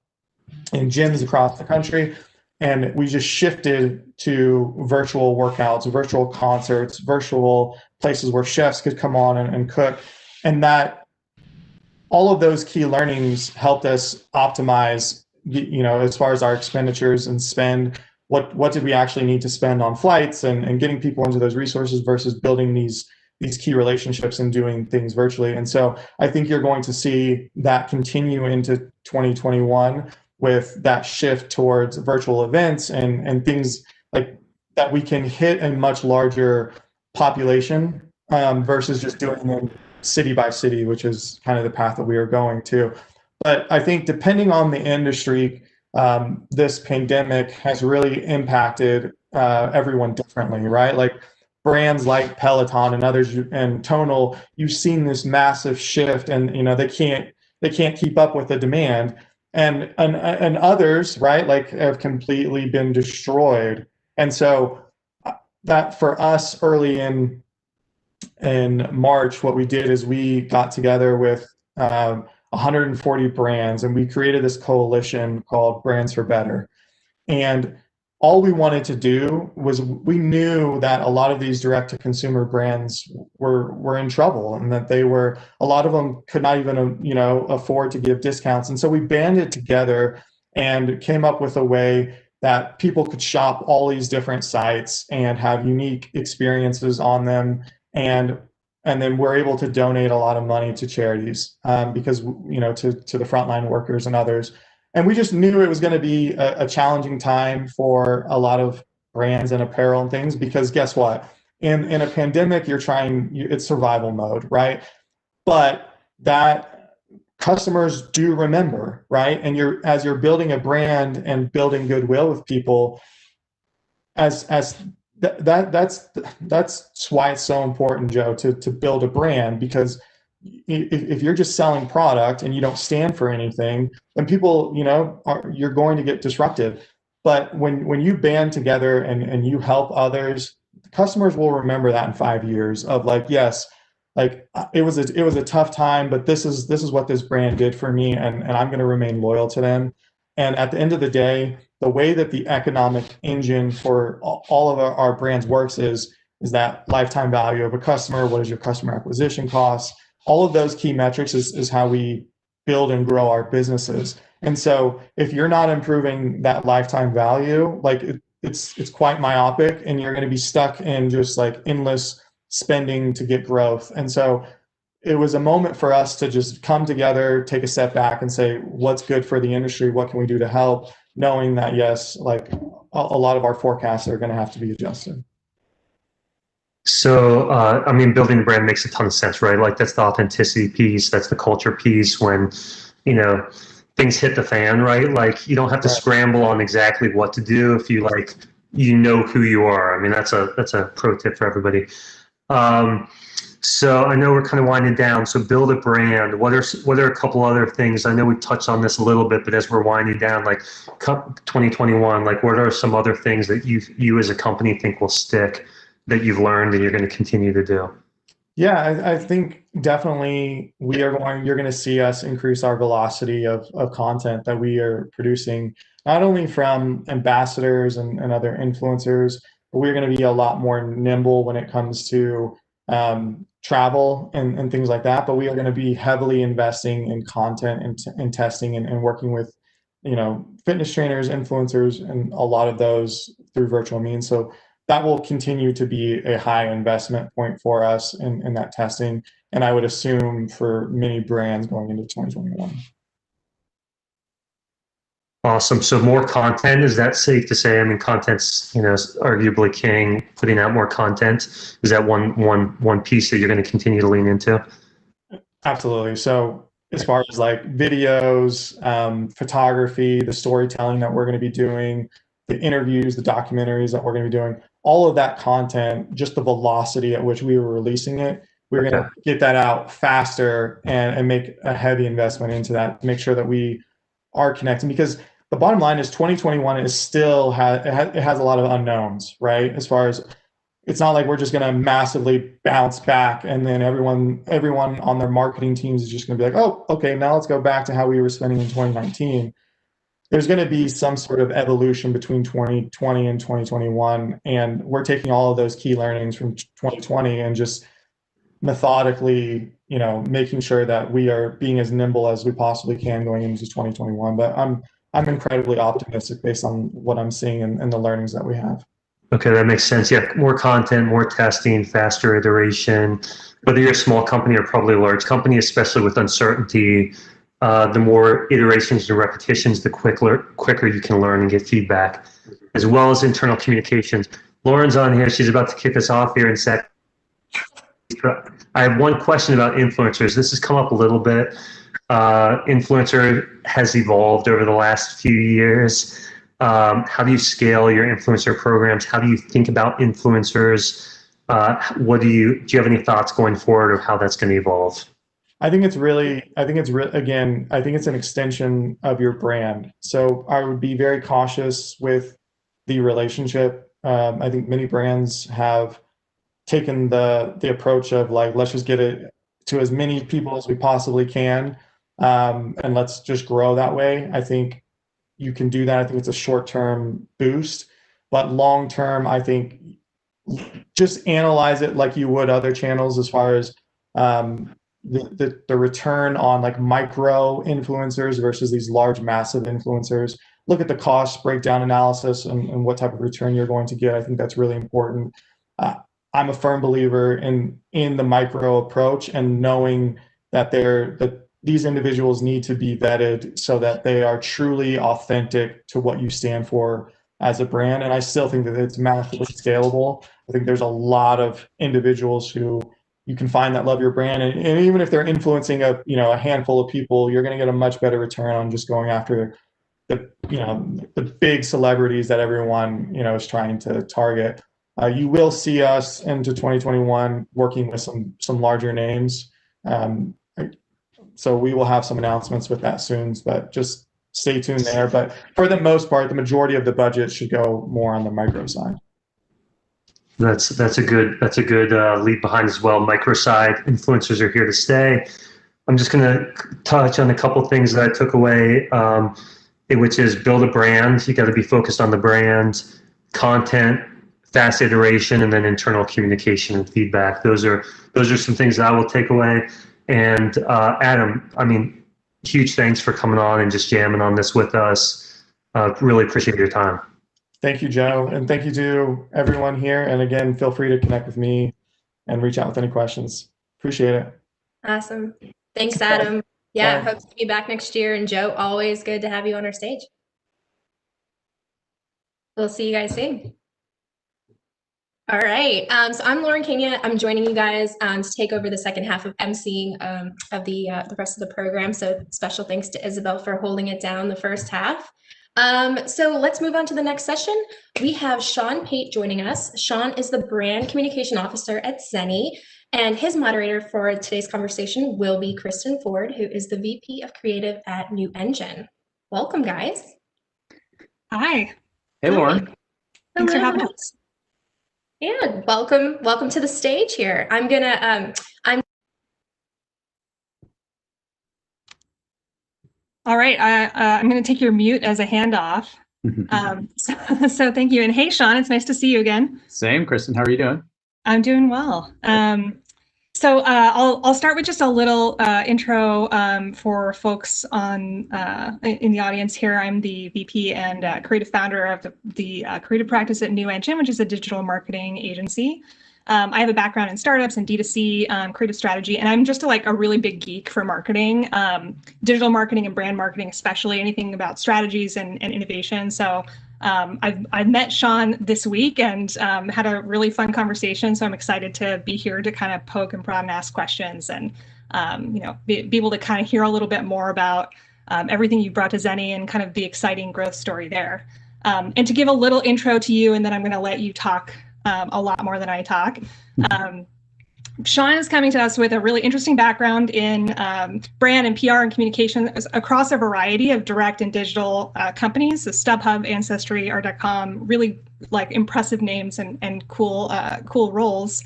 in gyms across the country, and we just shifted to virtual workouts, virtual concerts, virtual places where chefs could come on and cook. And that all of those key learnings helped us optimize, as far as our expenditures and spend, what did we actually need to spend on flights and getting people into those resources versus building these key relationships and doing things virtually. And so I think you're going to see that continue into 2021 with that shift towards virtual events and things like that we can hit a much larger population versus just doing them city by city, which is kind of the path that we are going to. But I think depending on the industry, this pandemic has really impacted everyone differently, right? Like brands like Peloton and others and Tonal, you've seen this massive shift, and they can't keep up with the demand, and others, right, like have completely been destroyed. And so that for us early in March, what we did is we got together with 140 brands, and we created this coalition called Brands for Better. And all we wanted to do was, we knew that a lot of these direct-to-consumer brands were in trouble, and that a lot of them could not even afford to give discounts. And so we banded together and came up with a way that people could shop all these different sites and have unique experiences on them, and then we're able to donate a lot of money to charities because, to the frontline workers and others. And we just knew it was going to be a challenging time for a lot of brands and apparel and things, because guess what? In a pandemic, it's survival mode, right? But that customers do remember, right? And as you're building a brand and building goodwill with people, that's why it's so important, Joe, to build a brand, because if you're just selling product and you don't stand for anything, then people, you're going to get disruptive. But when you band together and you help others, customers will remember that in 5 years of like, yes, like it was a tough time, but this is what this brand did for me, and I'm going to remain loyal to them. And at the end of the day, the way that the economic engine for all of our brands works is is that lifetime value of a customer? What is your customer acquisition cost? All of those key metrics is how we build and grow our businesses. And so if you're not improving that lifetime value, like it's quite myopic, and you're going to be stuck in just like endless spending to get growth. And so it was a moment for us to just come together, take a step back, and say, what's good for the industry? What can we do to help? Knowing that, yes, like a lot of our forecasts are going to have to be adjusted. So, I mean, building the brand makes a ton of sense, right? Like that's the authenticity piece, that's the culture piece. When, you know, things hit the fan, right? Like you don't have to scramble on exactly what to do if you like, you know who you are. I mean, that's a pro tip for everybody. So I know we're kind of winding down. So build a brand. What are a couple other things? I know we touched on this a little bit, but as we're winding down, like 2021, like what are some other things that you as a company think will stick, that you've learned and you're going to continue to do? Yeah, I think definitely you're going to see us increase our velocity of content that we are producing, not only from ambassadors and other influencers, but we're going to be a lot more nimble when it comes to travel and things like that. But we are going to be heavily investing in content and testing and working with, fitness trainers, influencers, and a lot of those through virtual means. So that will continue to be a high investment point for us in that testing. And I would assume for many brands going into 2021. Awesome. So more content, is that safe to say? I mean, content's, arguably king. Putting out more content, is that one piece that you're going to continue to lean into? Absolutely. So as far as like videos, photography, the storytelling that we're going to be doing, the interviews, the documentaries that we're going to be doing, all of that content, just the velocity at which we were releasing it, we're going to get that out faster and make a heavy investment into that to make sure that we are connecting. Because the bottom line is 2021 is still it has a lot of unknowns, right? As far as it's not like we're just going to massively bounce back and then everyone on their marketing teams is just going to be like, oh, okay, now let's go back to how we were spending in 2019. There's going to be some sort of evolution between 2020 and 2021. And we're taking all of those key learnings from 2020 and just methodically, making sure that we are being as nimble as we possibly can going into 2021. But I'm incredibly optimistic based on what I'm seeing and the learnings that we have. Okay, that makes sense. Yeah, more content, more testing, faster iteration. Whether you're a small company or probably a large company, especially with uncertainty, the more iterations and repetitions, the quicker you can learn and get feedback, as well as internal communications. Lauren's on here. She's about to kick us off here in a sec. I have one question about influencers. This has come up a little bit. Influencer has evolved over the last few years. How do you scale your influencer programs? How do you think about influencers? Do you have any thoughts going forward of how that's going to evolve? I think it's an extension of your brand. So I would be very cautious with the relationship. I think many brands have taken the approach of like, let's just get it to as many people as we possibly can. And let's just grow that way. I think you can do that. I think it's a short-term boost, but long-term, I think just analyze it like you would other channels as far as the return on like micro influencers versus these large, massive influencers. Look at the cost breakdown analysis and what type of return you're going to get. I think that's really important. I'm a firm believer in the micro approach and knowing that these individuals need to be vetted so that they are truly authentic to what you stand for as a brand. And I still think that it's massively scalable. I think there's a lot of individuals who you can find that love your brand. And even if they're influencing a handful of people, you're going to get a much better return on just going after the big celebrities that everyone, is trying to target. You will see us into 2021 working with some larger names. So we will have some announcements with that soon, but just stay tuned there. But for the most part, the majority of the budget should go more on the micro side. That's a good lead behind as well. Micro side, influencers are here to stay. I'm just going to touch on a couple things that I took away, which is build a brand. You got to be focused on the brand, content, fast iteration, and then internal communication and feedback. Those are some things that I will take away. And Adam, I mean, huge thanks for coming on and just jamming on this with us. Really appreciate your time. Thank you, Joe. And thank you to everyone here. And again, feel free to connect with me and reach out with any questions. Appreciate it. Awesome. Thanks, Adam. Yeah, Bye. hope to be back next year. And Joe, always good to have you on our stage. We'll see you guys soon. All right. So I'm Lauren Kenya. I'm joining you guys to take over the second half of emceeing of the rest of the program. So special thanks to Isabel for holding it down the first half. So let's move on to the next session. We have Sean Pate joining us. Sean is the Brand Communication Officer at Zenni, and his moderator for today's conversation will be Kristen Ford, who is the VP of Creative at New Engine. Welcome, guys. Hi. Hey, Lauren. Thanks for Hello. having us. And welcome to the stage here. I'm gonna All right, I'm going to take your mute as a handoff. So thank you. And hey, Sean, it's nice to see you again. Same, Kristen. How are you doing? I'm doing well. So I'll start with just a little intro for folks in the audience here. I'm the VP and creative founder of the creative practice at New Engine, which is a digital marketing agency. I have a background in startups and D2C creative strategy, and I'm just a really big geek for marketing, digital marketing and brand marketing, especially anything about strategies and innovation. So I've met Sean this week and had a really fun conversation. So I'm excited to be here to kind of poke and prod and ask questions and be able to kind of hear a little bit more about everything you brought to Zenni and kind of the exciting growth story there. And to give a little intro to you, and then I'm going to let you talk a lot more than I talk. Sean is coming to us with a really interesting background in brand and PR and communication across a variety of direct and digital companies, so StubHub, Ancestry, R.com, really impressive names and cool roles.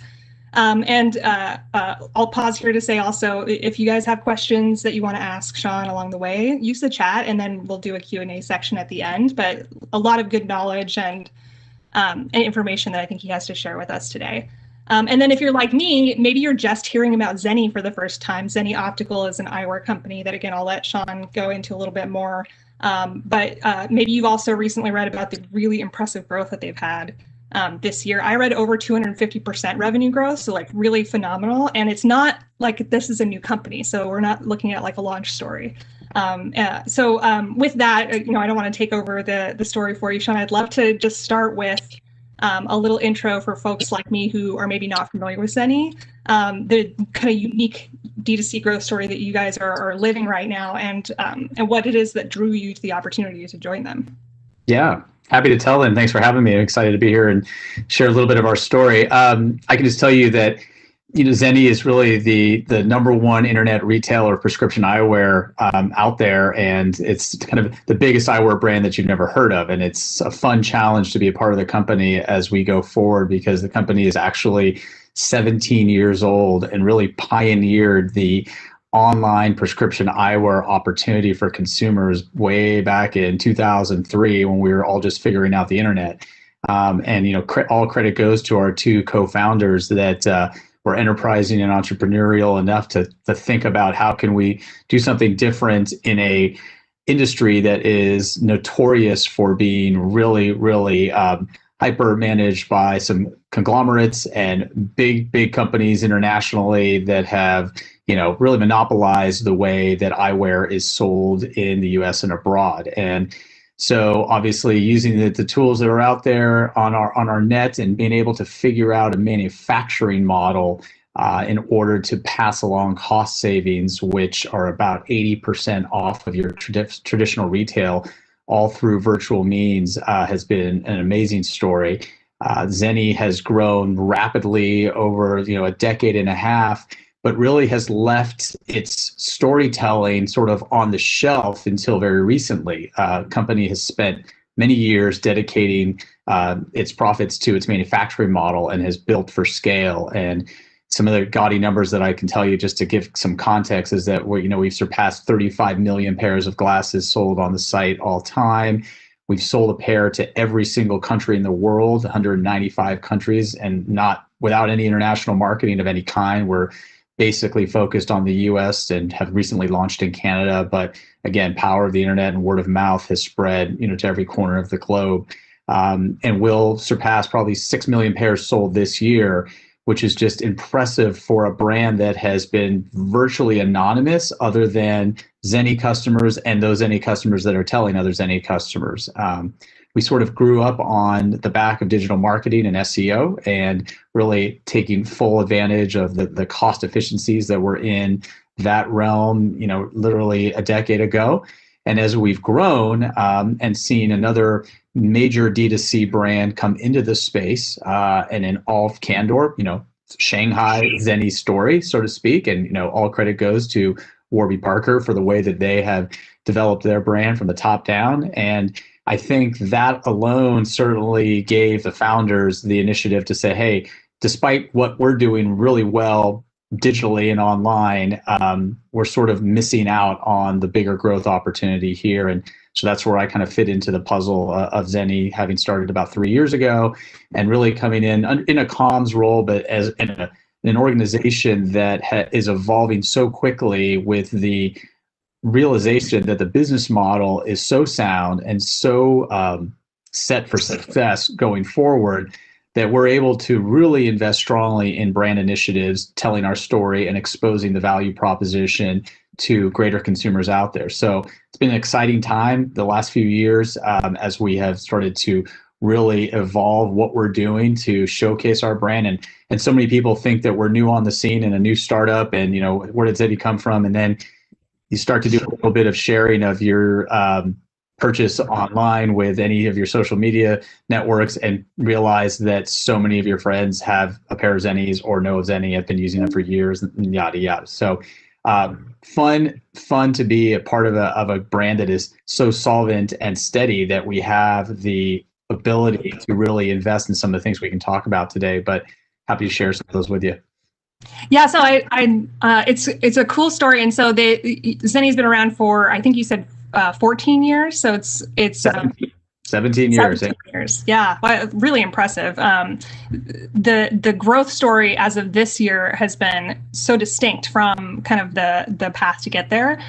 I'll pause here to say also, if you guys have questions that you want to ask Sean along the way, use the chat and then we'll do a Q&A section at the end. But a lot of good knowledge and information that I think he has to share with us today. And then if you're like me, maybe you're just hearing about Zenni for the first time. Zenni Optical is an eyewear company that, again, I'll let Sean go into a little bit more. But maybe you've also recently read about the really impressive growth that they've had this year. I read over 250% revenue growth, so really phenomenal. And it's not like this is a new company, so we're not looking at a launch story. With that, I don't want to take over the story for you, Sean. I'd love to just start with a little intro for folks like me who are maybe not familiar with Zenni, the kind of unique D2C growth story that you guys are living right now, and what it is that drew you to the opportunity to join them. Yeah, happy to tell them. Thanks for having me. I'm excited to be here and share a little bit of our story. I can just tell you that Zenni is really the number one internet retailer of prescription eyewear out there, and it's kind of the biggest eyewear brand that you've never heard of. And it's a fun challenge to be a part of the company as we go forward, because the company is actually 17 years old and really pioneered the online prescription eyewear opportunity for consumers way back in 2003 when we were all just figuring out the internet. All credit goes to our two co-founders that were enterprising and entrepreneurial enough to think about how can we do something different in a industry that is notorious for being really, really hyper managed by some conglomerates and big companies internationally that have really monopolized the way that eyewear is sold in the US and abroad. And so obviously using the tools that are out there on our net and being able to figure out a manufacturing model in order to pass along cost savings, which are about 80% off of your traditional retail, all through virtual means, has been an amazing story. Zenni has grown rapidly over a decade and a half, but really has left its storytelling sort of on the shelf until very recently. Company has spent many years dedicating its profits to its manufacturing model and has built for scale. And some of the gaudy numbers that I can tell you, just to give some context, is that we've surpassed 35 million pairs of glasses sold on the site all time. We've sold a pair to every single country in the world, 195 countries, and not without any international marketing of any kind. We're basically focused on the US and have recently launched in Canada. But again, power of the internet and word of mouth has spread, to every corner of the globe. And will surpass probably 6 million pairs sold this year, which is just impressive for a brand that has been virtually anonymous other than Zenni customers and those Zenni customers that are telling other Zenni customers. We sort of grew up on the back of digital marketing and SEO and really taking full advantage of the cost efficiencies that were in that realm, literally a decade ago. And as we've grown and seen another major D2C brand come into the space, and in all candor, Shanghai Zenni story, so to speak, and all credit goes to Warby Parker for the way that they have developed their brand from the top down. And I think that alone certainly gave the founders the initiative to say, hey, despite what we're doing really well digitally and online, we're sort of missing out on the bigger growth opportunity here. And so that's where I kind of fit into the puzzle of Zenni, having started about 3 years ago and really coming in a comms role, but as in an organization that is evolving so quickly with the realization that the business model is so sound and so set for success going forward that we're able to really invest strongly in brand initiatives, telling our story and exposing the value proposition to greater consumers out there. So it's been an exciting time the last few years as we have started to really evolve what we're doing to showcase our brand. And so many people think that we're new on the scene and a new startup and, where did Zenni come from? And then you start to do a little bit of sharing of your purchase online with any of your social media networks and realize that so many of your friends have a pair of Zennis or know of Zenni, have been using them for years, and yada, yada. So fun to be a part of a brand that is so solvent and steady that we have the ability to really invest in some of the things we can talk about today, but happy to share some of those with you. Yeah, so it's a cool story. And so Zenni's been around for, I think you said 14 years. So it's 17 years. 17 years. Yeah, well, really impressive. The growth story as of this year has been so distinct from kind of the path to get there.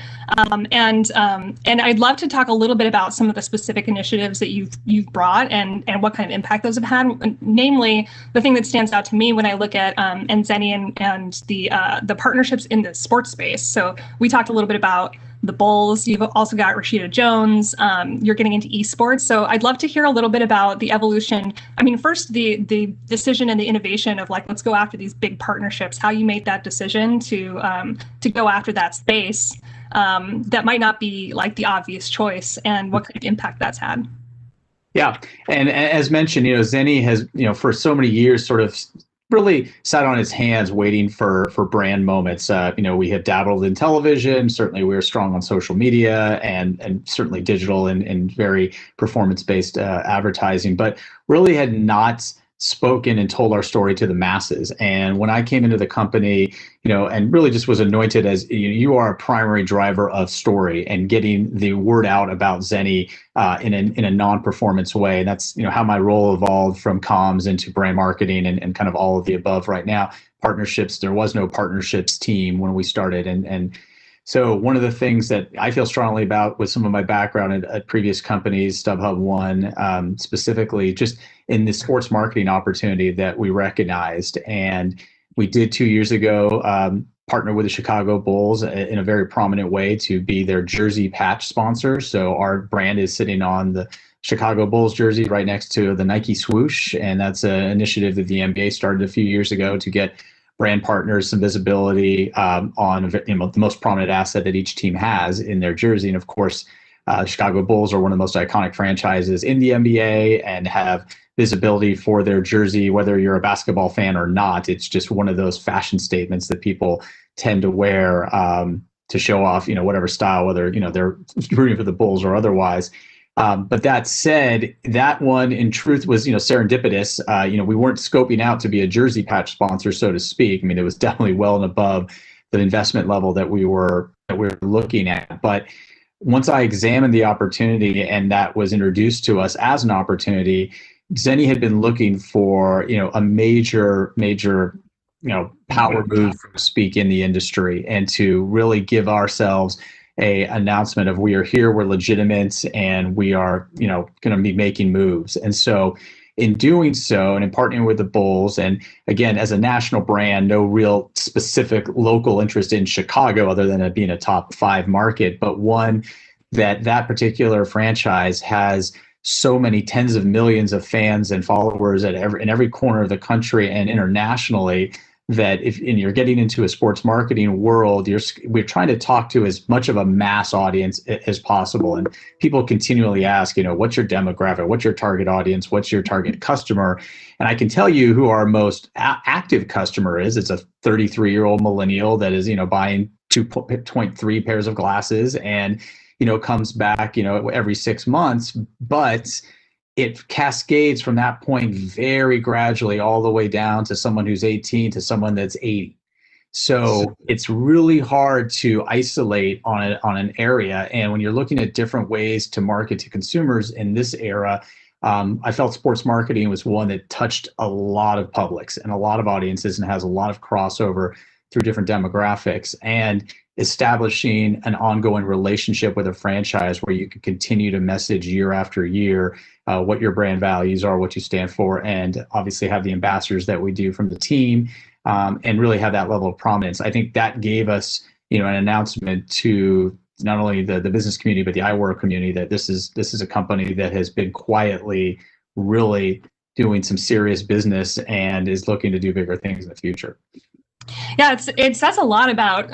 And I'd love to talk a little bit about some of the specific initiatives that you've brought and what kind of impact those have had. Namely, the thing that stands out to me when I look at Zenni and the partnerships in the sports space. So we talked a little bit about the Bulls. You've also got Rashida Jones. You're getting into esports. So I'd love to hear a little bit about the evolution. I mean, first the decision and the innovation of let's go after these big partnerships. How you made that decision to go after that space that might not be the obvious choice, and what kind of impact that's had. Yeah, and as mentioned, Zenni has for so many years sort of really sat on its hands waiting for brand moments. We had dabbled in television. Certainly we were strong on social media and certainly digital and very performance-based advertising, but really had not spoken and told our story to the masses. And when I came into the company, and really just was anointed as you are a primary driver of story and getting the word out about Zenni in a non-performance way. And that's how my role evolved from comms into brand marketing and kind of all of the above. Right now, partnerships, there was no partnerships team when we started. And so one of the things that I feel strongly about with some of my background at previous companies, StubHub One, specifically just in the sports marketing opportunity that we recognized. And we did 2 years ago partner with the Chicago Bulls in a very prominent way to be their jersey patch sponsor. So our brand is sitting on the Chicago Bulls jersey right next to the Nike swoosh. And that's an initiative that the NBA started a few years ago to get brand partners some visibility on the most prominent asset that each team has in their jersey. And of course, Chicago Bulls are one of the most iconic franchises in the NBA and have visibility for their jersey, whether you're a basketball fan or not. It's just one of those fashion statements that people tend to wear to show off, whatever style, whether, they're rooting for the Bulls or otherwise. But that said, that one in truth was, serendipitous. We weren't scoping out to be a jersey patch sponsor, so to speak. I mean, it was definitely well and above the investment level that we were looking at. But once I examined the opportunity and that was introduced to us as an opportunity, Zenny had been looking for, a major, power move, so to speak, in the industry, and to really give ourselves a announcement of we are here, we're legitimate, and we are, going to be making moves. And so in doing so, and in partnering with the Bulls, and again, as a national brand, no real specific local interest in Chicago other than it being a top 5 market, but one that particular franchise has so many tens of millions of fans and followers in every corner of the country and internationally, that if you're getting into a sports marketing world, we're trying to talk to as much of a mass audience as possible. And people continually ask, what's your demographic? What's your target audience? What's your target customer? And I can tell you who our most active customer is. It's a 33-year-old millennial that is, buying 2.3 pairs of glasses and, comes back, every 6 months. But it cascades from that point very gradually all the way down to someone who's 18 to someone that's 80. So it's really hard to isolate on an area. And when you're looking at different ways to market to consumers in this era, I felt sports marketing was one that touched a lot of publics and a lot of audiences and has a lot of crossover through different demographics. And establishing an ongoing relationship with a franchise where you can continue to message year after year what your brand values are, what you stand for, and obviously have the ambassadors that we do from the team, and really have that level of prominence. I think that gave us, an announcement to not only the business community, but the eyewear community that this is a company that has been quietly really doing some serious business and is looking to do bigger things in the future. Yeah, it says a lot about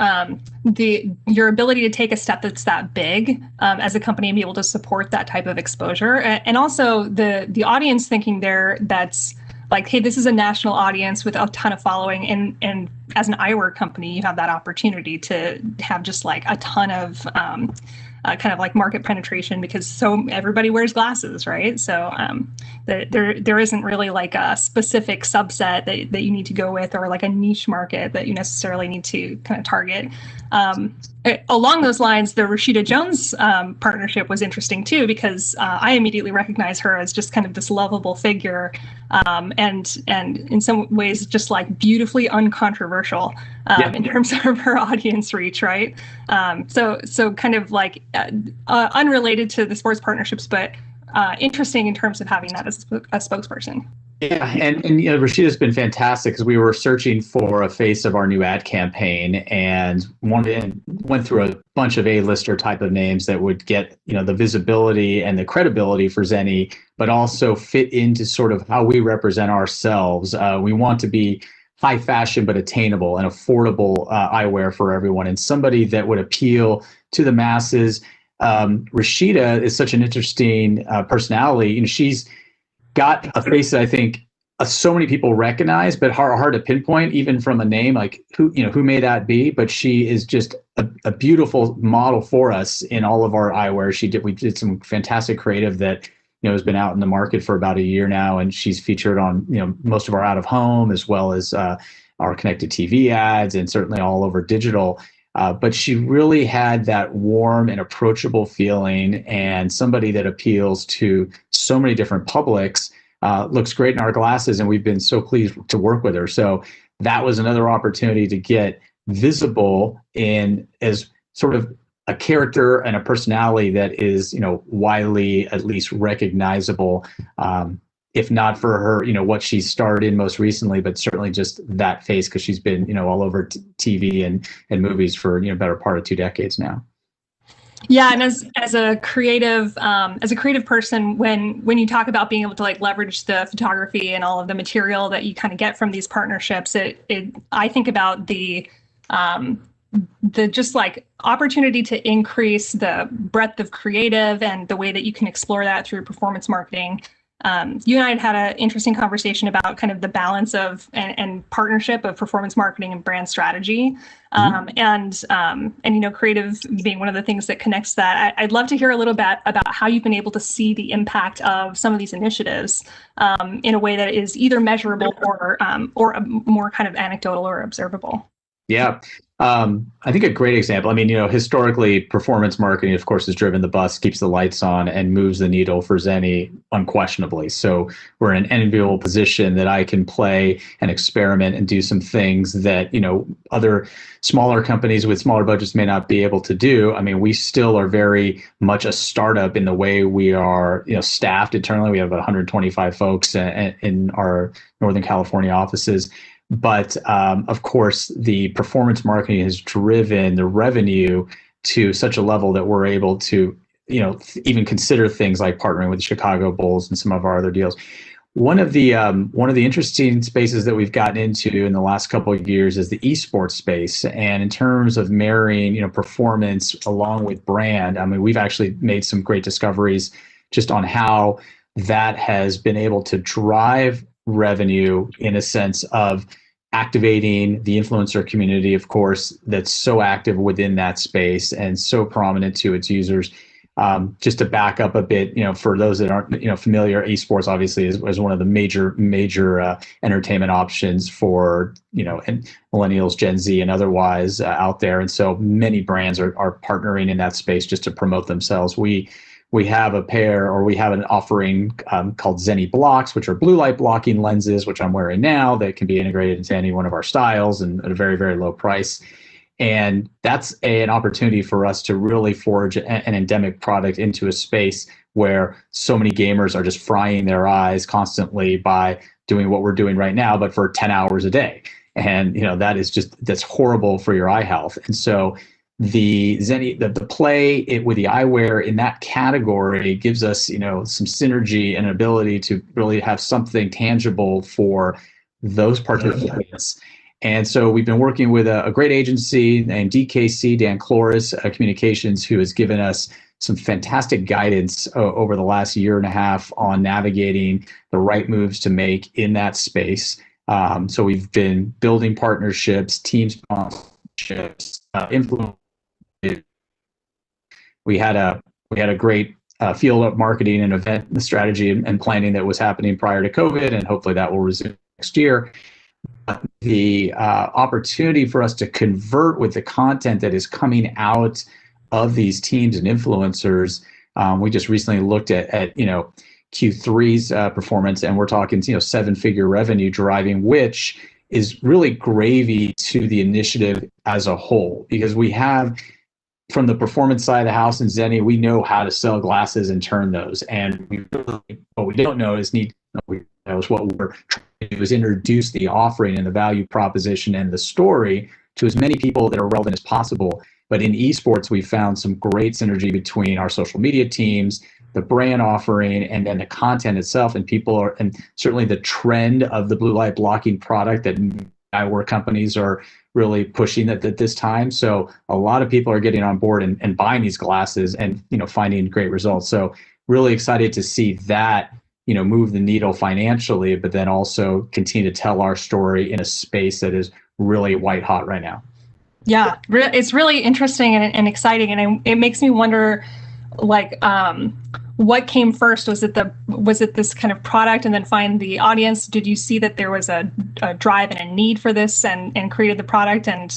your ability to take a step that's that big as a company and be able to support that type of exposure, and also the audience thinking there that's like, hey, this is a national audience with a ton of following, and as an eyewear company, you have that opportunity to have just like a ton of kind of like market penetration because everybody wears glasses, right? So there isn't really like a specific subset that you need to go with, or like a niche market that you necessarily need to kind of target. Along those lines, the Rashida Jones partnership was interesting too, because I immediately recognize her as just kind of this lovable figure, and in some ways just like beautifully uncontroversial in terms of her audience reach, right? So kind of like unrelated to the sports partnerships, but interesting in terms of having that as a spokesperson. Yeah, and Rashida's been fantastic because we were searching for a face of our new ad campaign and went through a bunch of A-lister type of names that would get the visibility and the credibility for Zenny, but also fit into sort of how we represent ourselves. We want to be high fashion but attainable and affordable eyewear for everyone, and somebody that would appeal to the masses. Rashida is such an interesting personality. She's got a face that I think so many people recognize, but hard to pinpoint even from a name, like who may that be? But she is just a beautiful model for us in all of our eyewear. We did some fantastic creative that has been out in the market for about a year now, and she's featured on most of our out of home as well as our connected TV ads and certainly all over digital. But she really had that warm and approachable feeling, and somebody that appeals to so many different publics, looks great in our glasses, and we've been so pleased to work with her. So that was another opportunity to get visible in as sort of a character and a personality that is, widely at least recognizable, if not for her, what she starred in most recently, but certainly just that face, because she's been, all over TV and movies for, better part of 2 decades now. Yeah, and as a creative person, when you talk about being able to like leverage the photography and all of the material that you kind of get from these partnerships, I think about the just like opportunity to increase the breadth of creative and the way that you can explore that through performance marketing. You and I had an interesting conversation about kind of the balance of and partnership of performance marketing and brand strategy, and creative being one of the things that connects that. I'd love to hear a little bit about how you've been able to see the impact of some of these initiatives in a way that is either measurable or more kind of anecdotal or observable. Yeah. I think a great example, I mean, historically performance marketing, of course, has driven the bus, keeps the lights on, and moves the needle for Zenny unquestionably. So we're in an enviable position that I can play and experiment and do some things that, other smaller companies with smaller budgets may not be able to do. I mean, we still are very much a startup in the way we are, staffed internally. We have 125 folks in our Northern California offices. But of course, the performance marketing has driven the revenue to such a level that we're able to, even consider things like partnering with the Chicago Bulls and some of our other deals. One of the interesting spaces that we've gotten into in the last couple of years is the esports space. And in terms of marrying, performance along with brand, I mean, we've actually made some great discoveries just on how that has been able to drive revenue in a sense of activating the influencer community, of course, that's so active within that space and so prominent to its users. Just to back up a bit, for those that aren't, familiar, esports obviously is one of the major entertainment options for, and millennials, Gen Z, and otherwise out there. And so many brands are partnering in that space just to promote themselves. We have an offering called Zenny Blocks, which are blue light blocking lenses, which I'm wearing now, that can be integrated into any one of our styles and at a very, very low price. And that's an opportunity for us to really forge an endemic product into a space where so many gamers are just frying their eyes constantly by doing what we're doing right now, but for 10 hours a day. And, that's horrible for your eye health. And so the Zenny, the play with the eyewear in that category gives us, some synergy and ability to really have something tangible for those participants. And so we've been working with a great agency named DKC, Dan Cloris Communications, who has given us some fantastic guidance over the last year and a half on navigating the right moves to make in that space. So we've been building partnerships, team sponsorships, influence. We had a great field of marketing and event strategy and planning that was happening prior to COVID, and hopefully that will resume next year. The opportunity for us to convert with the content that is coming out of these teams and influencers. We just recently looked at Q3's performance, and we're talking 7-figure revenue driving, which is really gravy to the initiative as a whole, because we have, from the performance side of the house in Zenny, we know how to sell glasses and turn those. And what we don't know is what we're trying to do is introduce the offering and the value proposition and the story to as many people that are relevant as possible. But in esports, we found some great synergy between our social media teams, the brand offering, and then the content itself. And certainly the trend of the blue light blocking product that eyewear companies are really pushing at this time. So a lot of people are getting on board and buying these glasses and, finding great results. So really excited to see that, move the needle financially, but then also continue to tell our story in a space that is really white hot right now. Yeah, it's really interesting and exciting. And it makes me wonder, what came first? Was it this kind of product and then find the audience? Did you see that there was a drive and a need for this and created the product? And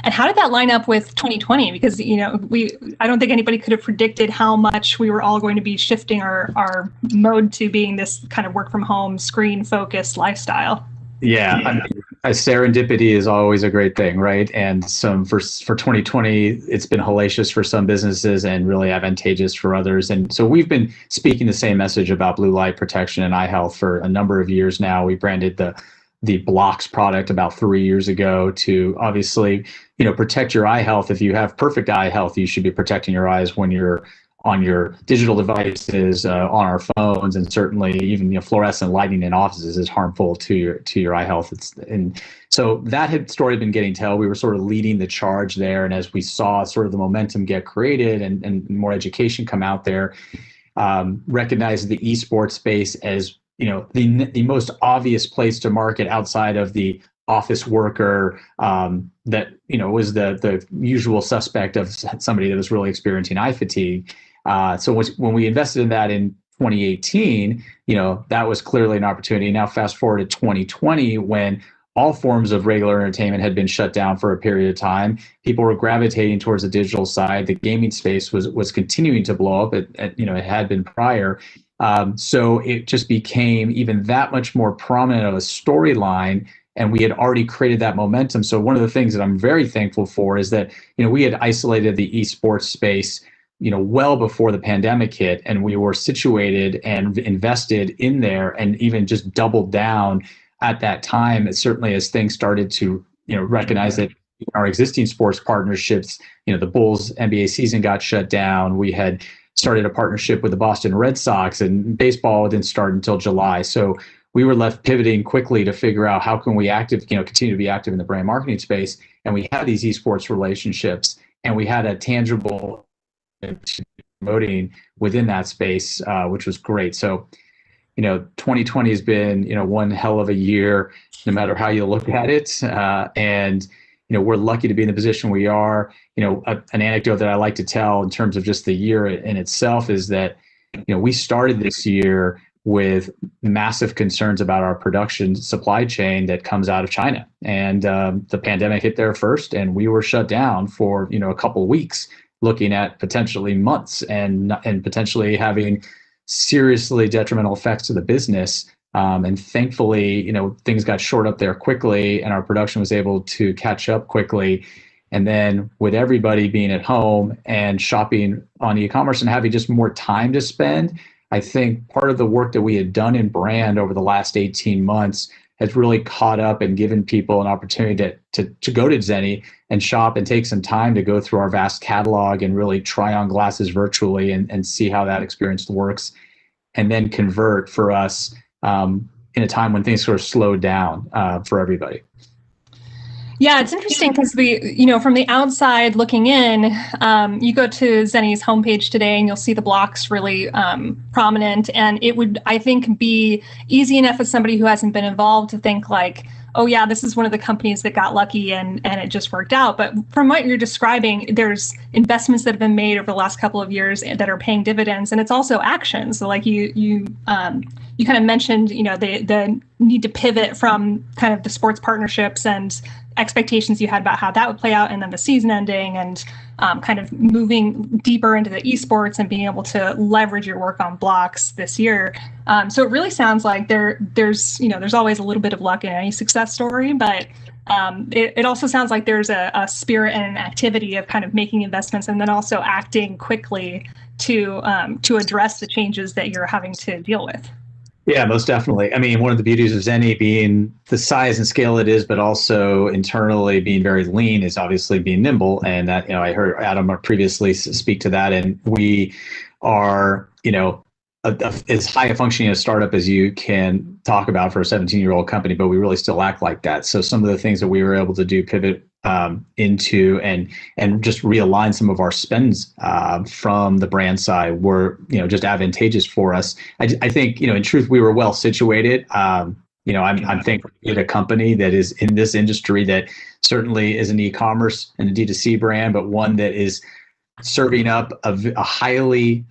how did that line up with 2020? Because, I don't think anybody could have predicted how much we were all going to be shifting our mode to being this kind of work from home, screen focused lifestyle. Yeah. I mean, serendipity is always a great thing, right? And for 2020, it's been hellacious for some businesses and really advantageous for others. And so we've been speaking the same message about blue light protection and eye health for a number of years now. We branded the Blocks product about 3 years ago to obviously, protect your eye health. If you have perfect eye health, you should be protecting your eyes when you're on your digital devices, on our phones, and certainly even fluorescent lighting in offices is harmful to your eye health. And so that had story been getting told. We were sort of leading the charge there, and as we saw sort of the momentum get created and more education come out there, recognized the esports space as the most obvious place to market outside of the office worker that was the usual suspect of somebody that was really experiencing eye fatigue. So when we invested in that in 2018, that was clearly an opportunity. Now fast forward to 2020, when all forms of regular entertainment had been shut down for a period of time. People were gravitating towards the digital side. The gaming space was continuing to blow up. It had been prior. So it just became even that much more prominent of a storyline, and we had already created that momentum. So one of the things that I'm very thankful for is that, we had isolated the esports space, well before the pandemic hit, and we were situated and invested in there and even just doubled down at that time. Certainly as things started to, recognize that our existing sports partnerships, the Bulls NBA season got shut down. We had started a partnership with the Boston Red Sox, and baseball didn't start until July. So we were left pivoting quickly to figure out how can we continue to be active in the brand marketing space. And we had these esports relationships, and we had a tangible promoting within that space, which was great. So, 2020 has been, one hell of a year, no matter how you look at it. And, we're lucky to be in the position we are. An anecdote that I like to tell in terms of just the year in itself is that, we started this year with massive concerns about our production supply chain that comes out of China. And the pandemic hit there first, and we were shut down for, a couple of weeks, looking at potentially months and potentially having seriously detrimental effects to the business. And thankfully, things got shored up there quickly, and our production was able to catch up quickly. And then with everybody being at home and shopping on e-commerce and having just more time to spend, I think part of the work that we had done in brand over the last 18 months has really caught up and given people an opportunity to go to Zenni and shop and take some time to go through our vast catalog and really try on glasses virtually and see how that experience works, and then convert for us in a time when things sort of slowed down for everybody. Yeah, it's interesting because from the outside looking in, you go to Zenni's homepage today and you'll see the blocks really prominent. And it would, I think, be easy enough as somebody who hasn't been involved to think like, oh yeah, this is one of the companies that got lucky and it just worked out. But from what you're describing, there's investments that have been made over the last couple of years that are paying dividends, and it's also action. So like you kind of mentioned, the need to pivot from kind of the sports partnerships and expectations you had about how that would play out, and then the season ending, and kind of moving deeper into the esports and being able to leverage your work on blocks this year. So it really sounds like there's always a little bit of luck in any success story, but it also sounds like there's a spirit and an activity of kind of making investments and then also acting quickly to address the changes that you're having to deal with. Yeah, most definitely. I mean, one of the beauties of Zenni being the size and scale it is, but also internally being very lean, is obviously being nimble. And that, I heard Adam previously speak to that. And we are, as high a functioning a startup as you can talk about for a 17-year-old company, but we really still act like that. So some of the things that we were able to do, pivot into and just realign some of our spends from the brand side were, just advantageous for us. I think, in truth, we were well situated. I'm thankful to be a company that is in this industry that certainly is an e-commerce and a D2C brand, but one that is serving up a highly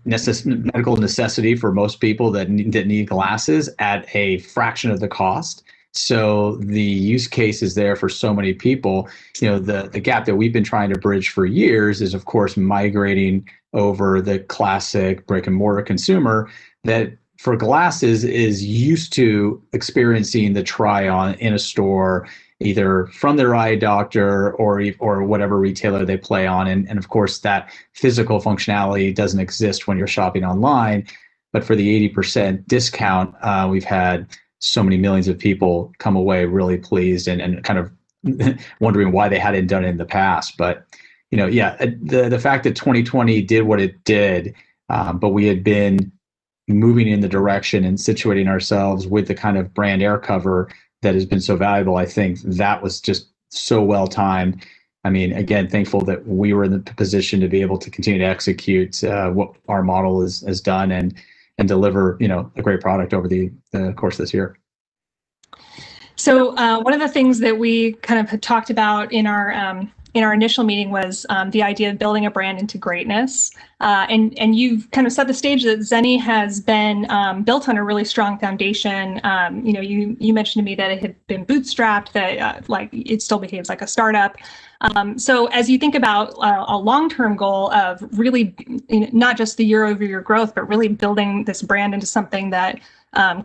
medical necessity for most people that need glasses at a fraction of the cost. So the use case is there for so many people. The gap that we've been trying to bridge for years is, of course, migrating over the classic brick and mortar consumer that for glasses is used to experiencing the try on in a store, either from their eye doctor or whatever retailer they play on. And of course, that physical functionality doesn't exist when you're shopping online. But for the 80% discount, we've had so many millions of people come away really pleased and kind of wondering why they hadn't done it in the past. But, the fact that 2020 did what it did, but we had been moving in the direction and situating ourselves with the kind of brand air cover that has been so valuable, I think that was just so well timed. I mean, again, thankful that we were in the position to be able to continue to execute what our model has done and deliver, a great product over the course of this year. So one of the things that we kind of had talked about in our in our initial meeting was the idea of building a brand into greatness. And you've kind of set the stage that Zenny has been built on a really strong foundation. You mentioned to me that it had been bootstrapped, that like it still behaves like a startup. So as you think about a long-term goal of really not just the year-over-year growth, but really building this brand into something that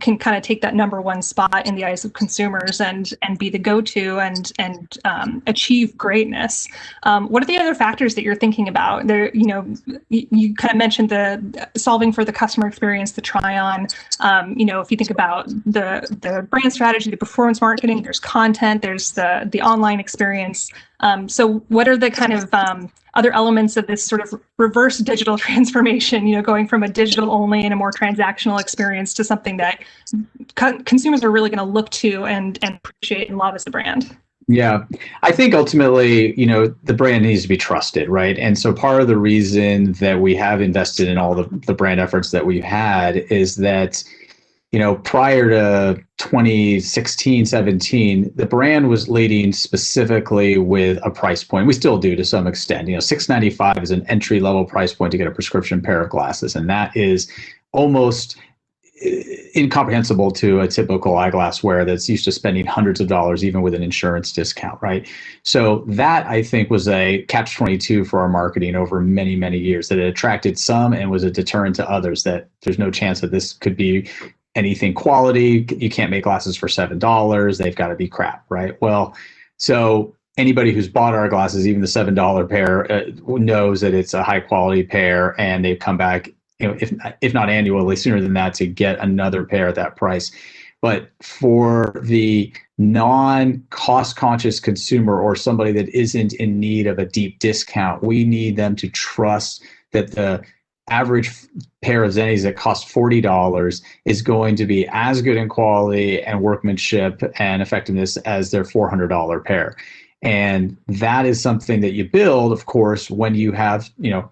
can kind of take that number 1 spot in the eyes of consumers and be the go-to and achieve greatness. What are the other factors that you're thinking about? There, you kind of mentioned the solving for the customer experience, the try-on. If you think about the brand strategy, the performance marketing, there's content, there's the online experience. So what are the kind of other elements of this sort of reverse digital transformation, going from a digital only and a more transactional experience to something that consumers are really going to look to and appreciate and love as a brand? Yeah, I think ultimately, the brand needs to be trusted, right? And so part of the reason that we have invested in all the brand efforts that we've had is that, prior to 2016, 17, the brand was leading specifically with a price point. We still do to some extent. $695 is an entry-level price point to get a prescription pair of glasses, and that is almost incomprehensible to a typical eyeglass wearer that's used to spending hundreds of dollars, even with an insurance discount, right? So that, I think, was a catch-22 for our marketing over many, many years, that it attracted some and was a deterrent to others, that there's no chance that this could be anything quality. You can't make glasses for $7. They've got to be crap, right? Well, so anybody who's bought our glasses, even the $7 pair, knows that it's a high quality pair, and they've come back, if not annually, sooner than that, to get another pair at that price. But for the non-cost conscious consumer or somebody that isn't in need of a deep discount, we need them to trust that the average pair of Zennies that costs $40 is going to be as good in quality and workmanship and effectiveness as their $400 pair. And that is something that you build, of course, when you have,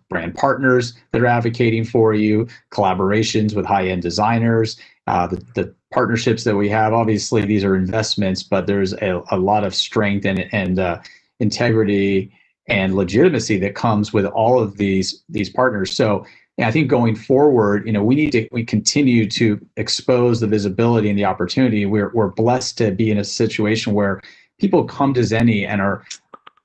brand partners that are advocating for you, collaborations with high-end designers, the partnerships that we have. Obviously, these are investments, but there's a lot of strength and integrity and legitimacy that comes with all of these partners. So I think going forward, we continue to expose the visibility and the opportunity. We're blessed to be in a situation where people come to Zenny and are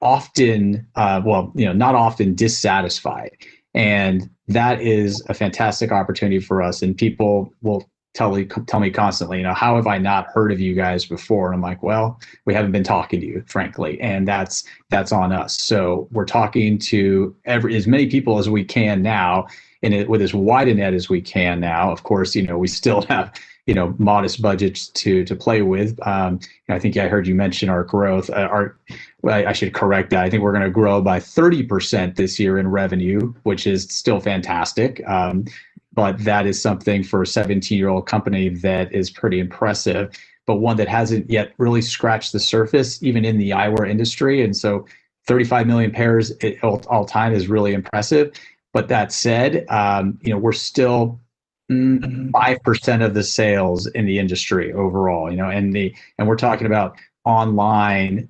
often, not often, dissatisfied. And that is a fantastic opportunity for us. And people will tell me constantly, how have I not heard of you guys before? And I'm like, well, we haven't been talking to you, frankly. And that's on us. So we're talking to as many people as we can now, with as wide a net as we can now. Of course, we still have modest budgets to play with. I think I heard you mention our growth. I should correct that. I think we're going to grow by 30% this year in revenue, which is still fantastic. But that is something for a 17-year-old company that is pretty impressive, but one that hasn't yet really scratched the surface, even in the eyewear industry. And so 35 million pairs all time is really impressive. But that said, we're still 5% of the sales in the industry overall, and we're talking about online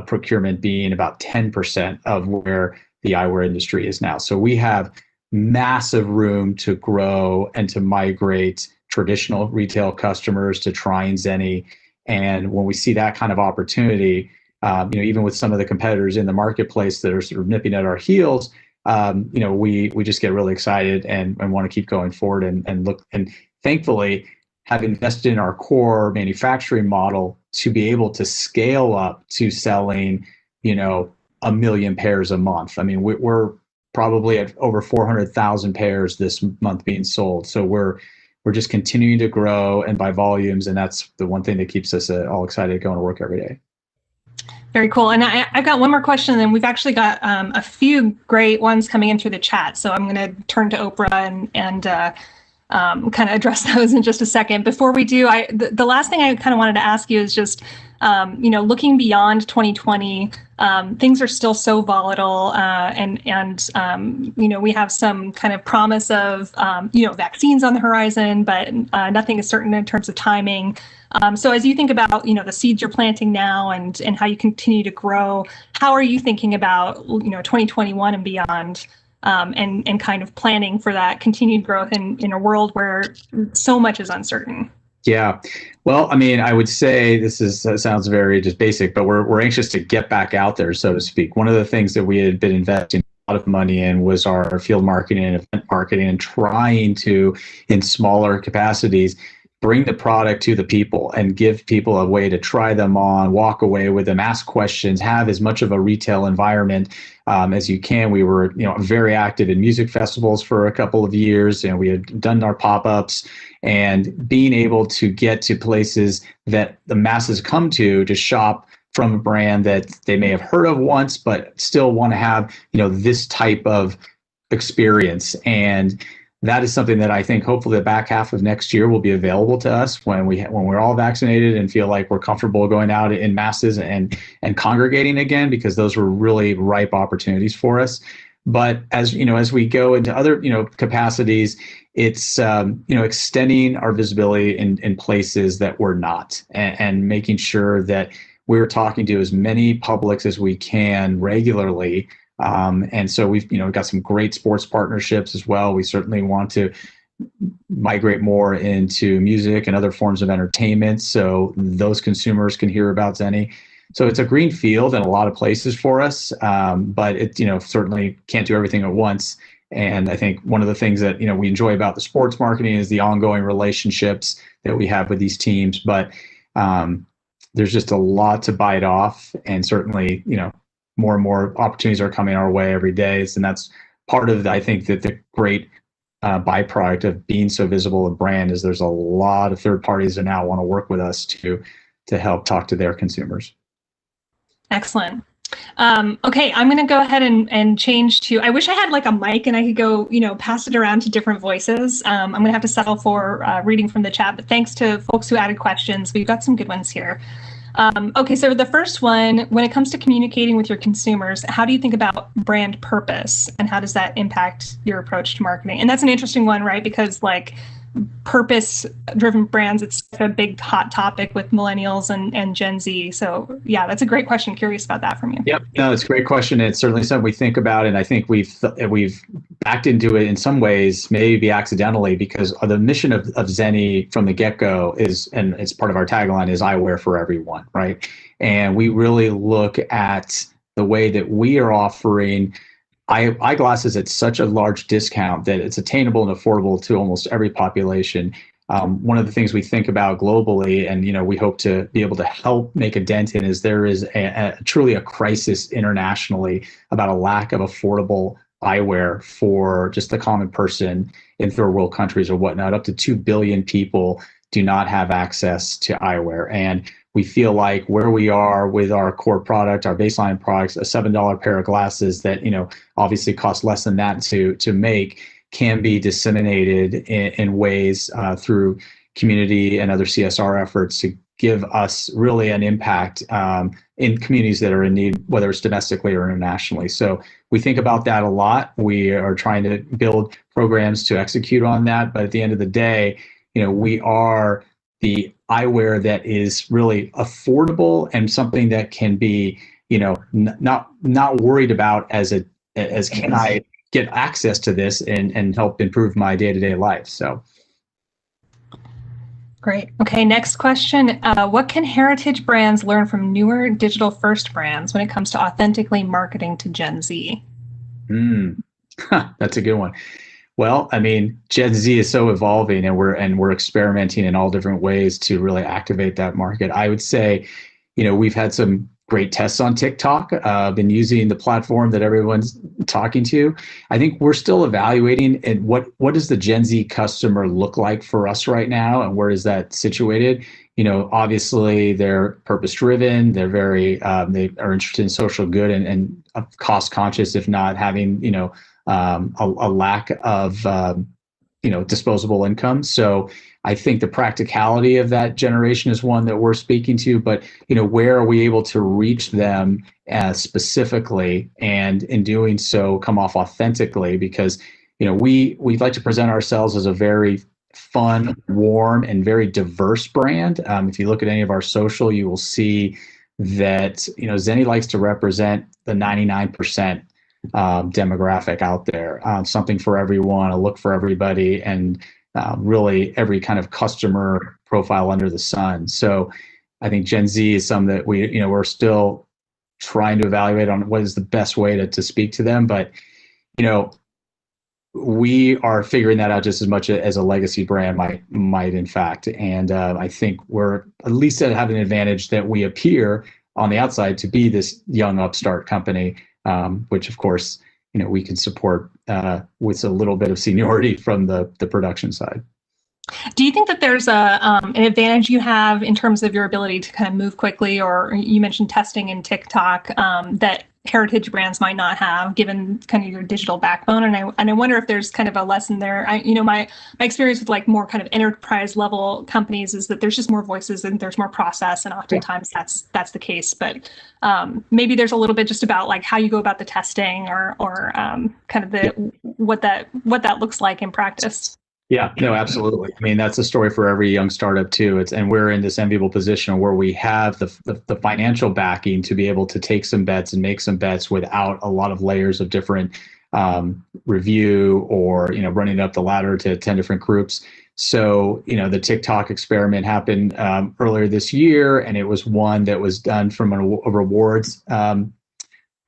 procurement being about 10% of where the eyewear industry is now. So we have massive room to grow and to migrate traditional retail customers to trying Zenny. And when we see that kind of opportunity, even with some of the competitors in the marketplace that are sort of nipping at our heels, we just get really excited and want to keep going forward and look, and thankfully have invested in our core manufacturing model to be able to scale up to selling, 1 million pairs a month. I mean, we're probably at over 400,000 pairs this month being sold. So we're just continuing to grow and by volumes. And that's the one thing that keeps us all excited going to work every day. Very cool. And I've got one more question, and then we've actually got a few great ones coming in through the chat. So I'm going to turn to Oprah kind of address those in just a second. Before we do, the last thing I kind of wanted to ask you is just, looking beyond 2020, things are still so volatile, and we have some kind of promise of vaccines on the horizon, but nothing is certain in terms of timing. So as you think about the seeds you're planting now and how you continue to grow, how are you thinking about 2021 and beyond, and kind of planning for that continued growth in a world where so much is uncertain? Yeah. Well, I mean, I would say sounds very just basic, but we're anxious to get back out there, so to speak. One of the things that we had been investing a lot of money in was our field marketing and event marketing, and trying to, in smaller capacities, bring the product to the people and give people a way to try them on, walk away with them, ask questions, have as much of a retail environment as you can. We were, very active in music festivals for a couple of years, and we had done our pop-ups, and being able to get to places that the masses come to shop from a brand that they may have heard of once, but still want to have, this type of experience. And that is something that I think hopefully the back half of next year will be available to us when we're all vaccinated and feel like we're comfortable going out in masses and congregating again, because those were really ripe opportunities for us. But as we go into other capacities, it's extending our visibility in places that we're not, and making sure that we're talking to as many publics as we can regularly. And so we've got some great sports partnerships as well. We certainly want to migrate more into music and other forms of entertainment, so those consumers can hear about Zenni. So it's a green field in a lot of places for us, but it certainly can't do everything at once. And I think one of the things that we enjoy about the sports marketing is the ongoing relationships that we have with these teams. But there's just a lot to bite off, and certainly more and more opportunities are coming our way every day. And that's part of, I think, that the great byproduct of being so visible a brand is there's a lot of third parties that now want to work with us to help talk to their consumers. Excellent. Okay, I'm going to go ahead and change to, I wish I had like a mic and I could go, pass it around to different voices. I'm going to have to settle for reading from the chat, but thanks to folks who added questions. We've got some good ones here. Okay, so the first one, when it comes to communicating with your consumers, how do you think about brand purpose, and how does that impact your approach to marketing? And that's an interesting one, right? Because purpose-driven brands, it's a big hot topic with millennials and Gen Z. So yeah, that's a great question. Curious about that from you. Yep, no, it's a great question. It's certainly something we think about, and I think we've backed into it in some ways, maybe accidentally, because the mission of Zenni from the get-go is, and it's part of our tagline, is eyewear for everyone, right? And we really look at the way that we are offering eyeglasses at such a large discount that it's attainable and affordable to almost every population. One of the things we think about globally, and we hope to be able to help make a dent in, is there is truly a crisis internationally about a lack of affordable eyewear for just the common person in third world countries or whatnot. Up to 2 billion people do not have access to eyewear. And we feel like where we are with our core product, our baseline products, a $7 pair of glasses that, obviously cost less than that to make, can be disseminated in ways through community and other CSR efforts to give us really an impact in communities that are in need, whether it's domestically or internationally. So we think about that a lot. We are trying to build programs to execute on that. But at the end of the day, we are the eyewear that is really affordable and something that can be, not worried about as can I get access to this and help improve my day-to-day life. So. Great. Okay, next question. What can heritage brands learn from newer digital first brands when it comes to authentically marketing to Gen Z? That's a good one. Well, I mean, Gen Z is so evolving, and we're experimenting in all different ways to really activate that market. I would say, we've had some great tests on TikTok, been using the platform that everyone's talking to. I think we're still evaluating what does the Gen Z customer look like for us right now, and where is that situated? Obviously they're purpose driven. They're very, they are interested in social good and cost conscious, if not having, a lack of disposable income. So I think the practicality of that generation is one that we're speaking to, but where are we able to reach them specifically, and in doing so come off authentically? Because we'd like to present ourselves as a very fun, warm, and very diverse brand. If you look at any of our social, you will see that Zenni likes to represent the 99% demographic out there. Something for everyone, a look for everybody, and really every kind of customer profile under the sun. So I think Gen Z is something that we're still trying to evaluate on what is the best way to speak to them. But we are figuring that out just as much as a legacy brand might in fact. And I think we're at least having an advantage that we appear on the outside to be this young upstart company, which of course, we can support with a little bit of seniority from the production side. Do you think that there's an advantage you have in terms of your ability to kind of move quickly, or you mentioned testing in TikTok, that heritage brands might not have, given kind of your digital backbone? And I wonder if there's kind of a lesson there. My experience with like more kind of enterprise level companies is that there's just more voices and there's more process, and oftentimes that's the case. But maybe there's a little bit just about like how you go about the testing, or kind of what that looks like in practice. Yeah, no, absolutely. I mean, that's a story for every young startup too. And we're in this enviable position where we have the financial backing to be able to take some bets and make some bets without a lot of layers of different review, or running up the ladder to 10 different groups. So the TikTok experiment happened earlier this year, and it was one that was done from a rewards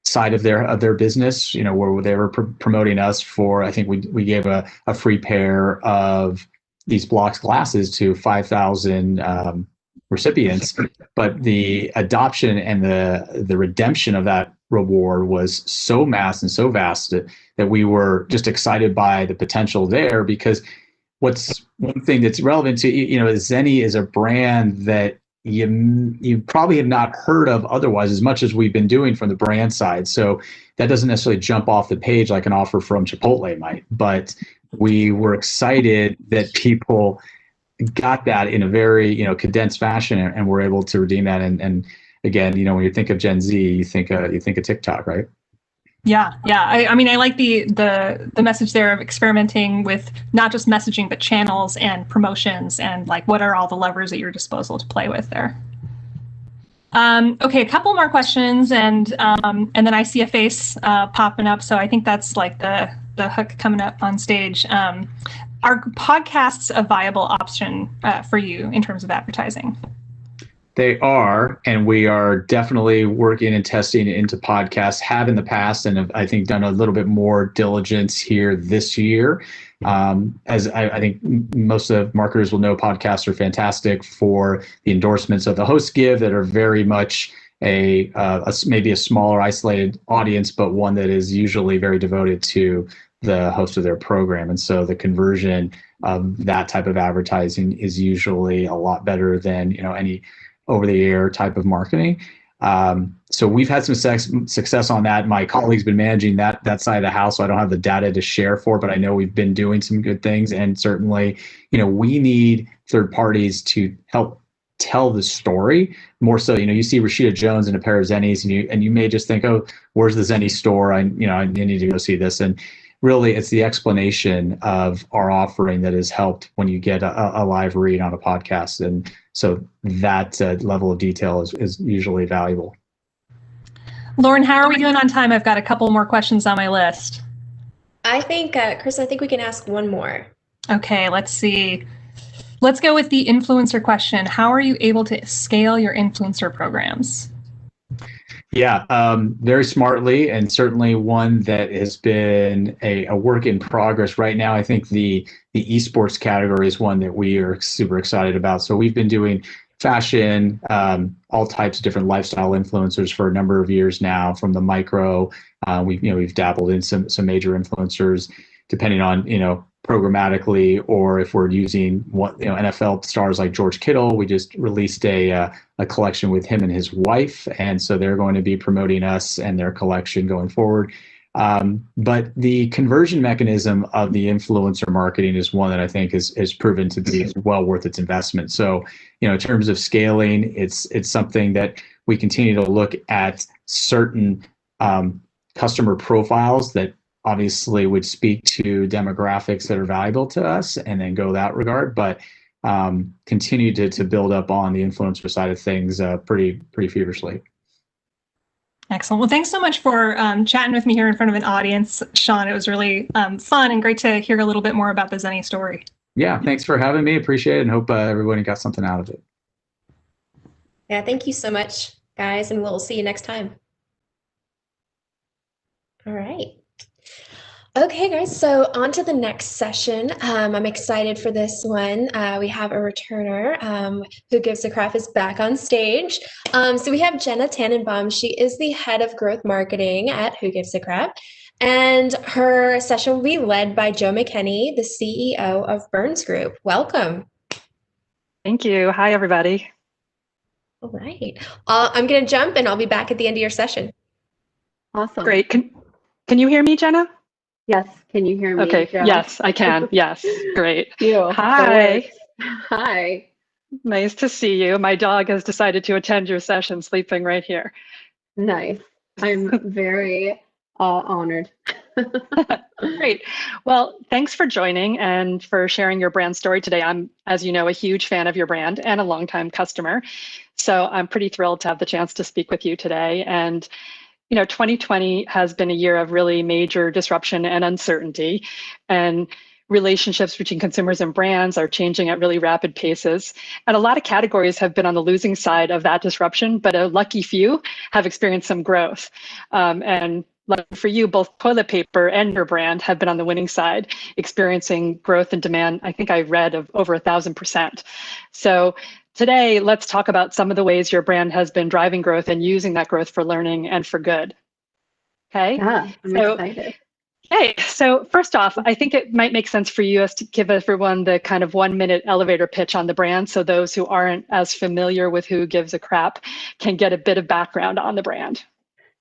side of their business, where they were promoting us for, I think we gave a free pair of these Blocks glasses to 5,000 recipients. But the adoption and the redemption of that reward was so mass and so vast that we were just excited by the potential there. Because what's one thing that's relevant to, Zenni is a brand that you probably have not heard of otherwise, as much as we've been doing from the brand side. So that doesn't necessarily jump off the page like an offer from Chipotle might, but we were excited that people got that in a very condensed fashion, and were able to redeem that. And again, when you think of Gen Z, you think of TikTok, right? Yeah. I mean, I like the message there of experimenting with not just messaging, but channels and promotions, and like what are all the levers at your disposal to play with there. Okay, a couple more questions, and then I see a face popping up, so I think that's like the hook coming up on stage. Are podcasts a viable option for you in terms of advertising? They are, and we are definitely working and testing into podcasts, have in the past, and have, I think, done a little bit more diligence here this year. As I think most of marketers will know, podcasts are fantastic for the endorsements of the hosts give, that are very much maybe a smaller isolated audience, but one that is usually very devoted to the host of their program. And so the conversion of that type of advertising is usually a lot better than any over-the-air type of marketing. So we've had some success on that. My colleague's been managing that side of the house, so I don't have the data to share for, but I know we've been doing some good things. And certainly, we need third parties to help tell the story more so. You see Rashida Jones in a pair of Zennies, and you may just think, oh, where's the Zenni store? I need to go see this. And really, it's the explanation of our offering that has helped when you get a live read on a podcast. And so that level of detail is usually valuable. Lauren, how are we doing on time? I've got a couple more questions on my list. I think, Chris, we can ask one more. Okay, let's see. Let's go with the influencer question. How are you able to scale your influencer programs? Yeah, very smartly, and certainly one that has been a work in progress right now. I think the esports category is one that we are super excited about. So we've been doing fashion, all types of different lifestyle influencers for a number of years now. From the micro, we've dabbled in some major influencers, depending on programmatically, or if we're using NFL stars like George Kittle. We just released a collection with him and his wife, and so they're going to be promoting us and their collection going forward. But the conversion mechanism of the influencer marketing is one that I think is proven to be well worth its investment. So, in terms of scaling, it's something that we continue to look at certain customer profiles that obviously would speak to demographics that are valuable to us, and then go that regard. But continue to build up on the influencer side of things pretty feverishly. Excellent. Well, thanks so much for chatting with me here in front of an audience, Sean. It was really fun and great to hear a little bit more about the Zenny story. Yeah, thanks for having me. Appreciate it, and hope everybody got something out of it. Yeah, thank you so much, guys, and we'll see you next time. All right. Okay, guys, so on to the next session. I'm excited for this one. We have a returner. Who Gives a Crap is back on stage. So we have Jenna Tannenbaum. She is the head of growth marketing at Who Gives a Crap. And her session will be led by Joe McKenney, the CEO of Burns Group. Welcome. Thank you. Hi, everybody. All right. I'm going to jump and I'll be back at the end of your session. Awesome. Great. Can you hear me, Jenna? Yes. Can you hear me? Okay. Joe? Yes, I can. Yes. Great. You. Hi. Hi. Nice to see you. My dog has decided to attend your session, sleeping right here. Nice. I'm very honored. Great. Well, thanks for joining and for sharing your brand story today. I'm, as you know, a huge fan of your brand and a longtime customer. So I'm pretty thrilled to have the chance to speak with you today. And 2020 has been a year of really major disruption and uncertainty, and relationships between consumers and brands are changing at really rapid paces. And a lot of categories have been on the losing side of that disruption, but a lucky few have experienced some growth. And lucky for you, both toilet paper and your brand have been on the winning side, experiencing growth and demand, I think I read, of over 1,000%. So today, let's talk about some of the ways your brand has been driving growth and using that growth for learning and for good. Okay? Yeah, I'm excited. Okay, so first off, I think it might make sense for you to give everyone the kind of 1-minute elevator pitch on the brand, so those who aren't as familiar with Who Gives a Crap can get a bit of background on the brand.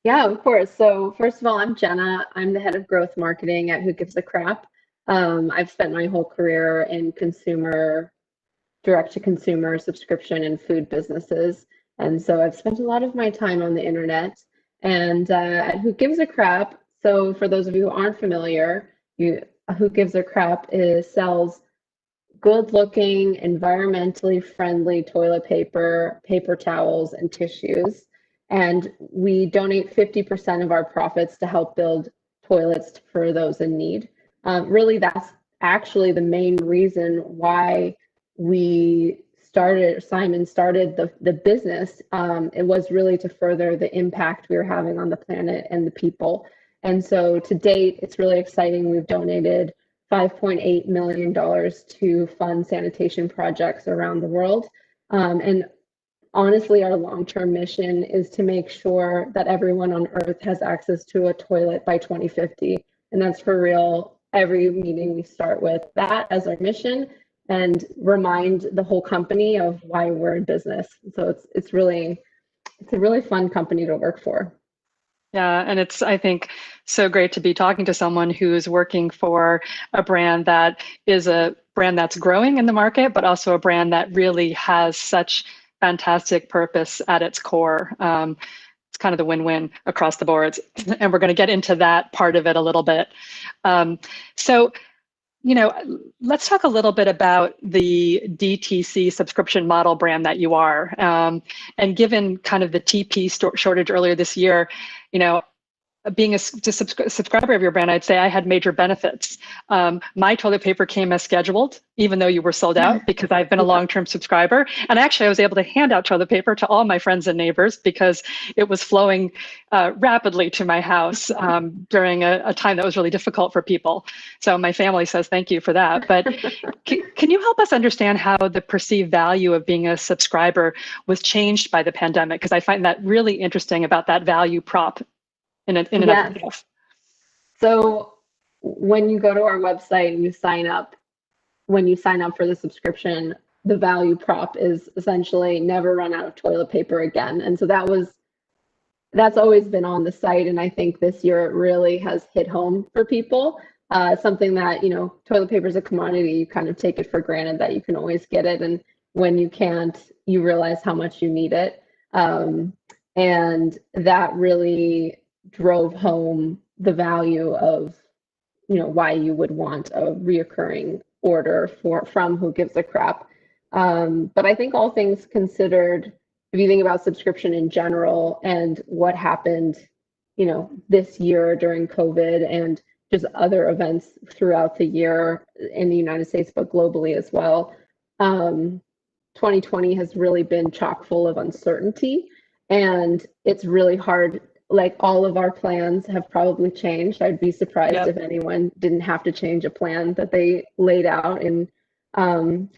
Yeah, of course. So first of all, I'm Jenna. I'm the head of growth marketing at Who Gives a Crap. I've spent my whole career in direct-to-consumer subscription and food businesses. And so I've spent a lot of my time on the internet. And at Who Gives a Crap, so for those of you who aren't familiar, Who Gives a Crap sells good-looking, environmentally friendly toilet paper, paper towels, and tissues. And we donate 50% of our profits to help build toilets for those in need. Really, that's actually the main reason why Simon started the business. It was really to further the impact we were having on the planet and the people. And so to date, it's really exciting. We've donated $5.8 million to fund sanitation projects around the world. And honestly, our long-term mission is to make sure that everyone on Earth has access to a toilet by 2050. And that's for real. Every meeting we start with that as our mission and remind the whole company of why we're in business. So it's a really fun company to work for. Yeah, and it's, I think, so great to be talking to someone who's working for a brand that is a brand that's growing in the market, but also a brand that really has such fantastic purpose at its core. It's kind of the win-win across the boards. And we're going to get into that part of it a little bit. So, let's talk a little bit about the DTC subscription model brand that you are. And given kind of the TP shortage earlier this year, being a subscriber of your brand, I'd say I had major benefits. My toilet paper came as scheduled, even though you were sold out, because I've been a long-term subscriber. And actually, I was able to hand out toilet paper to all my friends and neighbors because it was flowing rapidly to my house during a time that was really difficult for people. So my family says thank you for that. But can you help us understand how the perceived value of being a subscriber was changed by the pandemic? Because I find that really interesting about that value prop. Yes. So when you go to our website and you sign up for the subscription, the value prop is essentially never run out of toilet paper again. And so that was that's always been on the site. And I think this year it really has hit home for people. Something that, toilet paper is a commodity. You kind of take it for granted that you can always get it. And when you can't, you realize how much you need it. And that really drove home the value of, why you would want a reoccurring order from Who Gives a Crap. But I think all things considered, if you think about subscription in general and what happened, this year during COVID and just other events throughout the year in the United States, but globally as well, 2020 has really been chock full of uncertainty, and it's really hard. Like, all of our plans have probably changed. I'd be surprised if anyone didn't have to change a plan that they laid out. And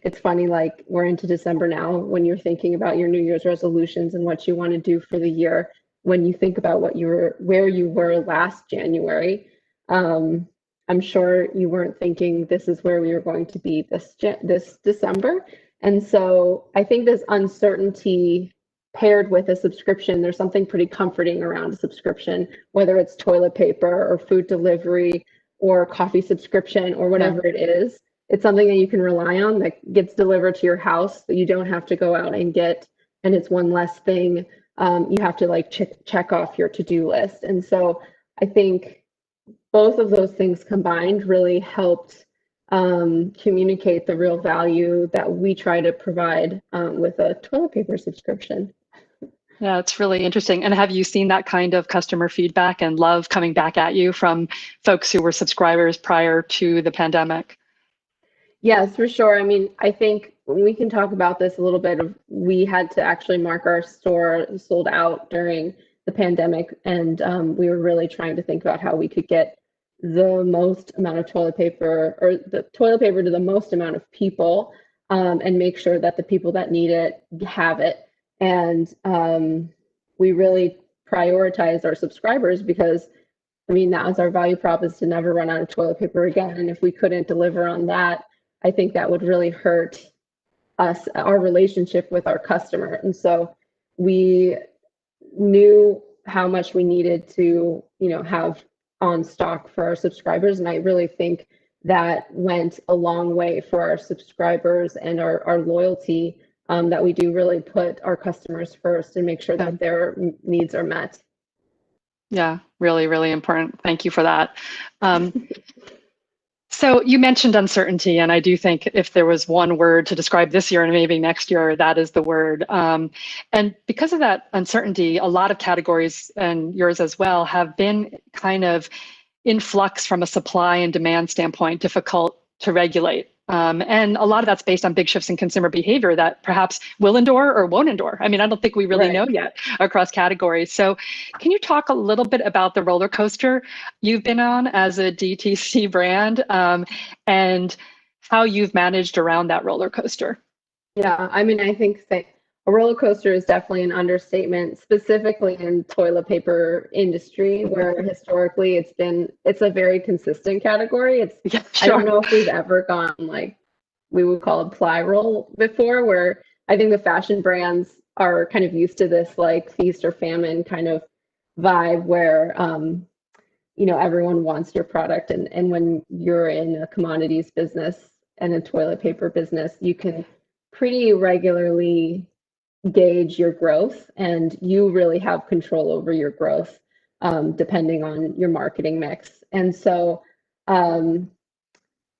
it's funny, like, we're into December now. When you're thinking about your New Year's resolutions and what you want to do for the year, when you think about where you were last January, I'm sure you weren't thinking this is where we were going to be this December. And so I think this uncertainty paired with a subscription, there's something pretty comforting around a subscription, whether it's toilet paper or food delivery or coffee subscription or whatever it is. It's something that you can rely on that gets delivered to your house that you don't have to go out and get. And it's one less thing you have to check off your to-do list. And so I think both of those things combined really helped communicate the real value that we try to provide with a toilet paper subscription. Yeah, it's really interesting. And have you seen that kind of customer feedback and love coming back at you from folks who were subscribers prior to the pandemic? Yes, for sure. I mean, I think we can talk about this a little bit. We had to actually mark our store sold out during the pandemic, and we were really trying to think about how we could get the most amount of toilet paper, or the toilet paper, to the most amount of people, and make sure that the people that need it have it. And we really prioritize our subscribers because, I mean, that was our value prop, is to never run out of toilet paper again. And if we couldn't deliver on that, I think that would really hurt us, our relationship with our customer. And so we knew how much we needed to, have on stock for our subscribers. And I really think that went a long way for our subscribers and our loyalty, that we do really put our customers first and make sure that their needs are met. Yeah, really, really important. Thank you for that. So you mentioned uncertainty, and I do think if there was one word to describe this year and maybe next year, that is the word. And because of that uncertainty, a lot of categories, and yours as well, have been kind of in flux from a supply and demand standpoint, difficult to regulate. And a lot of that's based on big shifts in consumer behavior that perhaps will endure or won't endure. I mean, I don't think we really know yet across categories. So can you talk a little bit about the roller coaster you've been on as a DTC brand, and how you've managed around that roller coaster? Yeah, I mean, I think that a roller coaster is definitely an understatement, specifically in toilet paper industry, where historically it's a very consistent category. I don't know if we've ever gone, like, we would call it ply roll before, where I think the fashion brands are kind of used to this like feast or famine kind of vibe where everyone wants your product. And when you're in a commodities business and a toilet paper business, you can pretty regularly gauge your growth, and you really have control over your growth, depending on your marketing mix. And so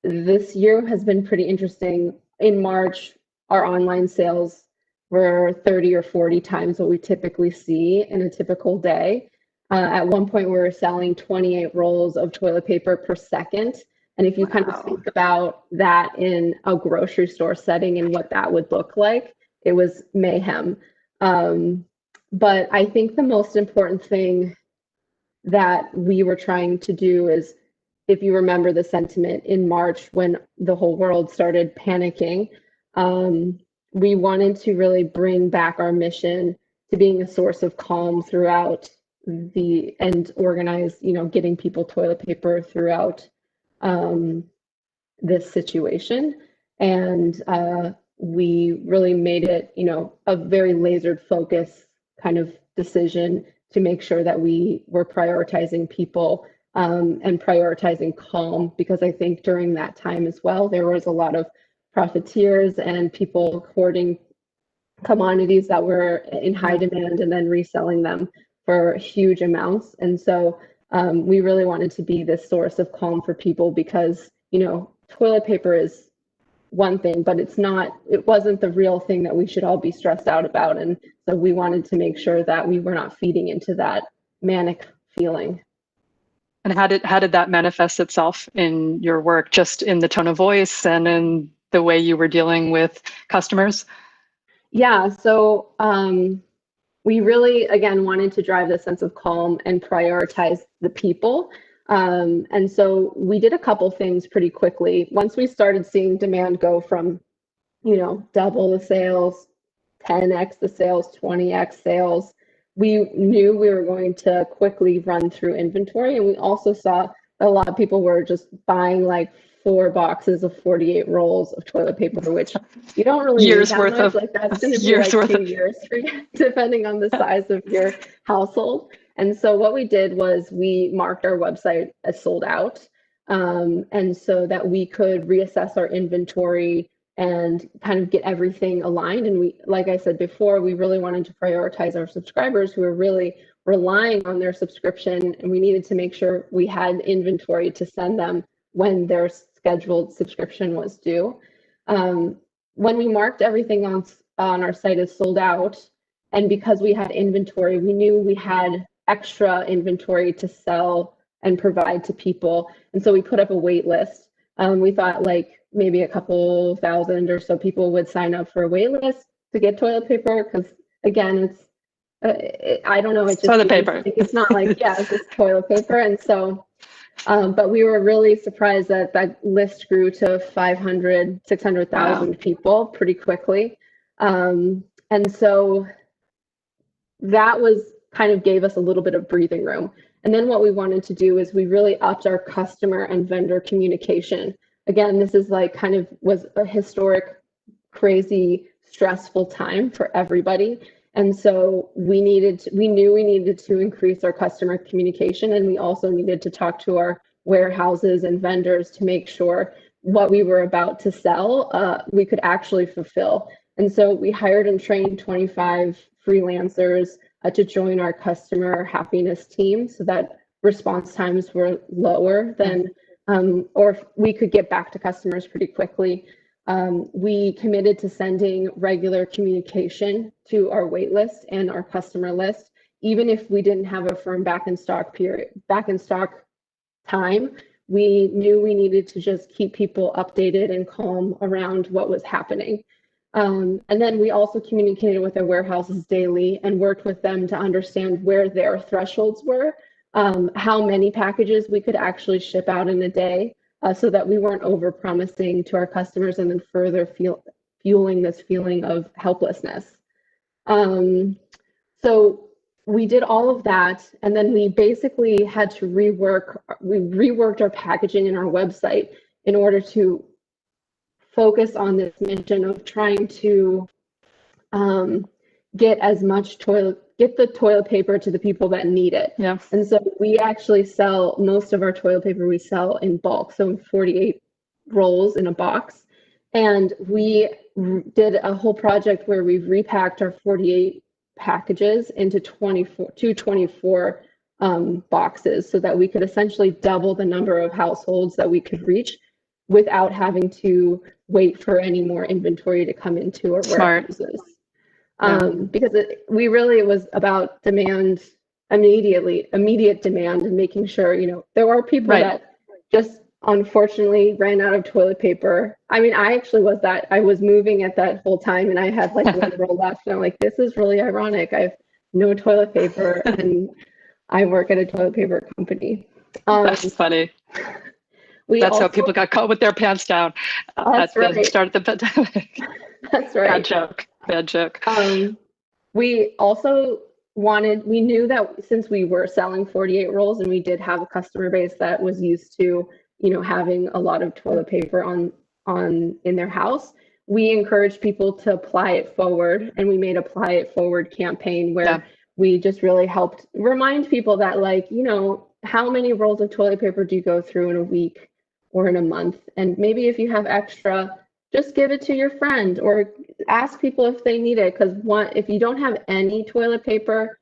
this year has been pretty interesting. In March, our online sales were 30 or 40 times what we typically see in a typical day. At one point, we were selling 28 rolls of toilet paper per second. And if you kind of think about that in a grocery store setting and what that would look like, it was mayhem. But I think the most important thing that we were trying to do is, if you remember the sentiment in March when the whole world started panicking, we wanted to really bring back our mission to being a source of calm throughout and organize, getting people toilet paper throughout this situation. And we really made it, a very lasered focus kind of decision to make sure that we were prioritizing people and prioritizing calm, because I think during that time as well, there was a lot of profiteers and people hoarding commodities that were in high demand and then reselling them for huge amounts. And so we really wanted to be this source of calm for people, because, you know, toilet paper is one thing, but it wasn't the real thing that we should all be stressed out about. And so we wanted to make sure that we were not feeding into that manic feeling. And how did that manifest itself in your work, just in the tone of voice and in the way you were dealing with customers? Yeah, so we really, again, wanted to drive the sense of calm and prioritize the people. And so we did a couple things pretty quickly. Once we started seeing demand go from, you know, double the sales, 10x the sales, 20x sales, we knew we were going to quickly run through inventory. And we also saw a lot of people were just buying like 4 boxes of 48 rolls of toilet paper, which you don't really need that much. Like that's going to be like 2 years for you, depending on the size of your household. And so what we did was we marked our website as sold out, and so that we could reassess our inventory and kind of get everything aligned. And we, like I said before, we really wanted to prioritize our subscribers who are really relying on their subscription, and we needed to make sure we had inventory to send them when their scheduled subscription was due. When we marked everything on our site as sold out, and because we had inventory, we knew we had extra inventory to sell and provide to people. And so we put up a wait list. We thought like maybe a couple thousand or so people would sign up for a wait list to get toilet paper, because again, I don't know, it's just toilet paper. It's not like, yeah, it's just toilet paper. And so but we were really surprised that that list grew to 500, 600,000 people pretty quickly. And so that was kind of gave us a little bit of breathing room. And then what we wanted to do is we really upped our customer and vendor communication. Again, this is like kind of was a historic, crazy, stressful time for everybody. And so we knew we needed to increase our customer communication, and we also needed to talk to our warehouses and vendors to make sure what we were about to sell, we could actually fulfill. And so we hired and trained 25 freelancers to join our customer happiness team, so that response times were lower than, or we could get back to customers pretty quickly. We committed to sending regular communication to our wait list and our customer list, even if we didn't have a firm back in stock time. We knew we needed to just keep people updated and calm around what was happening. And then we also communicated with our warehouses daily and worked with them to understand where their thresholds were, how many packages we could actually ship out in a day, so that we weren't over-promising to our customers and then further fueling this feeling of helplessness. So we did all of that, and then we basically had to reworked our packaging and our website in order to focus on this mission of trying to get the toilet paper to the people that need it. Yeah. And so we actually sell most of our toilet paper, we sell in bulk, so 48 rolls in a box. And we did a whole project where we repacked our 48 packages into 24 boxes, so that we could essentially double the number of households that we could reach without having to wait for any more inventory to come into our warehouses. Because it was about demand, immediate demand, and making sure, you know, there were people that just unfortunately ran out of toilet paper. I mean, I actually was that. I was moving at that whole time, and I had like 1 roll left, and I'm like, this is really ironic. I have no toilet paper, and I work at a toilet paper company. That's funny. That's how people got caught with their pants down at the start of the pandemic. That's right. Bad joke. We also we knew that since we were selling 48 rolls and we did have a customer base that was used to, you know, having a lot of toilet paper in their house, we encouraged people to apply it forward, and we made Apply It Forward campaign where we just really helped remind people that, like, you know, how many rolls of toilet paper do you go through in a week or in a month? And maybe if you have extra, just give it to your friend or ask people if they need it. Because if you don't have any toilet paper,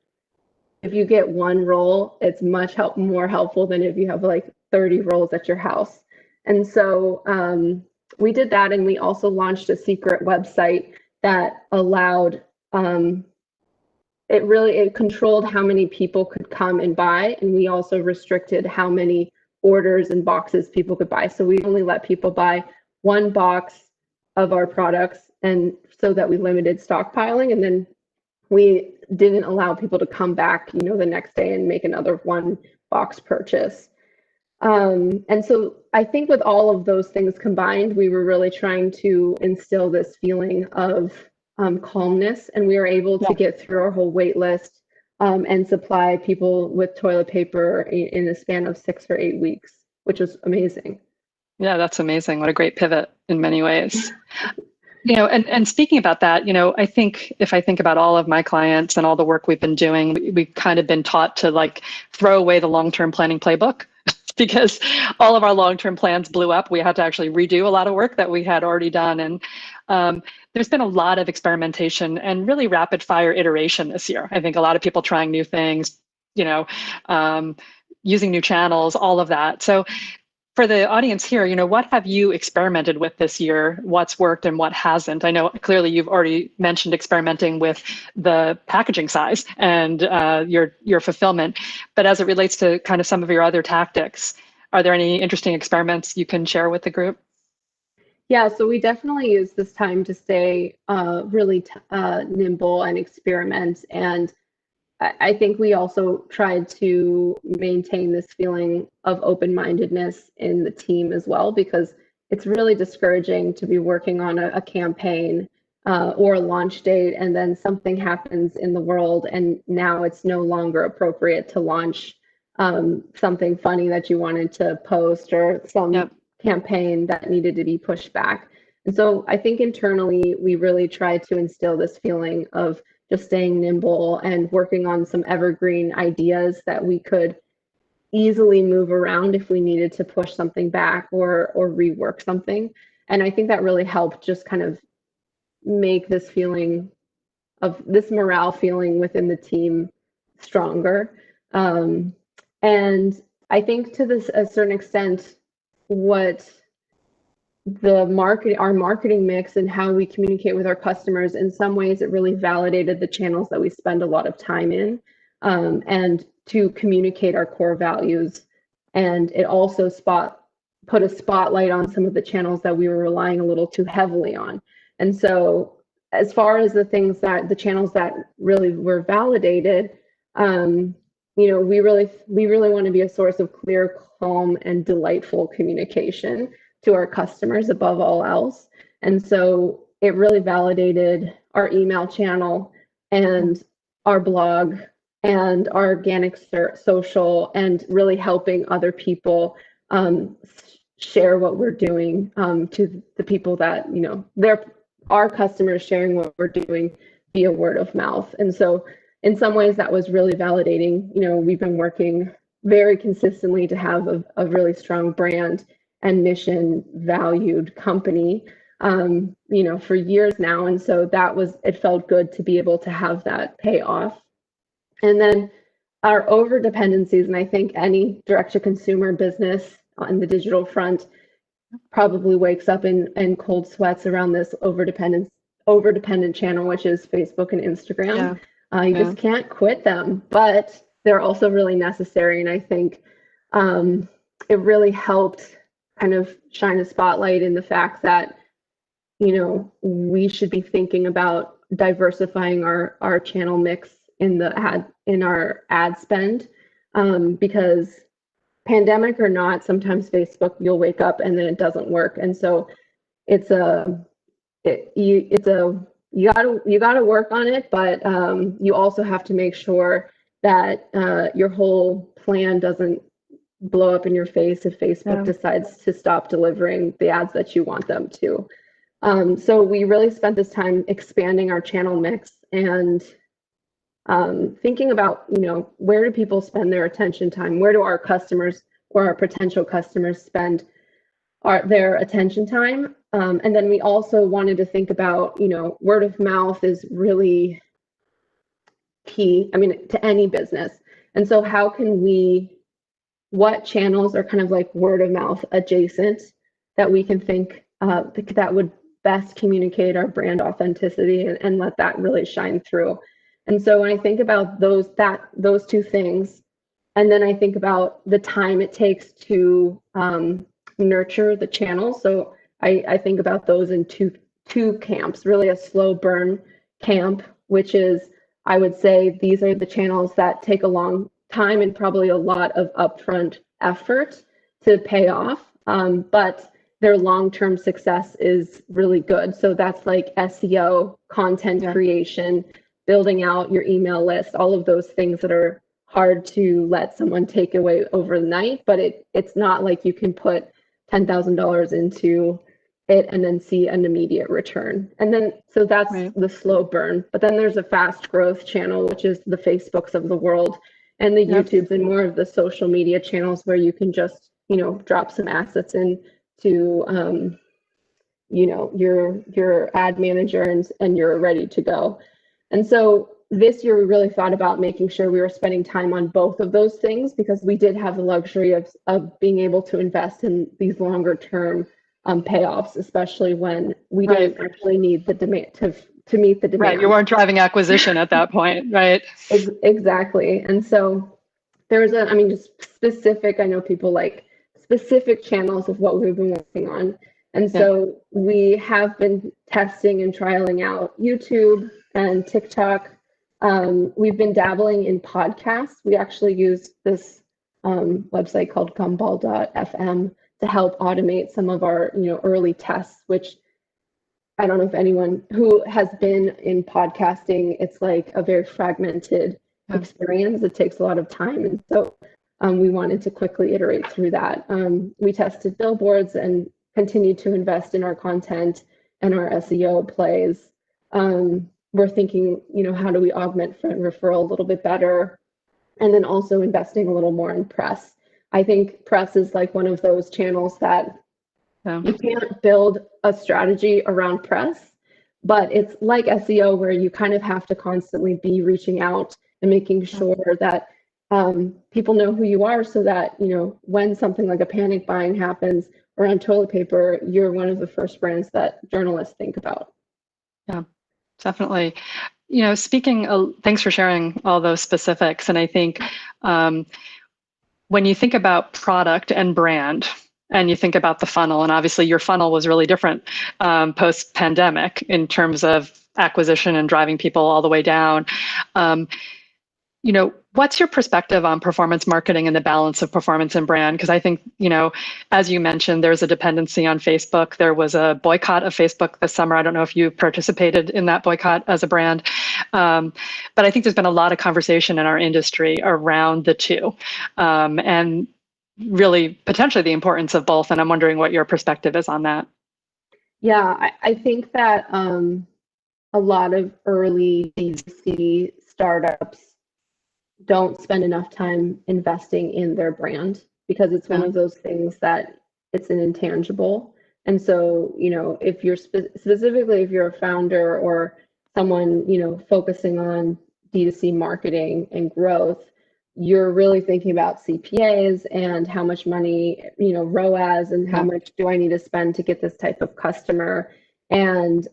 if you get one roll, it's much more helpful than if you have like 30 rolls at your house. And so we did that, and we also launched a secret website that allowed it controlled how many people could come and buy, and we also restricted how many orders and boxes people could buy. So we only let people buy one box of our products, and so that we limited stockpiling, and then we didn't allow people to come back, you know, the next day and make another one box purchase. And so I think with all of those things combined, we were really trying to instill this feeling of calmness, and we were able to get through our whole wait list and supply people with toilet paper in a span of 6 or 8 weeks, which was amazing. Yeah, that's amazing. What a great pivot in many ways. You know, and speaking about that, you know, I think if I think about all of my clients and all the work we've been doing, we've kind of been taught to like throw away the long-term planning playbook because all of our long-term plans blew up. We had to actually redo a lot of work that we had already done. And there's been a lot of experimentation and really rapid fire iteration this year. I think a lot of people trying new things, you know, using new channels, all of that. So for the audience here, you know, what have you experimented with this year? What's worked and what hasn't? I know clearly you've already mentioned experimenting with the packaging size and your fulfillment, but as it relates to kind of some of your other tactics, are there any interesting experiments you can share with the group? Yeah, so we definitely use this time to stay really nimble and experiment. And I think we also tried to maintain this feeling of open-mindedness in the team as well, because it's really discouraging to be working on a campaign or a launch date, and then something happens in the world and now it's no longer appropriate to launch something funny that you wanted to post, or some campaign that needed to be pushed back. And so I think internally we really tried to instill this feeling of just staying nimble and working on some evergreen ideas that we could easily move around if we needed to push something back or rework something. And I think that really helped just kind of make this feeling of this morale feeling within the team stronger. And I think to a certain extent, what our marketing mix and how we communicate with our customers, in some ways it really validated the channels that we spend a lot of time in, and to communicate our core values. And it also put a spotlight on some of the channels that we were relying a little too heavily on. And so as far as the channels that really were validated, you know, we really want to be a source of clear, calm, and delightful communication to our customers above all else. And so it really validated our email channel and our blog and our organic social, and really helping other people share what we're doing to the people that, you know, our customers sharing what we're doing via word of mouth. And so in some ways that was really validating. You know, we've been working very consistently to have a really strong brand and mission valued company, you know, for years now. And so it felt good to be able to have that pay off. And then our over dependencies, and I think any direct to consumer business on the digital front probably wakes up in cold sweats around this over dependent channel, which is Facebook and Instagram. You just can't quit them, but they're also really necessary. And I think it really helped kind of shine a spotlight in the fact that, you know, we should be thinking about diversifying our channel mix in our ad spend, because pandemic or not, sometimes Facebook, you'll wake up and then it doesn't work. And so you gotta work on it, but you also have to make sure that your whole plan doesn't blow up in your face if Facebook decides to stop delivering the ads that you want them to. So we really spent this time expanding our channel mix and thinking about, where do people spend their attention time? Where do our customers or our potential customers spend their attention time? And then we also wanted to think about, word of mouth is really key, to any business. And so what channels are kind of like word of mouth adjacent that we can think that would best communicate our brand authenticity and let that really shine through. And so when I think about those two things, and then I think about the time it takes to nurture the channel. So I think about those in two camps, really a slow burn camp, which is, I would say these are the channels that take a long time and probably a lot of upfront effort to pay off, but their long-term success is really good. So that's like SEO, content creation, building out your email list, all of those things that are hard to let someone take away overnight, but it's not like you can put $10,000 into it and then see an immediate return. And then, so that's the slow burn. But then there's a fast growth channel, which is the Facebooks of the world and the YouTubes and more of the social media channels where you can just, drop some assets into, your ad manager and you're ready to go. And so this year we really thought about making sure we were spending time on both of those things because we did have the luxury of being able to invest in these longer term payoffs, especially when we didn't actually need the demand to meet the demand. Right, you weren't driving acquisition at that point, right? Exactly. And so there's just specific, I know people like specific channels of what we've been working on. And so we have been testing and trialing out YouTube and TikTok. We've been dabbling in podcasts. We actually use this website called gumball.fm to help automate some of our early tests, which I don't know if anyone who has been in podcasting, it's like a very fragmented experience. It takes a lot of time. And so we wanted to quickly iterate through that. We tested billboards and continued to invest in our content and our SEO plays. We're thinking, how do we augment friend referral a little bit better? And then also investing a little more in press. I think press is like one of those channels that you can't build a strategy around press, but it's like SEO where you kind of have to constantly be reaching out and making sure that people know who you are so that, when something like a panic buying happens around toilet paper, you're one of the first brands that journalists think about. Yeah, definitely. Thanks for sharing all those specifics. And I think when you think about product and brand, and you think about the funnel, and obviously your funnel was really different post-pandemic in terms of acquisition and driving people all the way down. What's your perspective on performance marketing and the balance of performance and brand? Because I think, as you mentioned, there's a dependency on Facebook. There was a boycott of Facebook this summer. I don't know if you participated in that boycott as a brand, but I think there's been a lot of conversation in our industry around the two, and really potentially the importance of both. And I'm wondering what your perspective is on that. Yeah, I think that a lot of early D2C startups don't spend enough time investing in their brand because it's one of those things that it's an intangible. And so, if you're specifically, if you're a founder or someone, focusing on D2C marketing and growth, you're really thinking about CPAs and how much money, ROAS, and how much do I need to spend to get this type of customer. And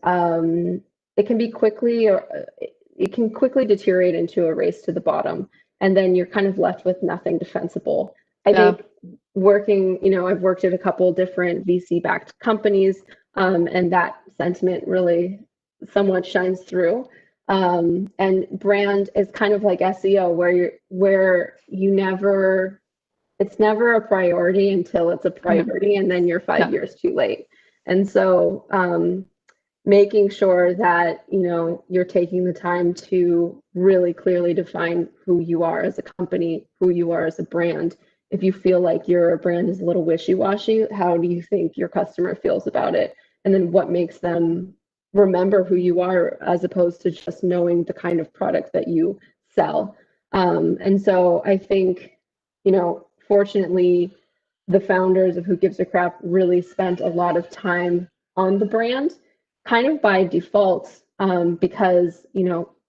it can quickly deteriorate into a race to the bottom. And then you're kind of left with nothing defensible. I think I've worked at a couple different VC-backed companies, and that sentiment really somewhat shines through. And brand is kind of like SEO, where it's never a priority until it's a priority, and then you're 5 years too late. And so making sure that you're taking the time to really clearly define who you are as a company, who you are as a brand. If you feel like your brand is a little wishy-washy, how do you think your customer feels about it? And then what makes them remember who you are, as opposed to just knowing the kind of product that you sell. And so I think, fortunately, the founders of Who Gives a Crap really spent a lot of time on the brand, kind of by default, because,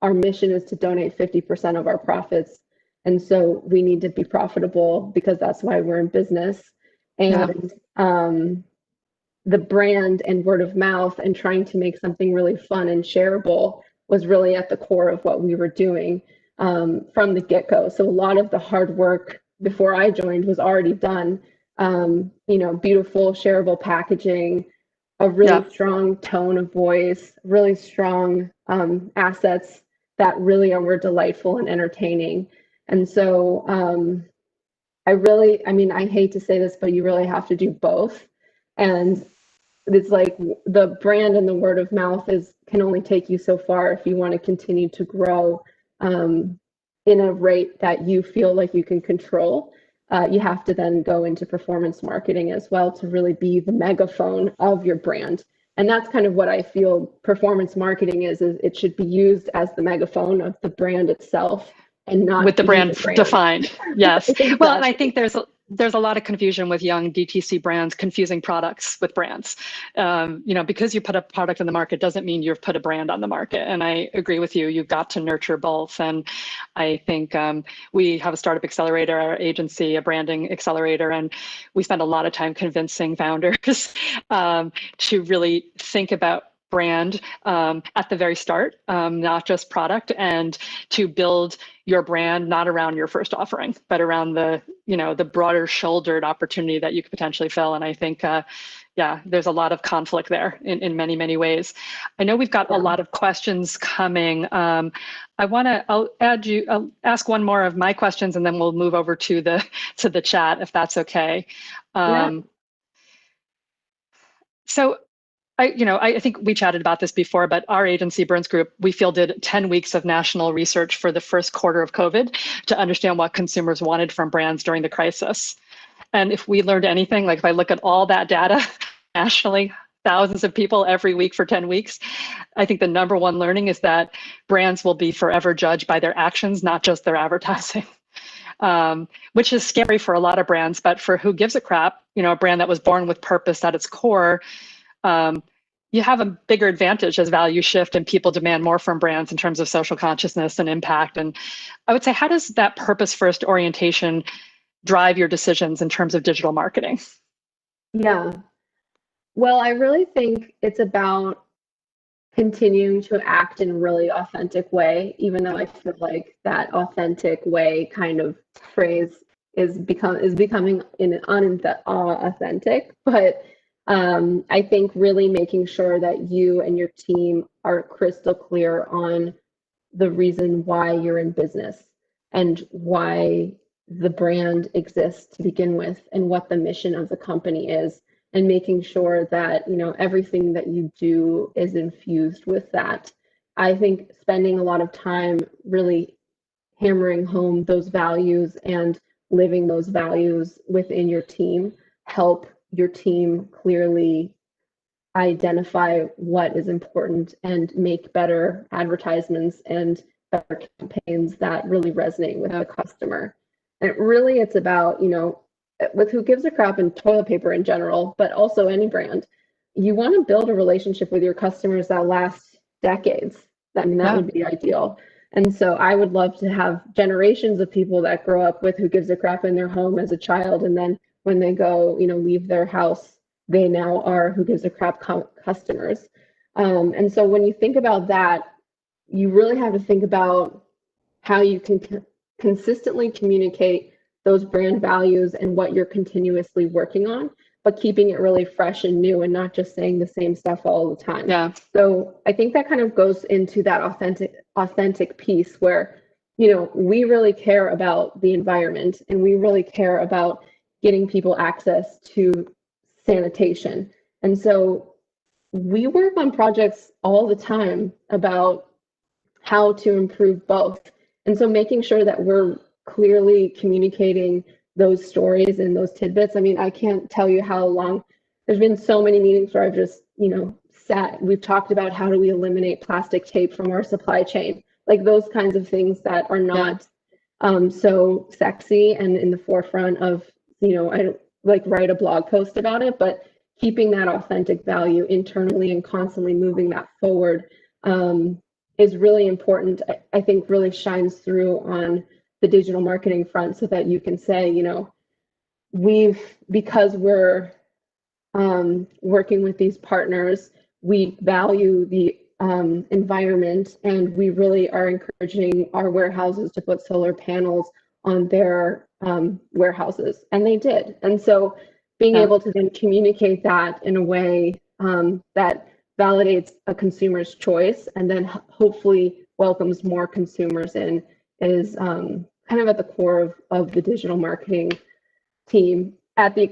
our mission is to donate 50% of our profits. And so we need to be profitable because that's why we're in business. And the brand and word of mouth and trying to make something really fun and shareable was really at the core of what we were doing from the get-go. So a lot of the hard work before I joined was already done. Beautiful, shareable packaging, a really strong tone of voice, really strong assets that really were delightful and entertaining. And so I hate to say this, but you really have to do both. And it's like the brand and the word of mouth can only take you so far if you want to continue to grow in a rate that you feel like you can control. You have to then go into performance marketing as well to really be the megaphone of your brand. And that's kind of what I feel performance marketing is it should be used as the megaphone of the brand itself and not with the brand defined. Yes. Exactly. Well, and I think there's a lot of confusion with young DTC brands confusing products with brands. Because you put a product on the market doesn't mean you've put a brand on the market. And I agree with you. You've got to nurture both. And I think we have a startup accelerator, our agency, a branding accelerator, and we spend a lot of time convincing founders to really think about brand at the very start, not just product, and to build your brand not around your first offering, but around the broader shouldered opportunity that you could potentially fill. And I think, there's a lot of conflict there in many, many ways. I know we've got a lot of questions coming. I'll ask one more of my questions and then we'll move over to the chat if that's okay. So I think we chatted about this before, but our agency, Burns Group, we fielded 10 weeks of national research for the first quarter of COVID to understand what consumers wanted from brands during the crisis. And if we learned anything, like if I look at all that data nationally, thousands of people every week for 10 weeks, I think the number one learning is that brands will be forever judged by their actions, not just their advertising. Which is scary for a lot of brands, but for Who Gives a Crap, a brand that was born with purpose at its core, you have a bigger advantage as values shift and people demand more from brands in terms of social consciousness and impact. And I would say, how does that purpose-first orientation drive your decisions in terms of digital marketing? Yeah. Well, I really think it's about continuing to act in a really authentic way, even though I feel like that authentic way kind of phrase is becoming unauthentic. But I think really making sure that you and your team are crystal clear on the reason why you're in business and why the brand exists to begin with and what the mission of the company is, and making sure that everything that you do is infused with that. I think spending a lot of time really hammering home those values and living those values within your team help your team clearly identify what is important and make better advertisements and better campaigns that really resonate with the customer. And really it's about, with Who Gives a Crap and toilet paper in general, but also any brand, you want to build a relationship with your customers that lasts decades. That would be ideal. And so I would love to have generations of people that grow up with Who Gives a Crap in their home as a child, and then when they go, leave their house, they now are Who Gives a Crap customers. And so when you think about that, you really have to think about how you can consistently communicate those brand values and what you're continuously working on, but keeping it really fresh and new and not just saying the same stuff all the time. Yeah. So I think that kind of goes into that authentic piece where, we really care about the environment and we really care about getting people access to sanitation. And so we work on projects all the time about how to improve both. And so making sure that we're clearly communicating those stories and those tidbits. I mean, I can't tell you how long there's been so many meetings where I've just, sat, we've talked about how do we eliminate plastic tape from our supply chain. like those kinds of things that are not so sexy and in the forefront of, I don't like write a blog post about it, but keeping that authentic value internally and constantly moving that forward is really important. I think really shines through on the digital marketing front, so that you can say, because we're working with these partners, we value the environment, and we really are encouraging our warehouses to put solar panels on their warehouses, and they did. And so being able to then communicate that in a way that validates a consumer's choice and then hopefully welcomes more consumers in is kind of at the core of the digital marketing team, at the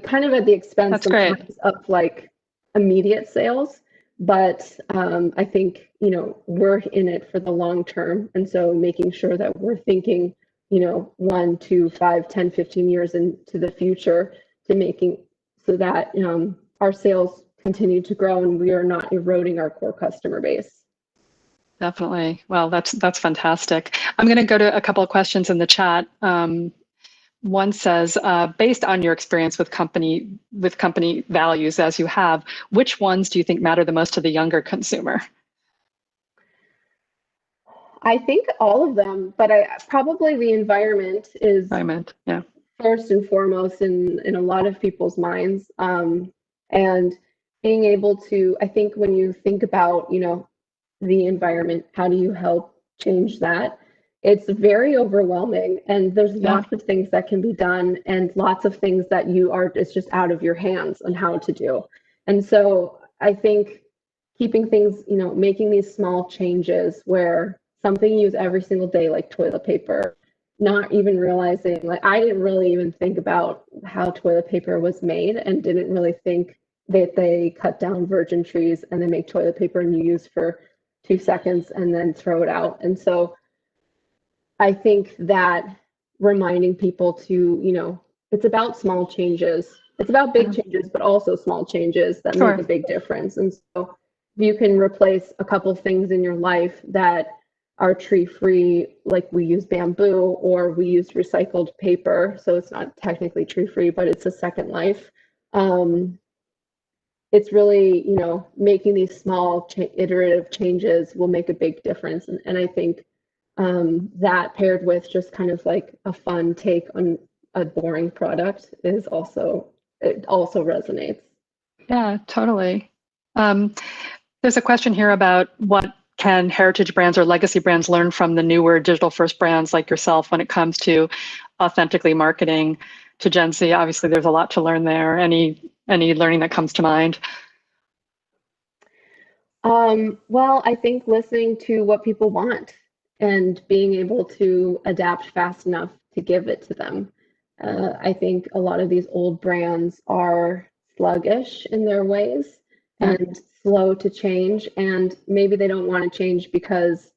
expense sometimes of like immediate sales. But I think, we're in it for the long term. And so making sure that we're thinking, 1, 2, 5, 10, 15 years into the future, to making so that our sales continue to grow and we are not eroding our core customer base. Definitely. Well, that's fantastic. I'm going to go to a couple of questions in the chat. One says, based on your experience with company values as you have, which ones do you think matter the most to the younger consumer? I think all of them, but probably the environment is first and foremost in a lot of people's minds. And being able to, I think when you think about, the environment, how do you help change that? It's very overwhelming, and there's lots of things that can be done and lots of things that it's just out of your hands on how to do. And so I think keeping things, making these small changes where something you use every single day, like toilet paper, not even realizing, like I didn't really even think about how toilet paper was made and didn't really think that they cut down virgin trees and they make toilet paper and you use for 2 seconds and then throw it out. And so I think that reminding people to, it's about small changes. It's about big changes, but also small changes that make a big difference. And so if you can replace a couple things in your life that are tree-free, like we use bamboo or we use recycled paper, so it's not technically tree-free, but it's a second life. It's really, making these small iterative changes will make a big difference. And I think that paired with just kind of like a fun take on a boring product it also resonates. Yeah, totally. There's a question here about what can heritage brands or legacy brands learn from the newer digital first brands like yourself when it comes to authentically marketing to Gen Z? Obviously, there's a lot to learn there. Any learning that comes to mind? Well, I think listening to what people want and being able to adapt fast enough to give it to them. I think a lot of these old brands are sluggish in their ways and slow to change, and maybe they don't want to change because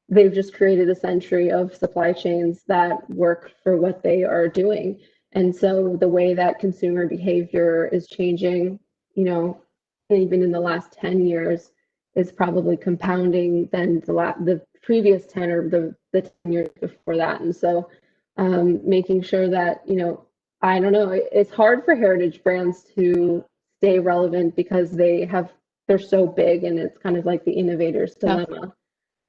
they've just created a century of supply chains that work for what they are doing. And so the way that consumer behavior is changing, even in the last 10 years, is probably compounding than the previous 10 or the 10 years before that. And so making sure that, I don't know, it's hard for heritage brands to stay relevant because they're so big, and it's kind of like the innovator's dilemma.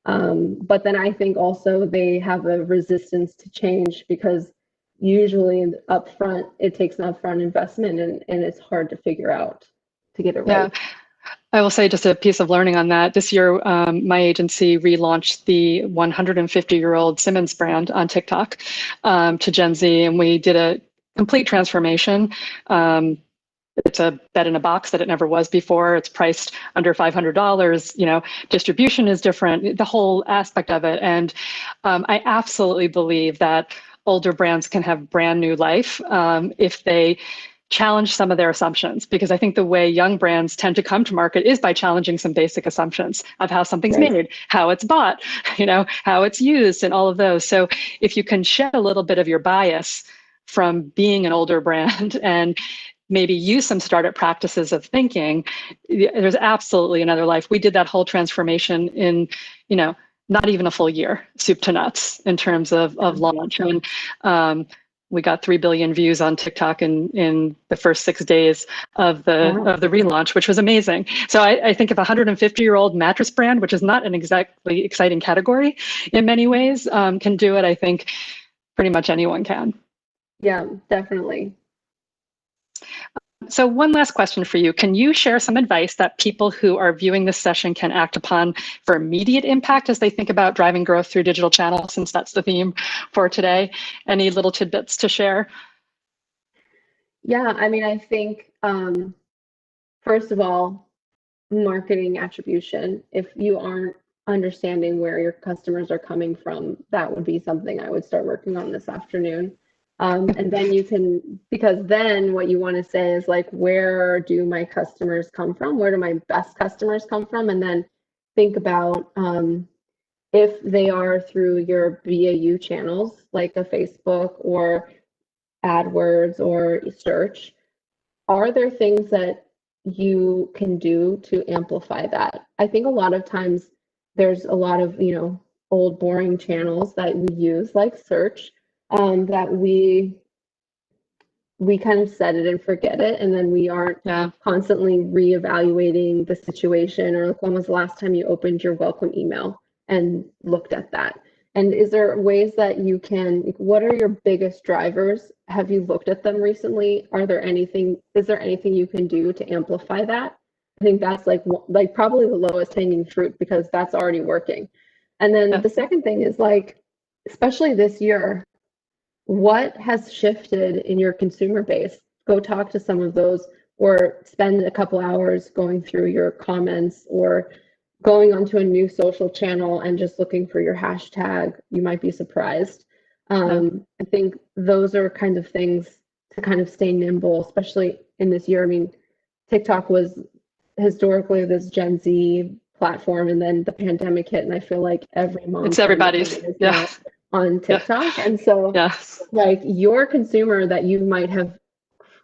But then I think also they have a resistance to change because usually upfront, it takes an upfront investment and it's hard to figure out to get it right. Yeah. I will say just a piece of learning on that. This year, my agency relaunched the 150-year-old Simmons brand on TikTok to Gen Z, and we did a complete transformation. It's a bed in a box that it never was before. It's priced under $500. Distribution is different, the whole aspect of it. And I absolutely believe that older brands can have brand new life if they challenge some of their assumptions, because I think the way young brands tend to come to market is by challenging some basic assumptions of how something's made, how it's bought, how it's used, and all of those. So if you can shed a little bit of your bias from being an older brand and maybe use some startup practices of thinking, there's absolutely another life. We did that whole transformation in, not even a full year, soup to nuts, in terms of launch. And we got 3 billion views on TikTok in the first 6 days of the relaunch, which was amazing. So I think if a 150-year-old mattress brand, which is not an exactly exciting category in many ways, can do it, I think pretty much anyone can. Yeah, definitely. So one last question for you. Can you share some advice that people who are viewing this session can act upon for immediate impact as they think about driving growth through digital channels, since that's the theme for today? Any little tidbits to share? Yeah, I mean, I think, first of all, marketing attribution. If you aren't understanding where your customers are coming from, that would be something I would start working on this afternoon. And then you can, because then what you want to say is like, where do my customers come from? Where do my best customers come from? And then think about if they are through your BAU channels, like a Facebook or AdWords or search, are there things that you can do to amplify that? I think a lot of times there's a lot of, old boring channels that we use, like search, that we kind of set it and forget it, and then we aren't constantly reevaluating the situation, or like, when was the last time you opened your welcome email and looked at that? And is there ways that you can, what are your biggest drivers? Have you looked at them recently? Is there anything you can do to amplify that? I think that's like probably the lowest hanging fruit, because that's already working. And then the second thing is, like, especially this year, what has shifted in your consumer base? Go talk to some of those, or spend a couple hours going through your comments, or going onto a new social channel and just looking for your hashtag. You might be surprised. I think those are kind of things to kind of stay nimble, especially in this year. I mean, TikTok was historically this Gen Z platform, and then the pandemic hit, and I feel like every mom, it's everybody's, is now on TikTok. And so like, your consumer that you might have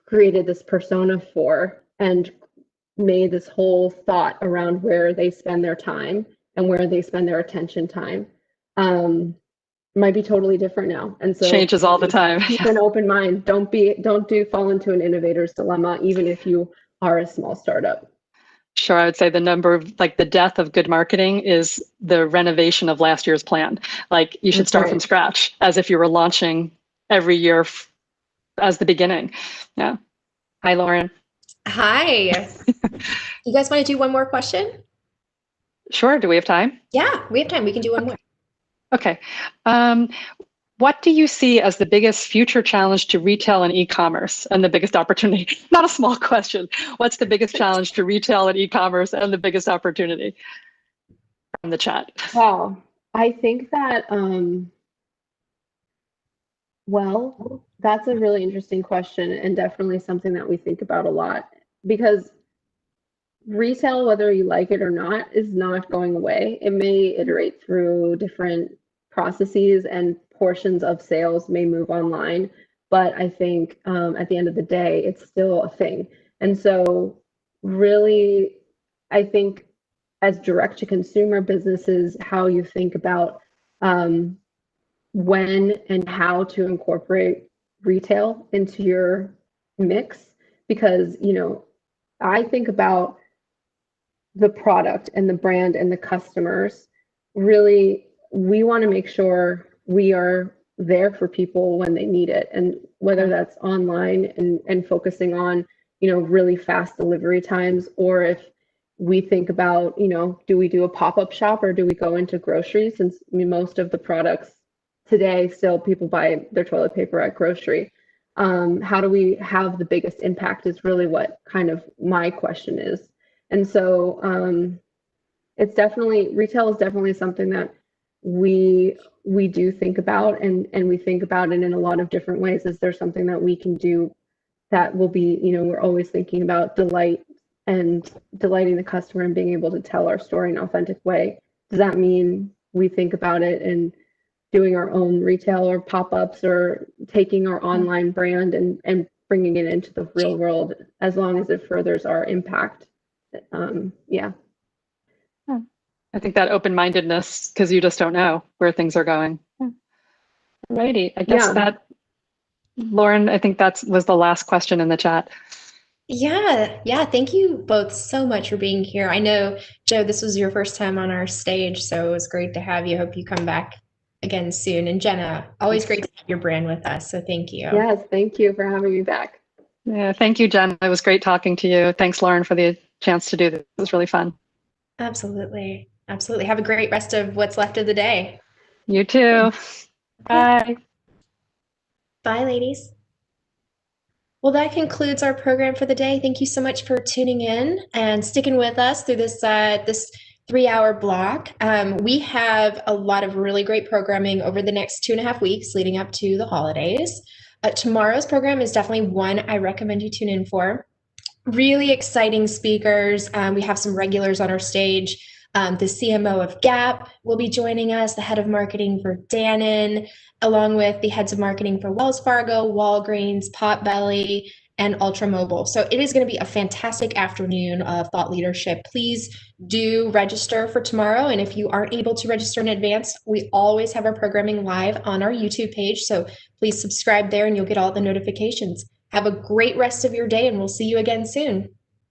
created this persona for and made this whole thought around where they spend their time and where they spend their attention time, might be totally different now. And so changes all the time. Keep an open mind. Don't fall into an innovator's dilemma, even if you are a small startup. Sure, I would say the death of good marketing is the renovation of last year's plan. Like, you should start from scratch, as if you were launching every year as the beginning. Yeah. Hi, Lauren. Hi. You guys want to do one more question? Sure. Do we have time? Yeah, we have time. We can do one more. Okay. What do you see as the biggest future challenge to retail and e-commerce, and the biggest opportunity? Not a small question. What's the biggest challenge to retail and e-commerce, and the biggest opportunity? From the chat. Wow. I think that, well, that's a really interesting question, and definitely something that we think about a lot, because retail, whether you like it or not, is not going away. It may iterate through different processes, and portions of sales may move online, but I think at the end of the day, it's still a thing. And so really, I think as direct to consumer businesses, how you think about when and how to incorporate retail into your mix, because, I think about the product and the brand and the customers. Really, we want to make sure we are there for people when they need it, and whether that's online and focusing on, really fast delivery times, or if we think about, do we do a pop-up shop, or do we go into grocery? Since most of the products today, still people buy their toilet paper at grocery. How do we have the biggest impact is really what kind of my question is. And so retail is definitely something that we do think about, and we think about it in a lot of different ways. Is there something that we can do that will be, we're always thinking about delight and delighting the customer and being able to tell our story in an authentic way. Does that mean we think about it and doing our own retail or pop-ups, or taking our online brand and bringing it into the real world, as long as it furthers our impact? Yeah. I think that open-mindedness, because you just don't know where things are going. Alrighty, I guess that, Lauren, I think that was the last question in the chat. Yeah. Thank you both so much for being here. I know, Joe, this was your first time on our stage, so it was great to have you. Hope you come back again soon. And Jenna, always great to have your brand with us, so thank you. Yes, thank you for having me back. Yeah, thank you, Jen. It was great talking to you. Thanks, Lauren, for the chance to do this. It was really fun. Absolutely. Have a great rest of what's left of the day. You too. Bye. Bye, ladies. Well, that concludes our program for the day. Thank you so much for tuning in and sticking with us through this 3-hour block. We have a lot of really great programming over the next 2.5 weeks leading up to the holidays. Tomorrow's program is definitely one I recommend you tune in for. Really exciting speakers. We have some regulars on our stage. The CMO of Gap will be joining us, the head of marketing for Dannon, along with the heads of marketing for Wells Fargo, Walgreens, Potbelly, and Ultramobile. So it is going to be a fantastic afternoon of thought leadership. Please do register for tomorrow. And if you aren't able to register in advance, we always have our programming live on our YouTube page. So please subscribe there and you'll get all the notifications. Have a great rest of your day, and we'll see you again soon.